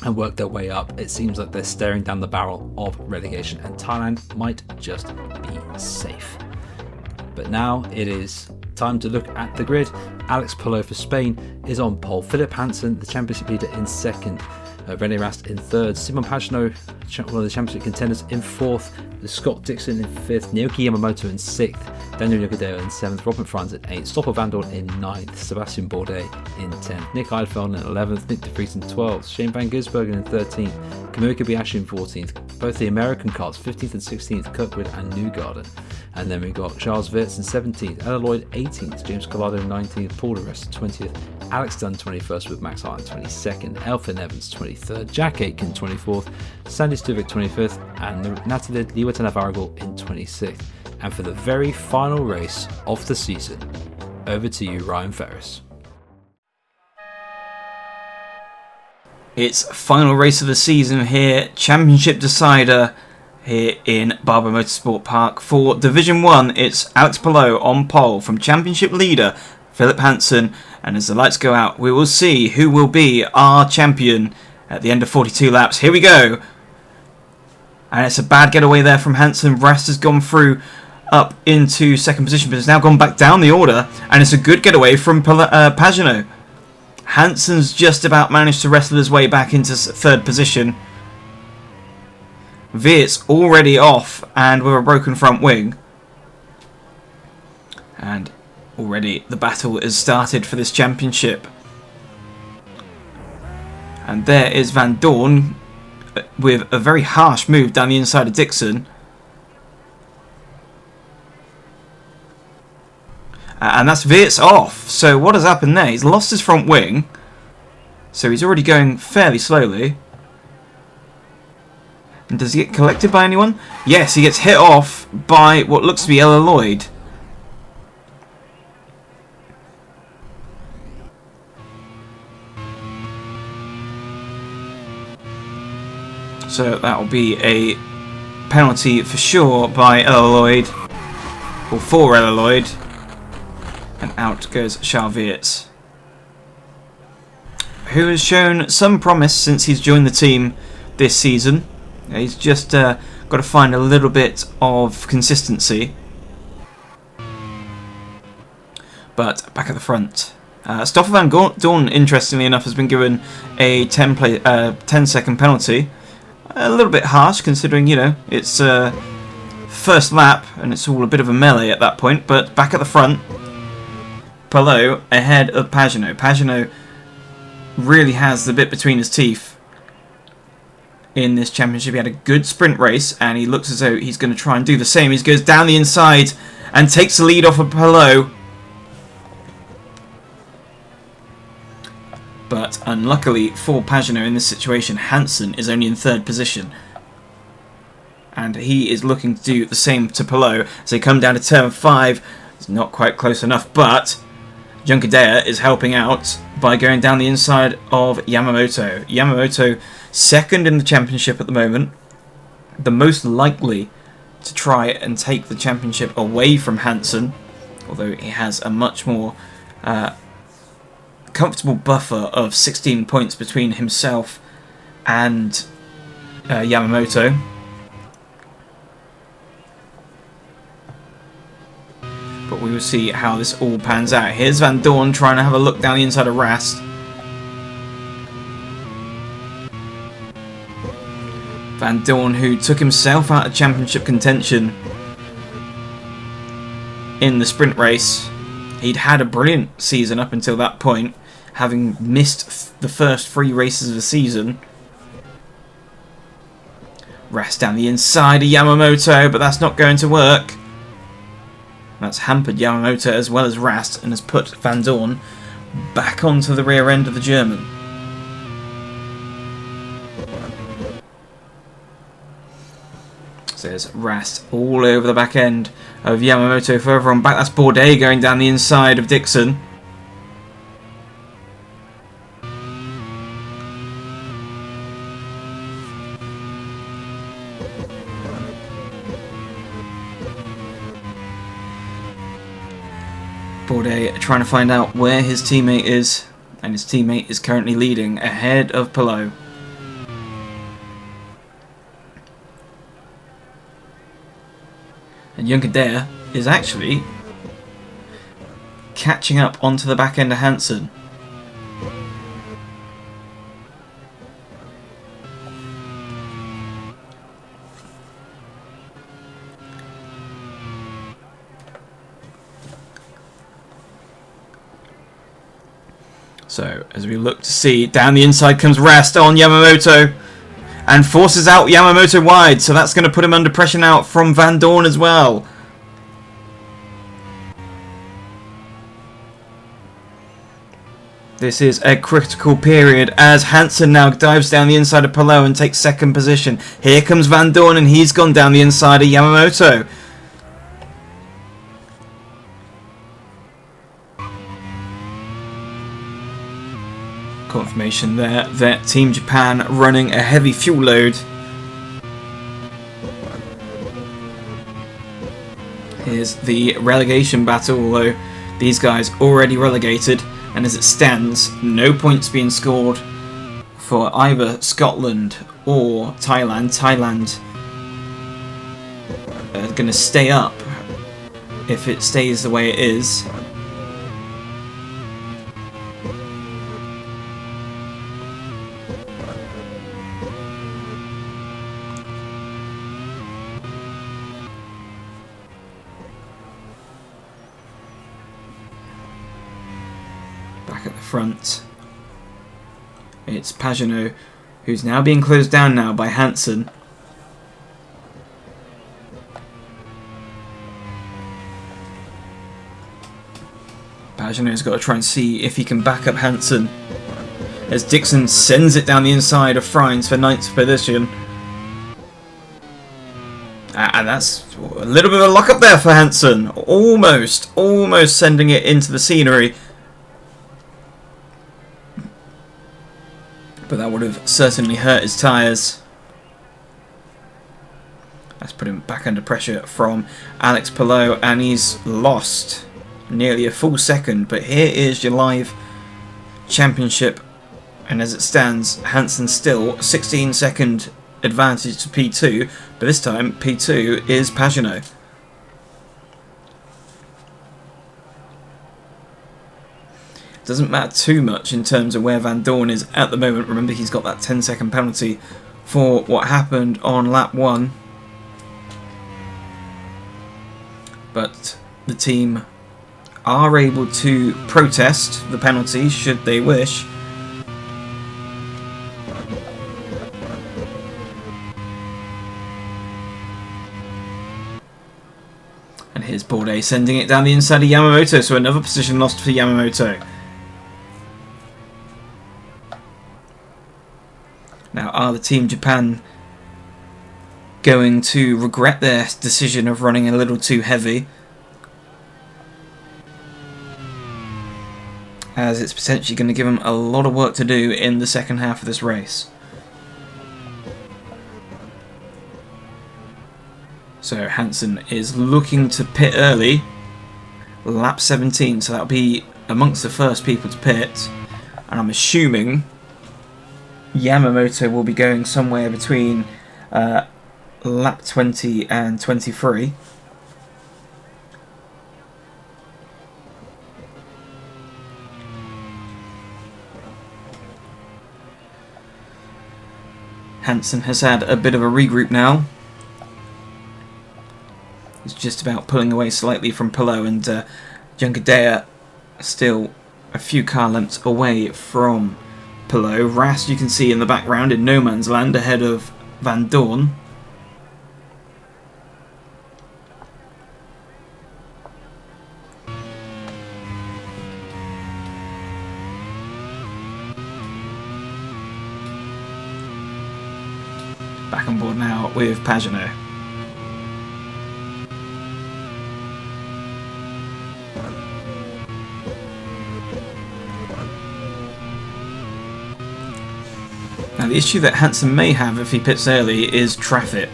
and work their way up. It seems like they're staring down the barrel of relegation, and Thailand might just be safe. But now it is time to look at the grid. Alex Palou for Spain is on pole. Philip Hansen, the championship leader, in second. René Rast in third. Simon Pagenaud, one of the championship contenders, in fourth. Scott Dixon in fifth. Naoki Yamamoto in sixth. Daniel Yokodeo in seventh. Robin Franz in eighth. Stoffel Vandoorne in ninth. Sebastian Bourdais in 10th. Nick Eilfeld in 11th. Nick de Vries in 12th. Shane Van Gisbergen in 13th. Kamui Kobayashi in 14th. Both the American cars, 15th and 16th. Kirkwood and Newgarden. And then we've got Charles Wirtz in 17th, Ella Lloyd 18th, James Collado 19th, Paul de Rest 20th, Alex Dunn 21st with Max Hart 22nd, Elfyn Evans 23rd, Jack Aitken 24th, Sandy Stuvik 25th, and Natalie Liwata-Navarro in 26th. And for the very final race of the season, over to you, Ryan Ferris. It's final race of the season here, championship decider here in Barber Motorsports Park. For Division 1, it's Alex Palou on pole from championship leader Philip Hansen, and as the lights go out, we will see who will be our champion at the end of 42 laps. Here we go, and it's a bad getaway there from Hansen. Rast has gone through up into second position, but has now gone back down the order, and it's a good getaway from Pagenaud. Hansen's just about managed to wrestle his way back into third position. Wirtz already off and with a broken front wing. And already the battle is started for this championship. And there is Vandoorne with a very harsh move down the inside of Dixon. And that's Wirtz off. So what has happened there? He's lost his front wing. So he's already going fairly slowly. And does he get collected by anyone? Yes, he gets hit off by what looks to be Ella Lloyd. So that will be a penalty for sure by Ella Lloyd. Or for Ella Lloyd. And out goes Charles Wirtz, who has shown some promise since he's joined the team this season. He's just got to find a little bit of consistency. But back at the front, Stoffel Vandoorne, interestingly enough, has been given a 10-second penalty. A little bit harsh, considering, you know, it's first lap and it's all a bit of a melee at that point. But back at the front, Palou ahead of Pagenaud. Pagenaud really has the bit between his teeth in this championship. He had a good sprint race, and he looks as though he's going to try and do the same. He goes down the inside and takes the lead off of Palou. But unluckily for Pagenaud in this situation, Hansen is only in third position. And he is looking to do the same to Palou as they come down to turn 5. It's not quite close enough, but Junqueira is helping out by going down the inside of Yamamoto. Yamamoto second in the championship at the moment, the most likely to try and take the championship away from Hansen, although he has a much more comfortable buffer of 16 points between himself and Yamamoto. But we will see how this all pans out. Here's Vandoorne trying to have a look down the inside of Rast. Vandoorne, who took himself out of championship contention in the sprint race. He'd had a brilliant season up until that point, having missed the first 3 races of the season. Rast down the inside of Yamamoto, but that's not going to work. That's hampered Yamamoto as well as Rast and has put Vandoorne back onto the rear end of the German. So there's Rast all over the back end of Yamamoto. Further on back, that's Bourdais going down the inside of Dixon. Bourdais trying to find out where his teammate is, and his teammate is currently leading ahead of Palou. And Junkadea is actually catching up onto the back end of Hansen. So, as we look to see, down the inside comes Rast on Yamamoto and forces out Yamamoto wide, so that's going to put him under pressure now from Van Dorn as well. This is a critical period as Hansen now dives down the inside of Palou and takes second position. Here comes Van Dorn and he's gone down the inside of Yamamoto. Confirmation there that Team Japan running a heavy fuel load. Here's the relegation battle, although these guys already relegated, and as it stands, no points being scored for either Scotland or Thailand. Thailand are going to stay up if it stays the way it is. Back at the front, it's Pagenaud, who's now being closed down now by Hansen. Pagenaud's got to try and see if he can back up Hansen as Dixon sends it down the inside of Frines for 9th position. And that's a little bit of a lock up there for Hansen. Almost sending it into the scenery. But that would have certainly hurt his tyres. That's put him back under pressure from Alex Palou, and he's lost nearly a full second. But here is your live championship, and as it stands, Hansen still 16-second advantage to P2, but this time P2 is Pagenaud. Doesn't matter too much in terms of where Van Dorn is at the moment. Remember, he's got that 10-second penalty for what happened on lap 1. But the team are able to protest the penalty should they wish. And here's Bourdais sending it down the inside of Yamamoto, so another position lost for Yamamoto. Now, are the Team Japan going to regret their decision of running a little too heavy? As it's potentially going to give them a lot of work to do in the second half of this race. So Hansen is looking to pit early. Lap 17, so that'll be amongst the first people to pit. And I'm assuming Yamamoto will be going somewhere between lap 20 and 23. Hansen has had a bit of a regroup now. He's just about pulling away slightly from Palou, and Junkadea still a few car lengths away from Palou. Rast, you can see in the background in no man's land ahead of Van Dorn. Back on board now with Pagenaud. Now, the issue that Hansen may have if he pits early is traffic.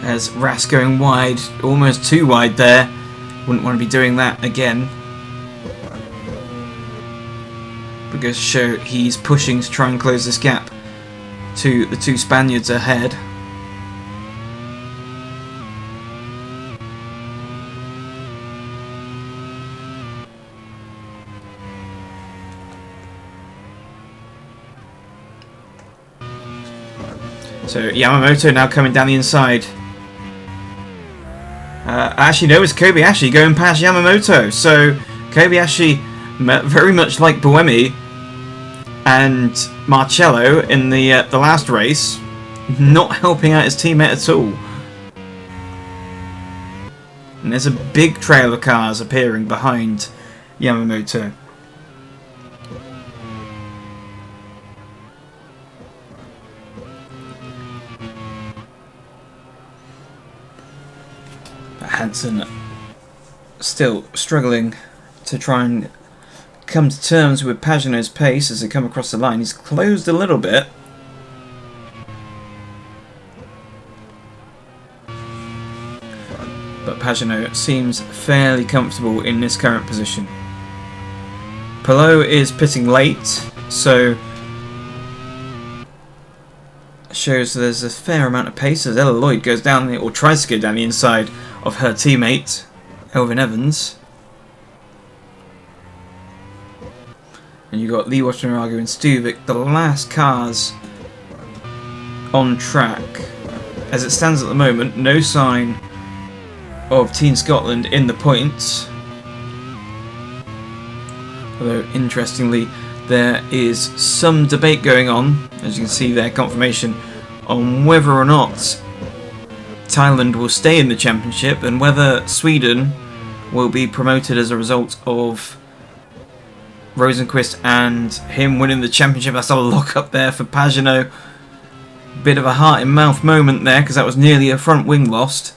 As Rast going wide, almost too wide there, Wouldn't want to be doing that again. Because show he's pushing to try and close this gap to the two Spaniards ahead. So Yamamoto now coming down the inside. Actually, no, it's Kobayashi going past Yamamoto. So Kobayashi, very much like Buemi and Marcello in the last race, not helping out his teammate at all. And there's a big trail of cars appearing behind Yamamoto. Hansen still struggling to try and come to terms with Pagenaud's pace as they come across the line. He's closed a little bit. But Pagenaud seems fairly comfortable in this current position. Palou is pitting late, so shows there's a fair amount of pace as Ella Lloyd goes down or tries to go down the inside of her teammate, Elvin Evans. And you've got Lee Watanabe and Stuvik, the last cars on track. As it stands at the moment, no sign of Team Scotland in the points. Although, interestingly, there is some debate going on, as you can see there, confirmation on whether or not Thailand will stay in the championship and whether Sweden will be promoted as a result of Rosenqvist and him winning the championship. That's a lock up there for Pagenaud. Bit of a heart in mouth moment there because that was nearly a front wing lost.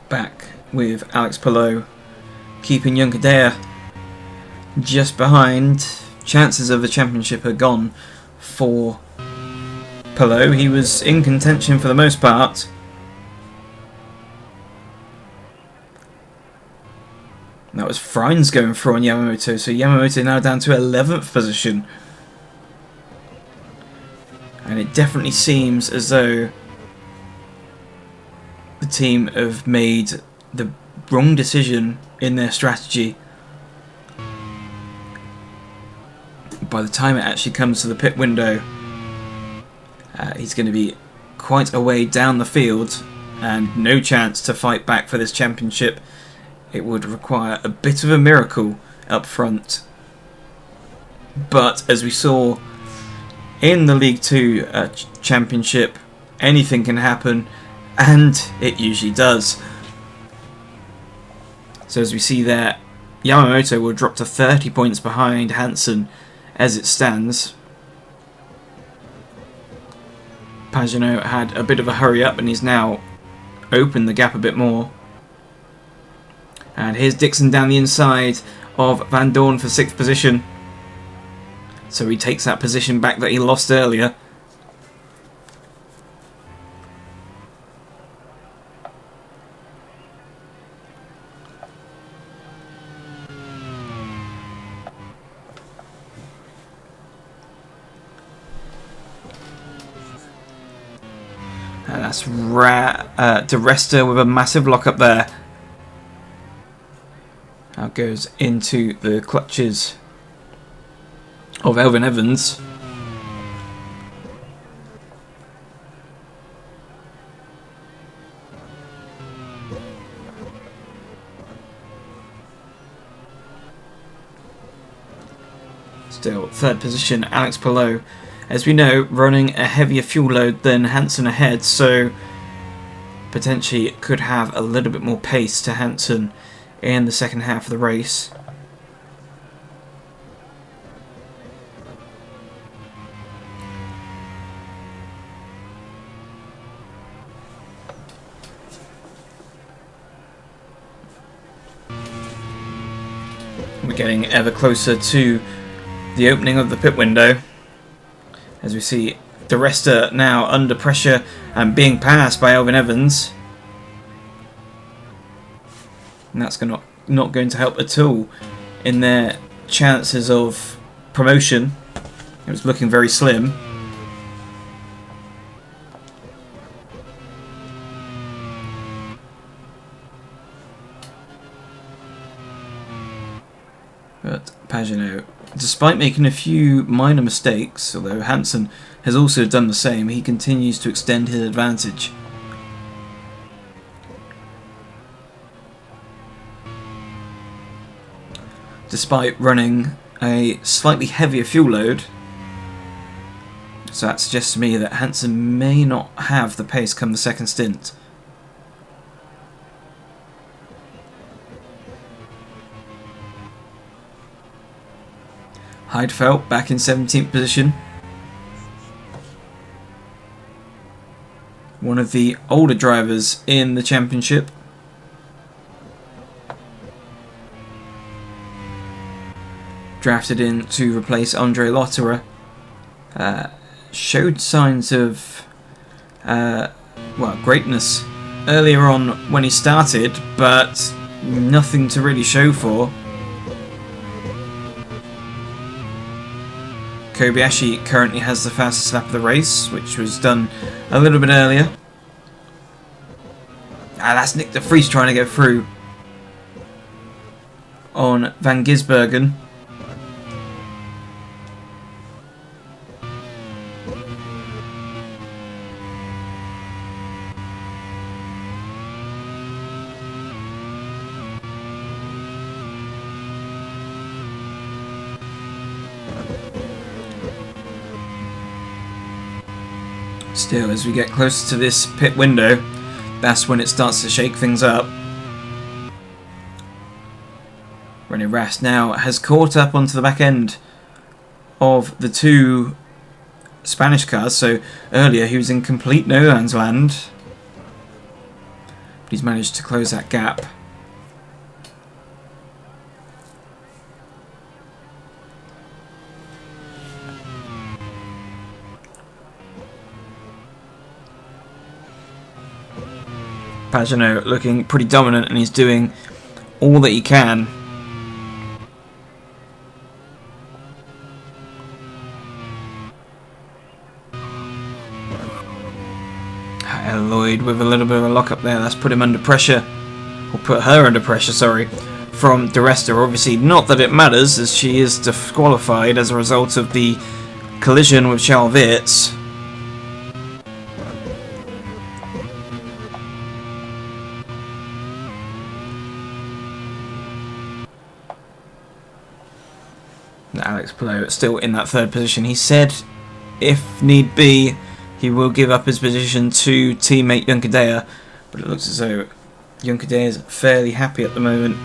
Back with Alex Palou keeping Juncadella just behind. Chances of the championship are gone for Palou. He was in contention for the most part. That was Freins going through on Yamamoto, so Yamamoto now down to 11th position. And it definitely seems as though the team have made the wrong decision in their strategy. By the time it actually comes to the pit window, he's going to be quite a way down the field and no chance to fight back for this championship. It would require a bit of a miracle up front. But as we saw in the League 2 championship, anything can happen. And it usually does. So as we see there, Yamamoto will drop to 30 points behind Hansen as it stands. Pagenaud had a bit of a hurry up and he's now opened the gap a bit more. And here's Dixon down the inside of Van Dorn for 6th position. So he takes that position back that he lost earlier. And that's De Resta with a massive lock up there. Now goes into the clutches of Elvin Evans. Still 3rd position, Alex Palou. As we know, running a heavier fuel load than Hansen ahead, so potentially it could have a little bit more pace to Hansen in the second half of the race. We're getting ever closer to the opening of the pit window, as we see the Resta now under pressure and being passed by Elvin Evans. And that's not going to help at all in their chances of promotion. It was looking very slim. But Pagenaud, despite making a few minor mistakes, although Hansen has also done the same, he continues to extend his advantage. Despite running a slightly heavier fuel load, so that suggests to me that Hansen may not have the pace come the second stint. Heidfeld back in 17th position. One of the older drivers in the championship. Drafted in to replace Andre Lotterer. Showed signs of greatness earlier on when he started, but nothing to really show for. Kobayashi currently has the fastest lap of the race, which was done a little bit earlier. That's Nick de Vries trying to get through on Van Gisbergen. Still, as we get closer to this pit window, that's when it starts to shake things up. René Rast now has caught up onto the back end of the two Spanish cars, so earlier he was in complete no man's land, but he's managed to close that gap. Pagenaud looking pretty dominant, and he's doing all that he can. Lloyd with a little bit of a lock up there. That's put him under pressure, or put her under pressure, sorry, from De Resta. Obviously, not that it matters, as she is disqualified as a result of the collision with Charles Wirtz. Alex Palou still in that third position. He said, if need be, he will give up his position to teammate Junkadea, but it looks as though Junkadea is fairly happy at the moment.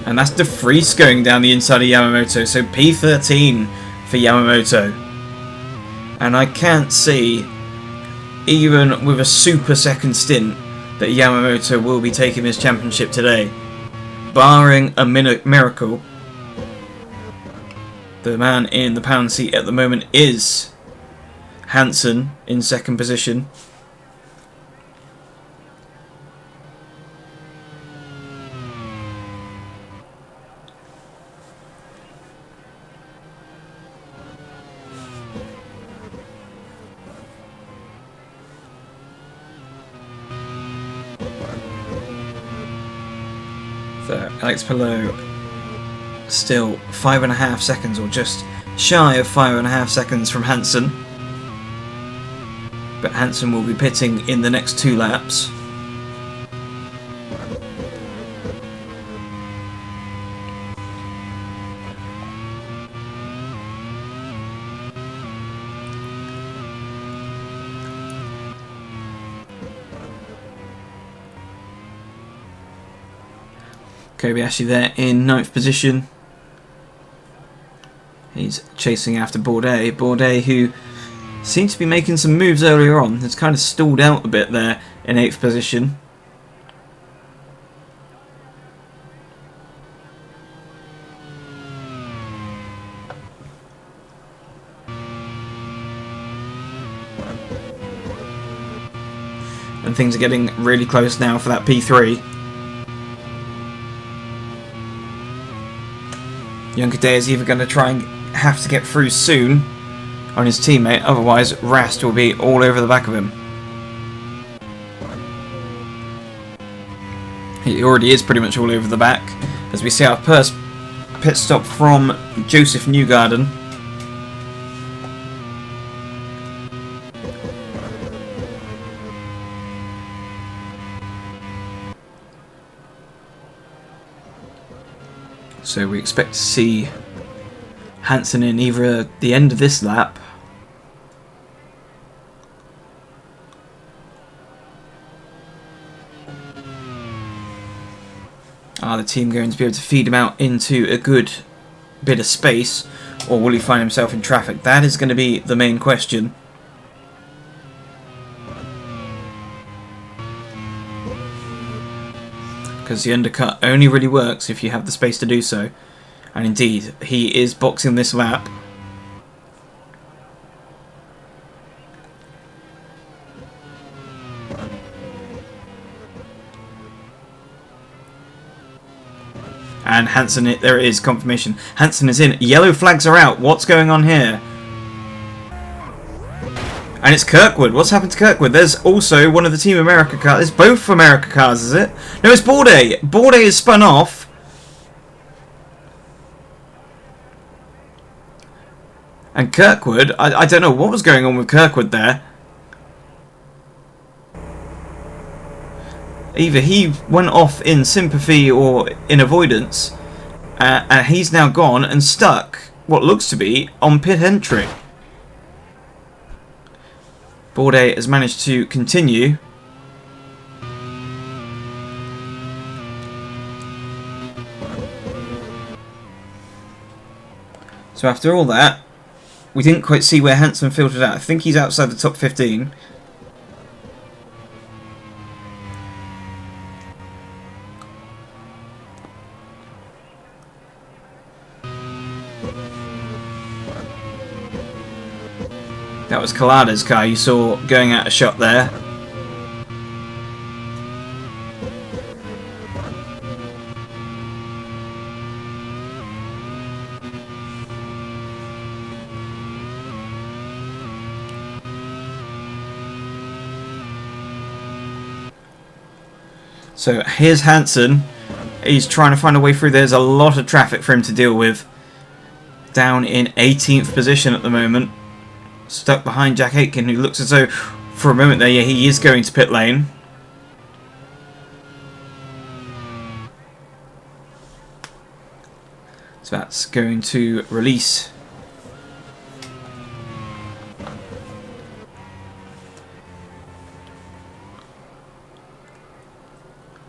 And that's De Vries going down the inside of Yamamoto, so P13 for Yamamoto. And I can't see, even with a super second stint, that Yamamoto will be taking this championship today. Barring a miracle, the man in the pound seat at the moment is Hansen in second position. So Alex Palou still 5.5 seconds, or just shy of 5.5 seconds from Hansen. But Hansen will be pitting in the next 2 laps. Kobayashi there in 9th position. He's chasing after Bourdais. Bourdais, who seems to be making some moves earlier on, has kind of stalled out a bit there in 8th position. and things are getting really close now for that P3. Juncker is either going to try and have to get through soon on his teammate, otherwise Rast will be all over the back of him. He already is pretty much all over the back, as we see our first pit stop from Joseph Newgarden. So we expect to see Hansen in either at the end of this lap Are the team going to be able to feed him out into a good bit of space, or will he find himself in traffic? That is going to be the main question. Because the undercut only really works if you have the space to do so. And indeed, he is boxing this lap. And Hansen, there it is, confirmation. Hansen is in. Yellow flags are out. What's going on here? And it's Kirkwood. What's happened to Kirkwood? There's also one of the Team America cars. It's both America cars, is it? No, it's Bourdais. Bourdais is spun off. And Kirkwood, I don't know what was going on with Kirkwood there. Either he went off in sympathy or in avoidance, and he's now gone and stuck, what looks to be, on pit entry. Bourdais has managed to continue. So after all that, we didn't quite see where Hansen filtered out. I think he's outside the top 15. That was Collada's car you saw going out a shot there. So here's Hansen. He's trying to find a way through. There's a lot of traffic for him to deal with. Down in 18th position at the moment. Stuck behind Jack Aitken, who looks as though for a moment there, yeah, he is going to pit lane. So that's going to release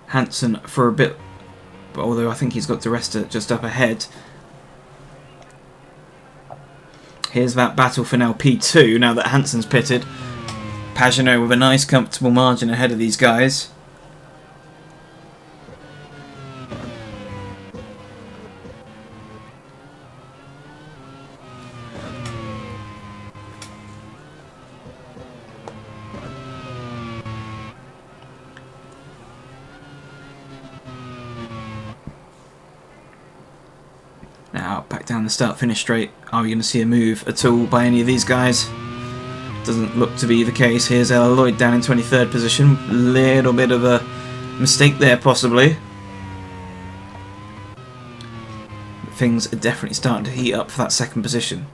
Hansen for a bit, although I think he's got to rest it just up ahead. Here's that battle for now P2, now that Hansen's pitted. Pagenaud with a nice comfortable margin ahead of these guys. Now, back down the start-finish straight. Are we going to see a move at all by any of these guys? Doesn't look to be the case. Here's Ella Lloyd down in 23rd position. Little bit of a mistake there, possibly. But things are definitely starting to heat up for that second position.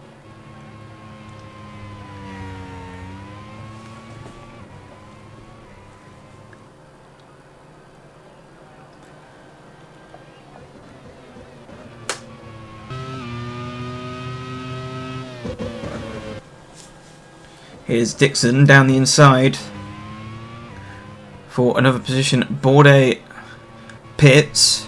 Here's Dixon down the inside for another position. Bourdais pits.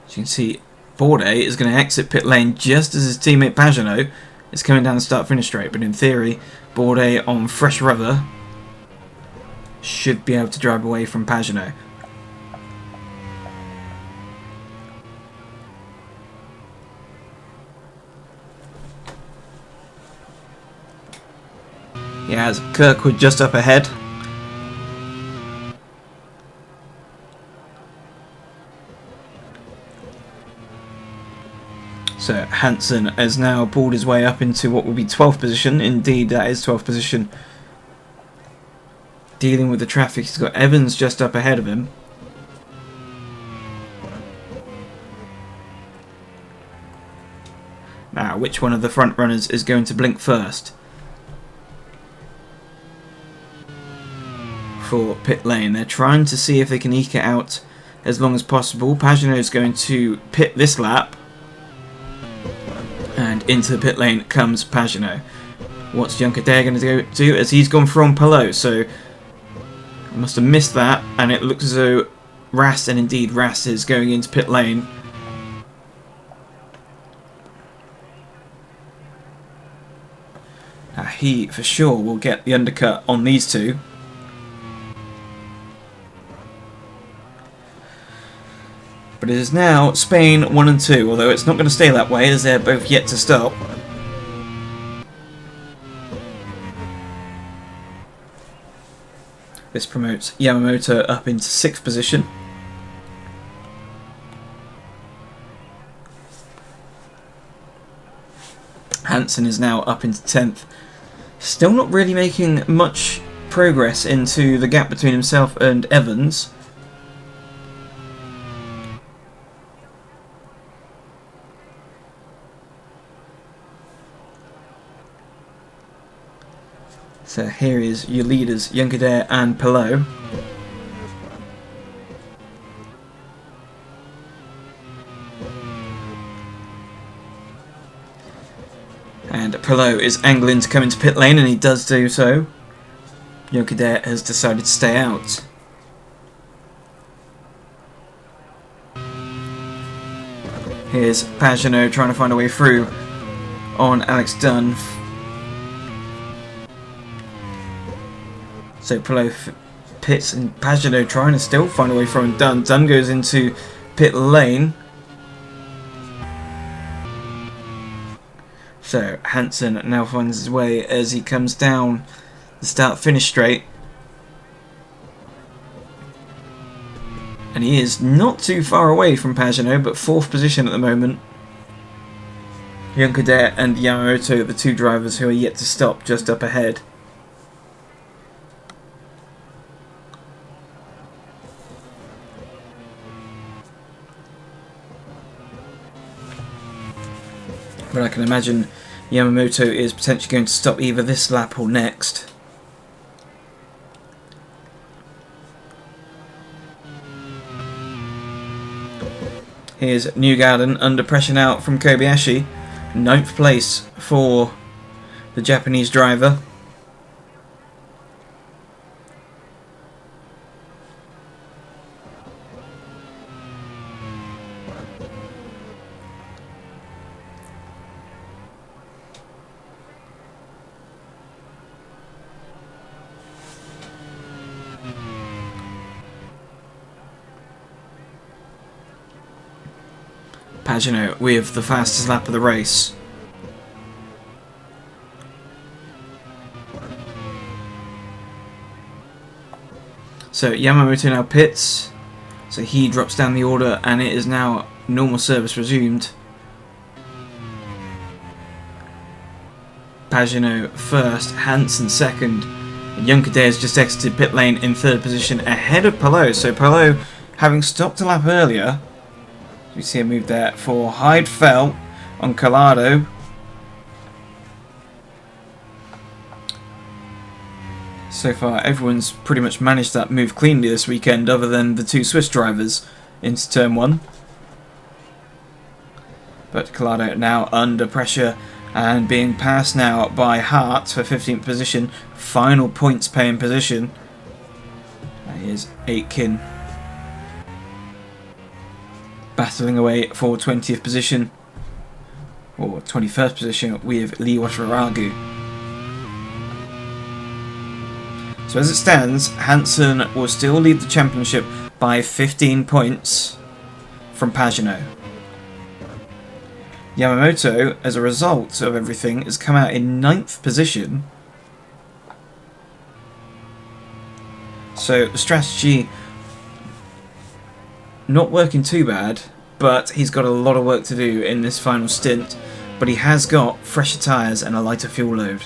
As you can see, Bourdais is going to exit pit lane just as his teammate Pagenaud is coming down the start-finish straight, but in theory, Bourdais on fresh rubber should be able to drive away from Pagenaud. He has Kirkwood just up ahead. So Hansen has now pulled his way up into what will be 12th position. Indeed, that is 12th position. Dealing with the traffic, he's got Evans just up ahead of him. Now, which one of the front runners is going to blink first? For pit lane, they're trying to see if they can eke it out as long as possible. Pagenaud is going to pit this lap. And into the pit lane comes Pagenaud. What's Juncker-Dare going to do? As he's gone from Palou, so I must have missed that. And it looks as though Rast, and indeed Rast, is going into pit lane. Now he, for sure, will get the undercut on these two. But it is now Spain 1 and 2, although it's not going to stay that way as they're both yet to stop. This promotes Yamamoto up into 6th position. Hansen is now up into 10th. Still not really making much progress into the gap between himself and Evans. So here is your leaders, Juncker-Dare and Palou. And Palou is angling to come into pit lane, and he does do so. Juncker-Dare has decided to stay out. Here's Pagenaud trying to find a way through on Alex Dunn. So Palou pits and Pagenaud trying to still find a way from Dunn. Dunn goes into pit lane. So Hansen now finds his way as he comes down the start-finish straight. And he is not too far away from Pagenaud, but 4th position at the moment. Juncker-Dare and Yamamoto, the two drivers who are yet to stop, just up ahead. But I can imagine Yamamoto is potentially going to stop either this lap or next. Here's Newgarden under pressure now from Kobayashi. 9th place for the Japanese driver. Pagenaud with the fastest lap of the race. So Yamamoto now pits, so he drops down the order and it is now normal service resumed. Pagenaud first, Hansen second, and Juncker-Dare has just exited pit lane in 3rd position ahead of Palou. So Palou, having stopped a lap earlier, we see a move there for Heidfeld on Collado. So far, everyone's pretty much managed that move cleanly this weekend, other than the two Swiss drivers into turn 1. But Collado now under pressure and being passed now by Hart for 15th position. Final points paying position. Here's Aitken battling away for 20th position. or 21st position with Lee Wataragu. So as it stands, Hansen will still lead the championship by 15 points from Pagenaud. Yamamoto, as a result of everything, has come out in 9th position. So the strategy not working too bad, but he's got a lot of work to do in this final stint. But he has got fresher tyres and a lighter fuel load.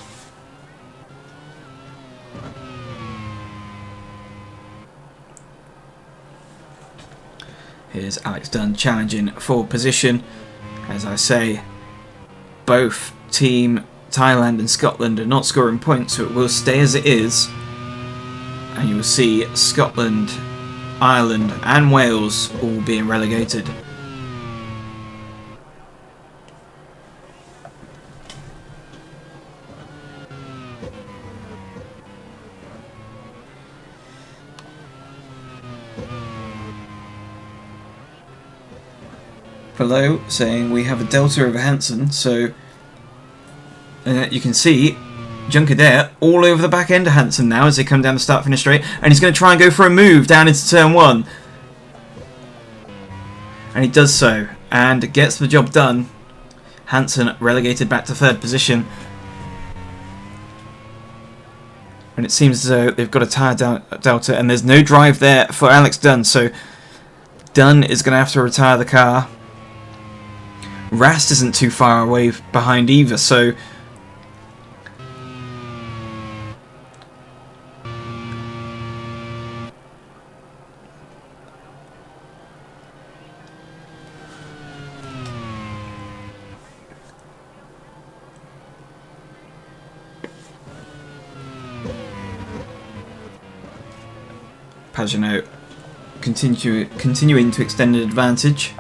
Here's Alex Dunn challenging for position. As I say, both Team Thailand and Scotland are not scoring points, so it will stay as it is. And you will see Scotland, Ireland and Wales all being relegated. Below saying we have a delta over Hansen, so you can see Junker all over the back end of Hansen now as they come down the start finish straight, and he's going to try and go for a move down into turn 1, and he does so and gets the job done. Hansen relegated back to 3rd position, and it seems as though they've got a tyre delta and there's no drive there for Alex Dunn, so Dunn is going to have to retire the car. Rast isn't too far away behind either, so Pagenaud continuing to extend an advantage.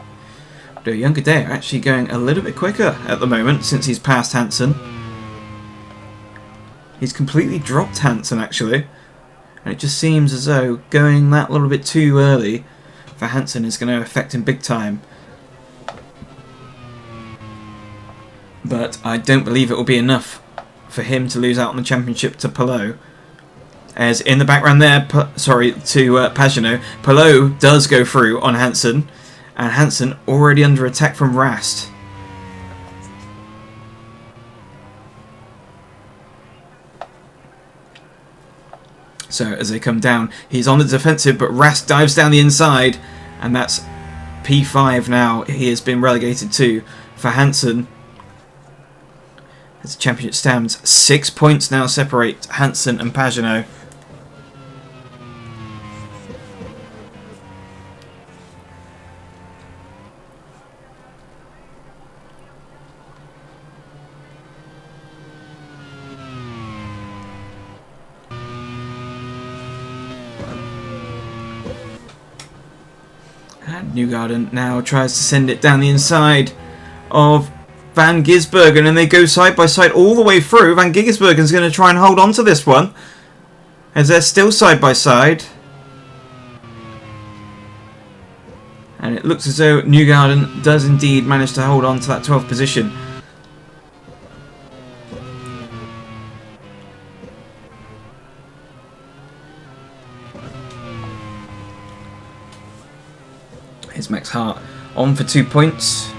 Younger Day actually going a little bit quicker at the moment since he's passed Hansen. He's completely dropped Hansen actually, and it just seems as though going that little bit too early for Hansen is going to affect him big time. But I don't believe it will be enough for him to lose out on the championship to Palou. As in the background there, to Pagenaud, Palou does go through on Hansen. And Hansen already under attack from Rast. So as they come down, he's on the defensive, but Rast dives down the inside, and that's P5 now. He has been relegated to for Hansen. As the championship stands, 6 points now separate Hansen and Pagenaud. And Newgarden now tries to send it down the inside of Van Gisbergen, and they go side by side all the way through. Van Gisbergen's going to try and hold on to this one, as they're still side by side. And it looks as though Newgarden does indeed manage to hold on to that 12th position. Here's Max Hart on for 2 points,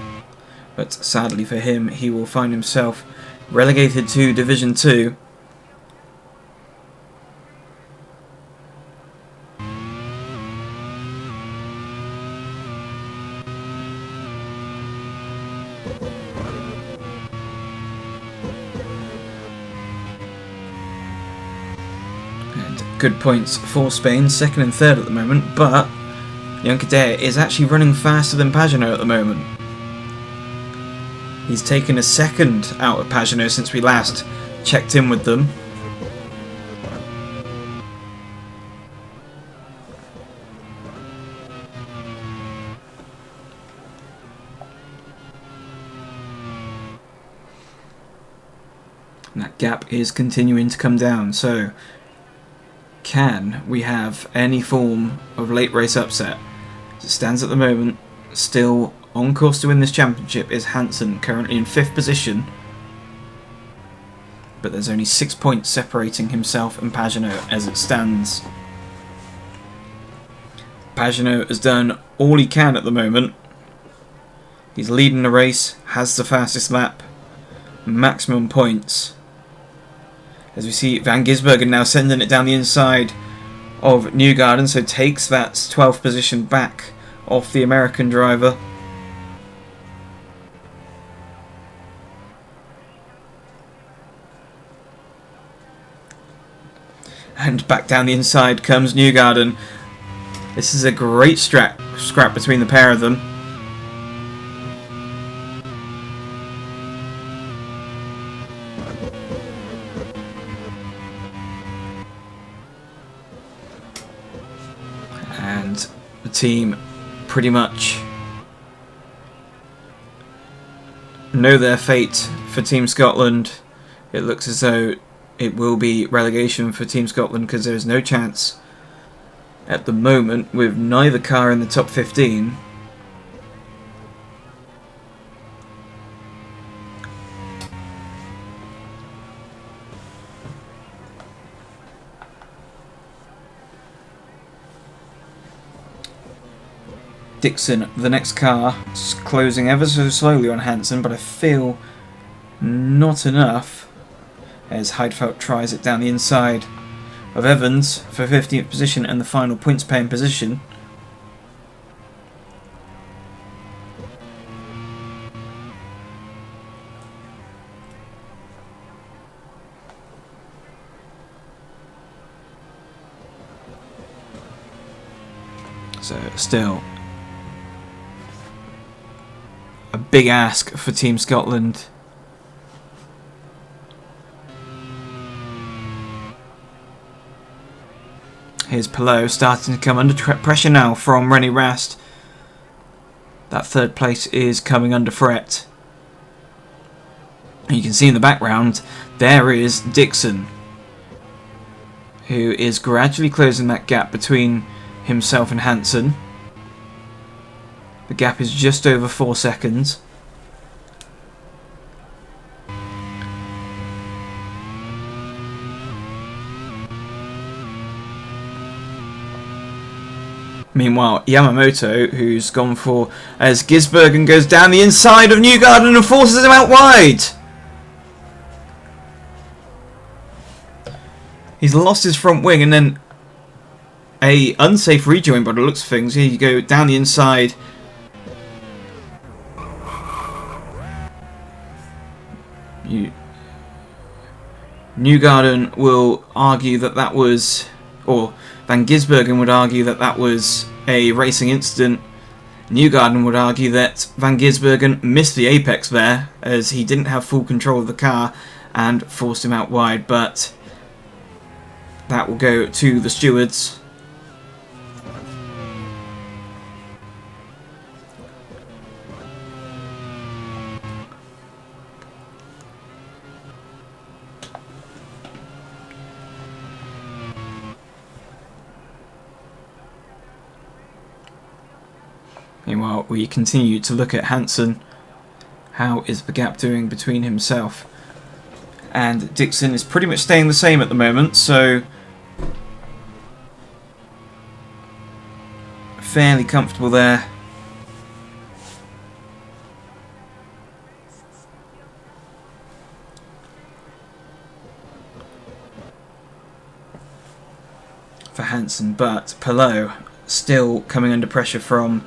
but sadly for him, he will find himself relegated to Division 2. And good points for Spain, 2nd and 3rd at the moment, but Junker is actually running faster than Pagenaud at the moment. He's taken a 2nd out of Pagenaud since we last checked in with them. And that gap is continuing to come down, so can we have any form of late race upset? As it stands at the moment, still on course to win this championship is Hansen, currently in 5th position. But there's only 6 points separating himself and Pagenaud as it stands. Pagenaud has done all he can at the moment. He's leading the race, has the fastest lap, maximum points. As we see Van Gisbergen now sending it down the inside of Newgarden, so takes that 12th position back off the American driver. And back down the inside comes Newgarden. This is a great scrap between the pair of them. And the team pretty much know their fate for Team Scotland. It looks as though it will be relegation for Team Scotland because there is no chance at the moment with neither car in the top 15. Dixon, the next car, is closing ever so slowly on Hansen, but I feel not enough as Heidfeld tries it down the inside of Evans for 15th position and the final points paying position. So still a big ask for Team Scotland. Here's Palou starting to come under pressure now from René Rast. That 3rd place is coming under threat. And you can see in the background, there is Dixon, who is gradually closing that gap between himself and Hansen. The gap is just over 4 seconds. Meanwhile, Yamamoto, who's gone for as Gisbergen goes down the inside of Newgarden and forces him out wide. He's lost his front wing and then a unsafe rejoin by the looks of things. Here you go, down the inside. Newgarden will argue that that was, or Van Gisbergen would argue that that was a racing incident. Newgarden would argue that Van Gisbergen missed the apex there as he didn't have full control of the car and forced him out wide, but that will go to the stewards. Meanwhile, we continue to look at Hansen. How is the gap doing between himself and Dixon? Is pretty much staying the same at the moment, so fairly comfortable there. For Hansen, but Palou still coming under pressure from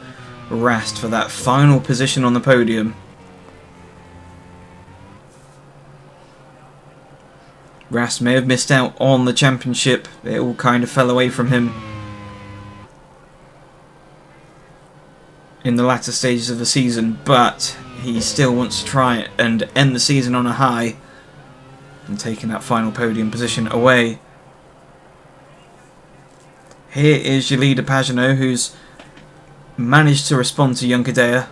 Rast for that final position on the podium. Rast may have missed out on the championship. It all kind of fell away from him in the latter stages of the season, but he still wants to try and end the season on a high and taking that final podium position away. Here is your leader Pagenaud, who's managed to respond to Juncadella.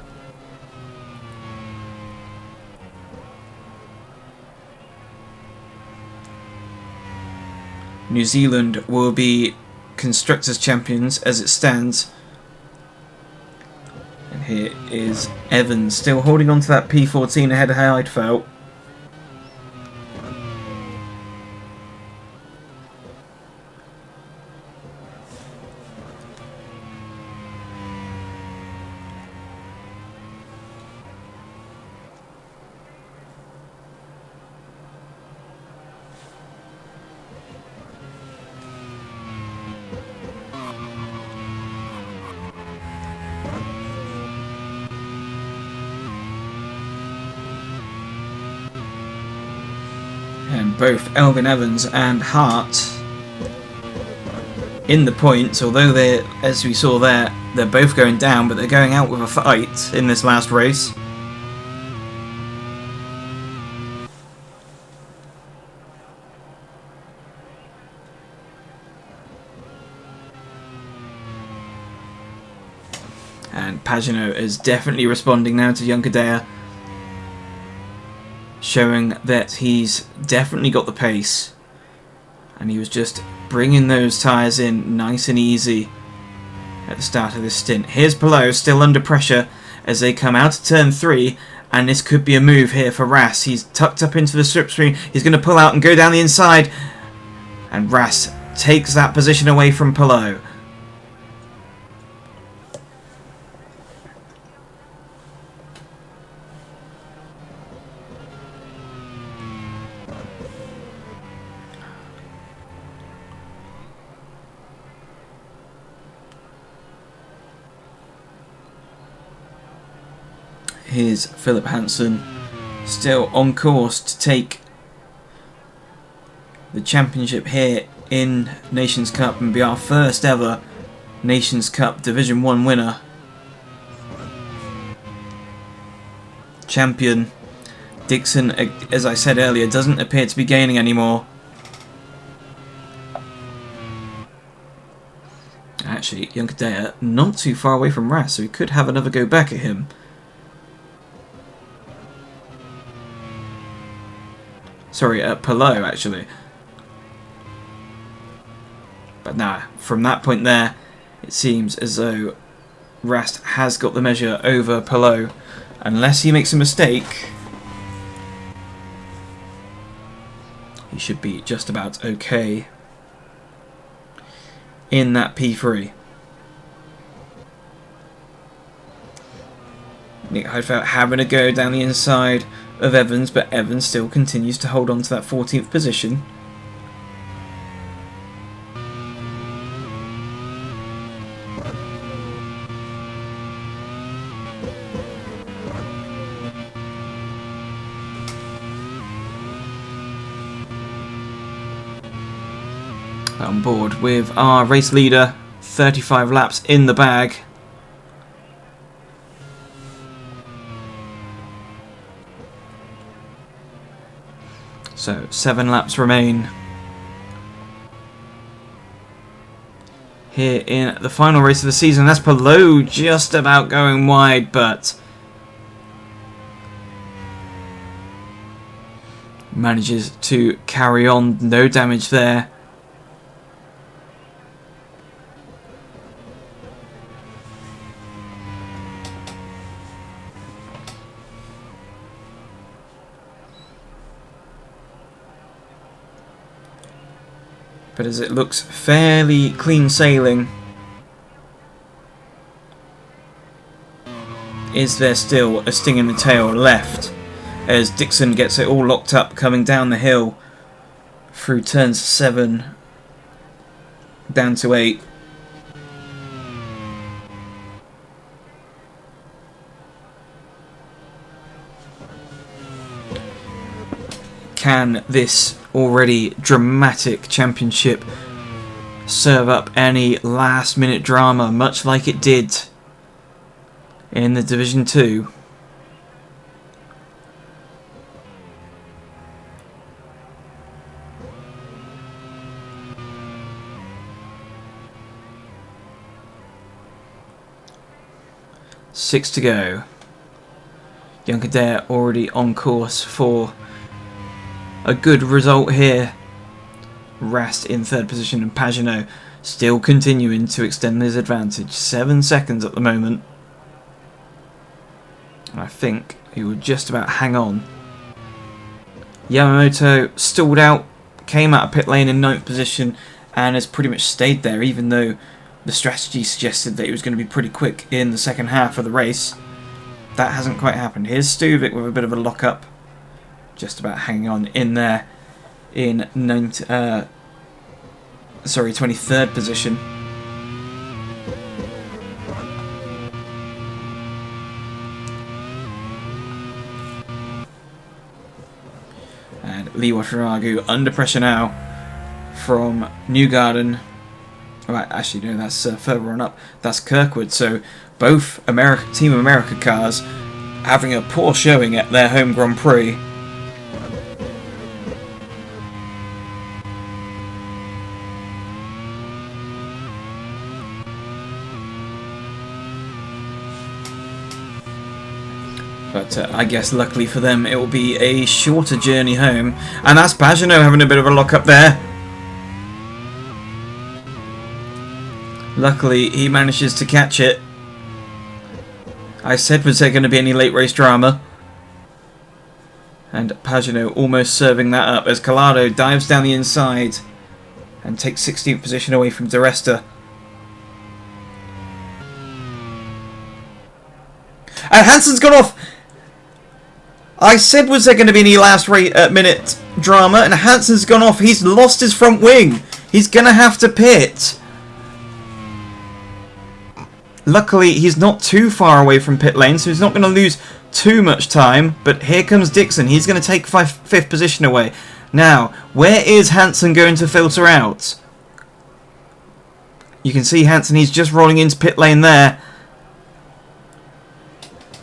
New Zealand will be Constructors' Champions as it stands. And Here is Evans still holding on to that P14 ahead of Heidfeld. And both Elvin Evans and Hart in the points, although they're, as we saw there, they're both going down, but they're going out with a fight in this last race. And Pagano is definitely responding now to Juncadella, showing that he's definitely got the pace, and he was just bringing those tyres in nice and easy at the start of this stint. Here's Palou still under pressure as they come out of turn 3, and this could be a move here for Ras. He's tucked up into the slipstream, he's going to pull out and go down the inside, and Ras takes that position away from Palou. Here's Philip Hansen, still on course to take the championship here in Nations Cup and be our first ever Nations Cup Division 1 winner. Champion Dixon, as I said earlier, doesn't appear to be gaining anymore. Actually, Juncadella not too far away from Ras, so he could have another go back at him. Sorry, Palou actually. But nah, from that point there, it seems as though Rast has got the measure over Palou. Unless he makes a mistake, he should be just about okay in that P3. Nick Heidfeld having a go down the inside of Evans, but Evans still continues to hold on to that 14th position. On board with our race leader, 35 laps in the bag. So 7 laps remain here in the final race of the season. That's Palou just about going wide, but manages to carry on, no damage there. But as it looks fairly clean sailing, is there still a sting in the tail left as Dixon gets it all locked up coming down the hill through turns 7 down to 8. Can this already dramatic championship serve up any last minute drama, much like it did in the Division 2? Six to go. Juncadella already on course for a good result here. Rast in 3rd position and Pagano still continuing to extend his advantage. 7 seconds at the moment. And I think he would just about hang on. Yamamoto stalled out, came out of pit lane in 9th position, and has pretty much stayed there, even though the strategy suggested that he was going to be pretty quick in the second half of the race. That hasn't quite happened. Here's Stuvik with a bit of a lock-up, just about hanging on in there in 23rd position. And Lee Wataragu under pressure now from Newgarden. Right, actually, no, that's further on up. That's Kirkwood. So both Team America cars having a poor showing at their home Grand Prix. But I guess luckily for them it will be a shorter journey home. And that's Pagenaud having a bit of a lock up there. Luckily he manages to catch it. I said, was there going to be any late race drama? And Pagenaud almost serving that up as Collado dives down the inside and takes 16th position away from De Resta. And Hansen's gone off! I said, was there going to be any last minute drama? And Hansen's gone off. He's lost his front wing. He's going to have to pit. Luckily, he's not too far away from pit lane, so he's not going to lose too much time. But here comes Dixon. He's going to take 5th position away. Now, where is Hansen going to filter out? You can see Hansen, he's just rolling into pit lane there.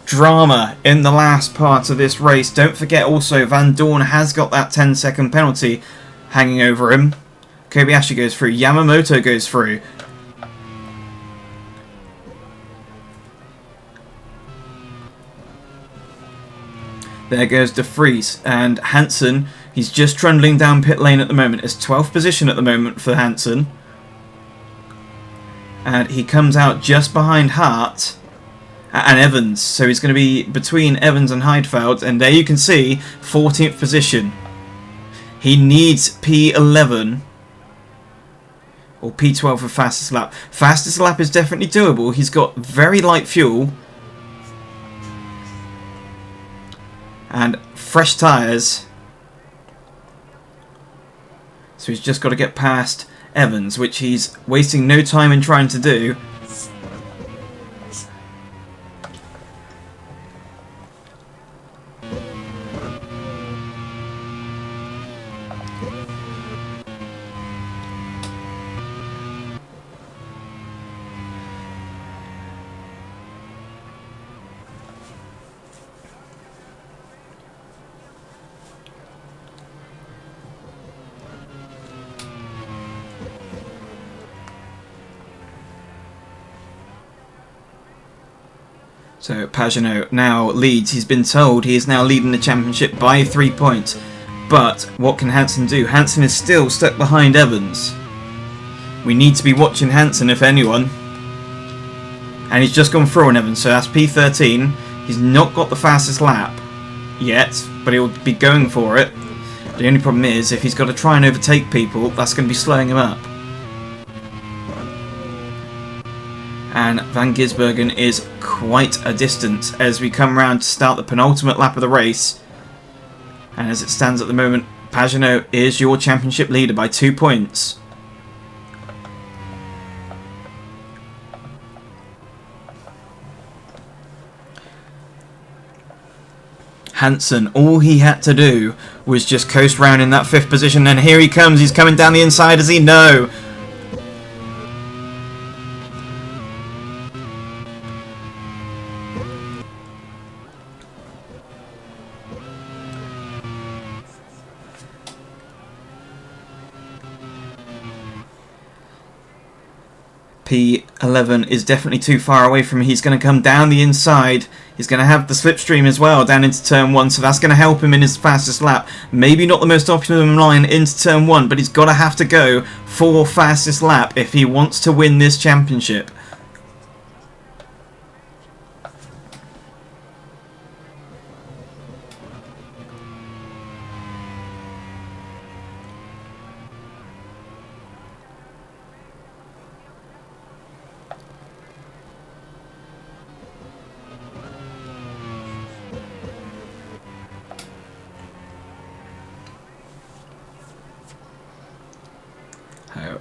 Drama in the last part of this race. Don't forget also Van Dorn has got that 10-second penalty hanging over him. Kobayashi goes through. Yamamoto goes through. There goes De Vries. And Hansen, he's just trundling down pit lane at the moment. It's 12th position at the moment for Hansen. And he comes out just behind Hart and Evans, so he's going to be between Evans and Heidfeld, and there you can see 14th position. He needs P11 or P12 for fastest lap. Fastest lap is definitely doable. He's got very light fuel and fresh tyres, so he's just got to get past Evans, which he's wasting no time in trying to do. So Pagenaud now leads. He's been told he is now leading the championship by 3 points. But what can Hansen do? Hansen is still stuck behind Evans. We need to be watching Hansen, if anyone. And he's just gone through on Evans, so that's P13. He's not got the fastest lap yet, but he'll be going for it. The only problem is, if he's got to try and overtake people, that's going to be slowing him up. And Van Gisbergen is quite a distance as we come round to start the penultimate lap of the race. And as it stands at the moment, Pagenaud is your championship leader by 2 points. Hansen, all he had to do was just coast round in that 5th position, and here he comes. He's coming down the inside. Does he know? P11 is definitely too far away from him. He's going to come down the inside. He's going to have the slipstream as well down into turn 1, so that's going to help him in his fastest lap. Maybe not the most optimum line into turn 1, but he's got to have to go for fastest lap if he wants to win this championship.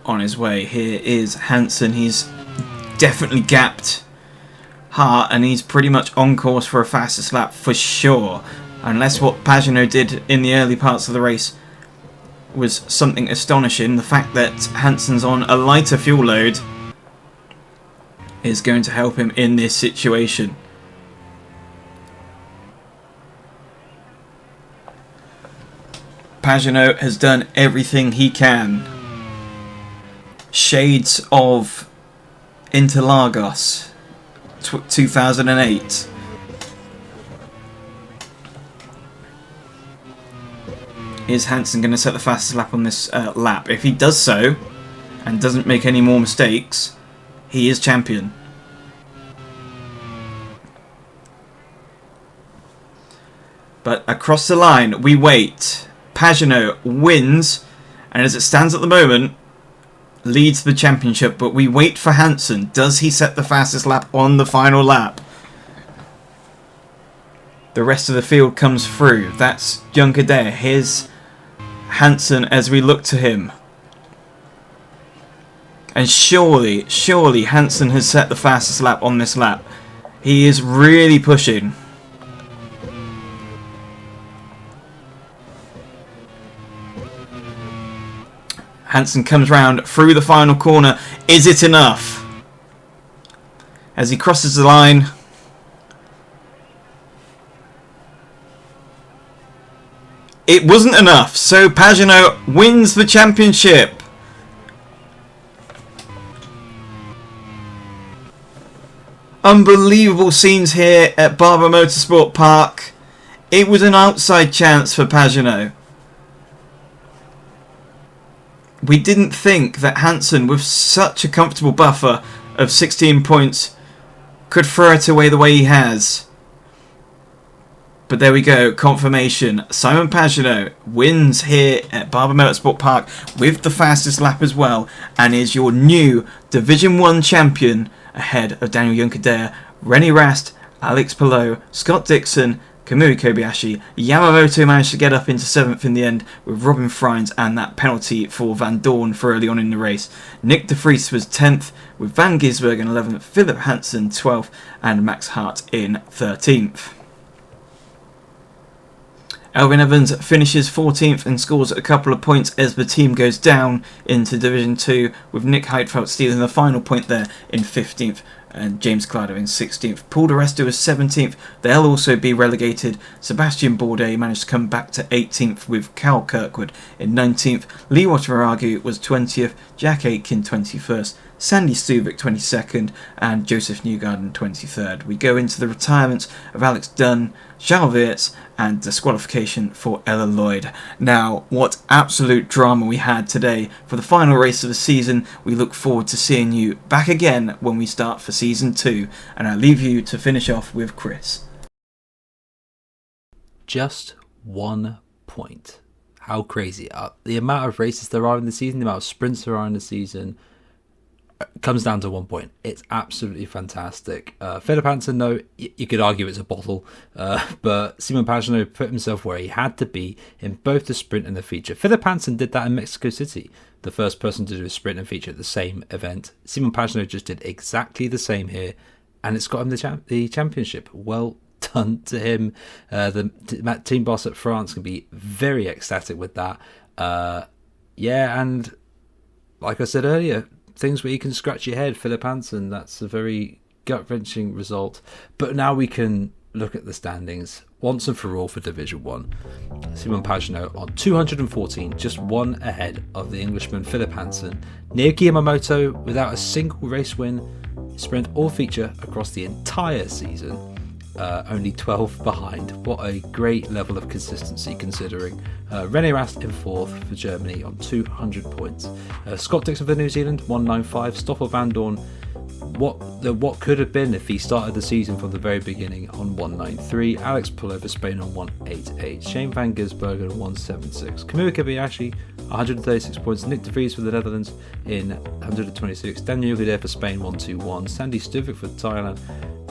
on his way. Here is Hansen. He's definitely gapped Hart, and he's pretty much on course for a fastest lap for sure. Unless what Pagenaud did in the early parts of the race was something astonishing, the fact that Hansen's on a lighter fuel load is going to help him in this situation. Pagenaud has done everything he can. Shades of Interlagos 2008. Is Hansen going to set the fastest lap on this lap? If he does so, and doesn't make any more mistakes, he is champion. But across the line, we wait. Pagenaud wins, and as it stands at the moment, leads the championship. But we wait for Hansen. Does he set the fastest lap on the final lap? The rest of the field comes through. That's Juncker. Here's Hansen as we look to him. And surely Hansen has set the fastest lap on this lap. He is really pushing. Hansen comes round through the final corner. Is it enough? As he crosses the line. It wasn't enough, so Pagenaud wins the championship. Unbelievable scenes here at Barber Motorsport Park. It was an outside chance for Pagenaud. We didn't think that Hansen, with such a comfortable buffer of 16 points, could throw it away the way he has. But there we go, confirmation. Simon Pagenaud wins here at Barber Motorsport Park with the fastest lap as well, and is your new Division 1 champion ahead of Daniel Juncker, René Rast, Alex Palou, Scott Dixon, Kamui Kobayashi. Yamamoto managed to get up into 7th in the end with Robin Freins and that penalty for Van Dorn for early on in the race. Nick de Vries was 10th with Van Gisbergen in 11th, Philip Hansen 12th and Max Hart in 13th. Elvin Evans finishes 14th and scores a couple of points as the team goes down into Division 2, with Nick Heidfeld stealing the final point there in 15th and James Clado in 16th. Paul Di Resto is 17th. They'll also be relegated. Sebastian Bourdais managed to come back to 18th with Cal Kirkwood in 19th. Lee Wataragu was 20th. Jack Aitken 21st. Sandy Stuvik 22nd and Joseph Newgarden 23rd. We go into the retirements of Alex Dunn, Charles Wirtz and disqualification for Ella Lloyd. Now, what absolute drama we had today for the final race of the season. We look forward to seeing you back again when we start for Season 2, and I leave you to finish off with Chris. Just 1 point. How crazy. The amount of races there are in the season, the amount of sprints there are in the season, comes down to 1 point. It's absolutely fantastic. Philip Hansen, though, you could argue it's a bottle, but Simon Pagenaud put himself where he had to be in both the sprint and the feature. Philip Hansen did that in Mexico City, the first person to do a sprint and feature at the same event. Simon Pagenaud just did exactly the same here, and it's got him the championship. Well done to him. The team boss at France can be very ecstatic with that. And like I said earlier, things where you can scratch your head. Philip Hansen, that's a very gut-wrenching result. But now we can look at the standings once and for all for Division 1. Simon Pagenaud on 214, just one ahead of the Englishman Philip Hansen. Naoki Yamamoto, without a single race win, sprint or feature across the entire season, only 12 behind. What a great level of consistency considering. René Rast in 4th for Germany on 200 points. Scott Dixon for New Zealand 195. Stoffel Van Dorn, what could have been if he started the season from the very beginning, on 193. Alex Palou for Spain on 188. Shane Van Gisbergen on 176. Kamui Kobayashi 136 points. Nick de Vries for the Netherlands in 126. Daniel Juncker for Spain 121. Sandy Stuvik for Thailand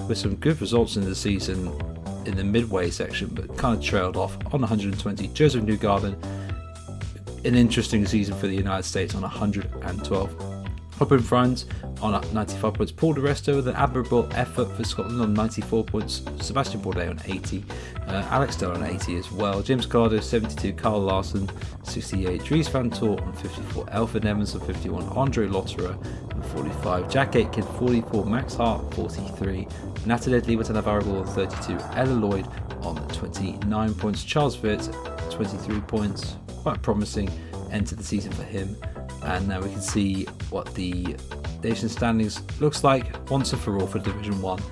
with some good results in the season in the midway section, but kind of trailed off on 120. Joseph Newgarden an interesting season for the United States on 112 Robin Franz on 95 points, Paul Di Resto with an admirable effort for Scotland on 94 points, Sebastian Bourdais on 80, Alex Dell on 80 as well, James Cardo 72, Carl Larson 68, Dries Van Toor on 54, Elfyn Evans on 51, Andre Lotterer on 45, Jack Aitken 44, Max Hart 43, Natalie Lieberton Navarro on 32, Ella Lloyd on 29 points, Charles Witt 23 points, quite promising end to the season for him. And now we can see what the nation standings looks like once and for all for Division 1.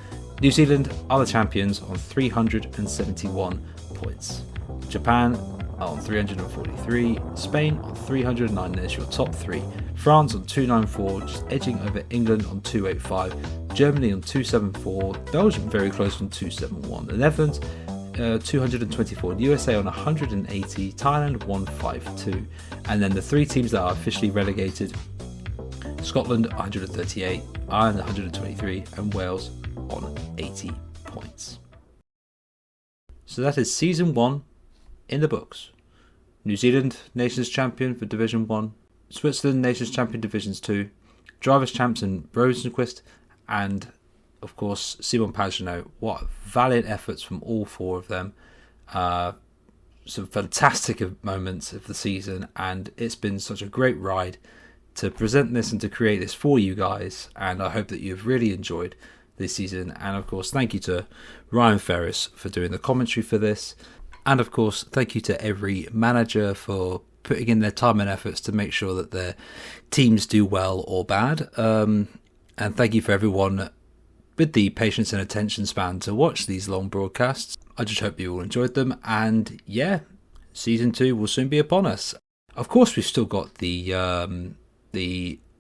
New Zealand are the champions on 371 points. Japan on 343, Spain on 309, there's your top 3. France on 294, just edging over England on 285, Germany on 274, Belgium very close on 271, the Netherlands 224, USA on 180, Thailand 152, and then the 3 teams that are officially relegated: Scotland 138, Ireland 123, and Wales on 80 points. So that is season 1 in the books. New Zealand Nations Champion for Division 1, Switzerland Nations Champion Divisions 2, Drivers Champs in Rosenqvist, and of course Simon Pagenaud. What valiant efforts from all 4 of them. Some fantastic moments of the season, and it's been such a great ride to present this and to create this for you guys, and I hope that you've really enjoyed this season. And of course thank you to Ryan Ferris for doing the commentary for this, and of course thank you to every manager for putting in their time and efforts to make sure that their teams do well or bad, and thank you for everyone with the patience and attention span to watch these long broadcasts. I just hope you all enjoyed them, and yeah, season 2 will soon be upon us. Of course, we've still got the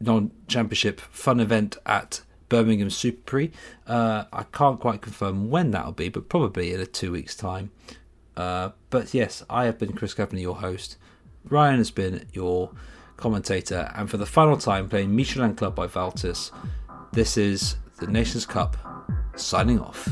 non-championship fun event at Birmingham Super Prix. I can't quite confirm when that'll be, but probably in a 2 weeks' time. But yes, I have been Chris Kavanagh, your host. Ryan has been your commentator, and for the final time playing Michelin Club by Valtis, this is the Nations Cup signing off.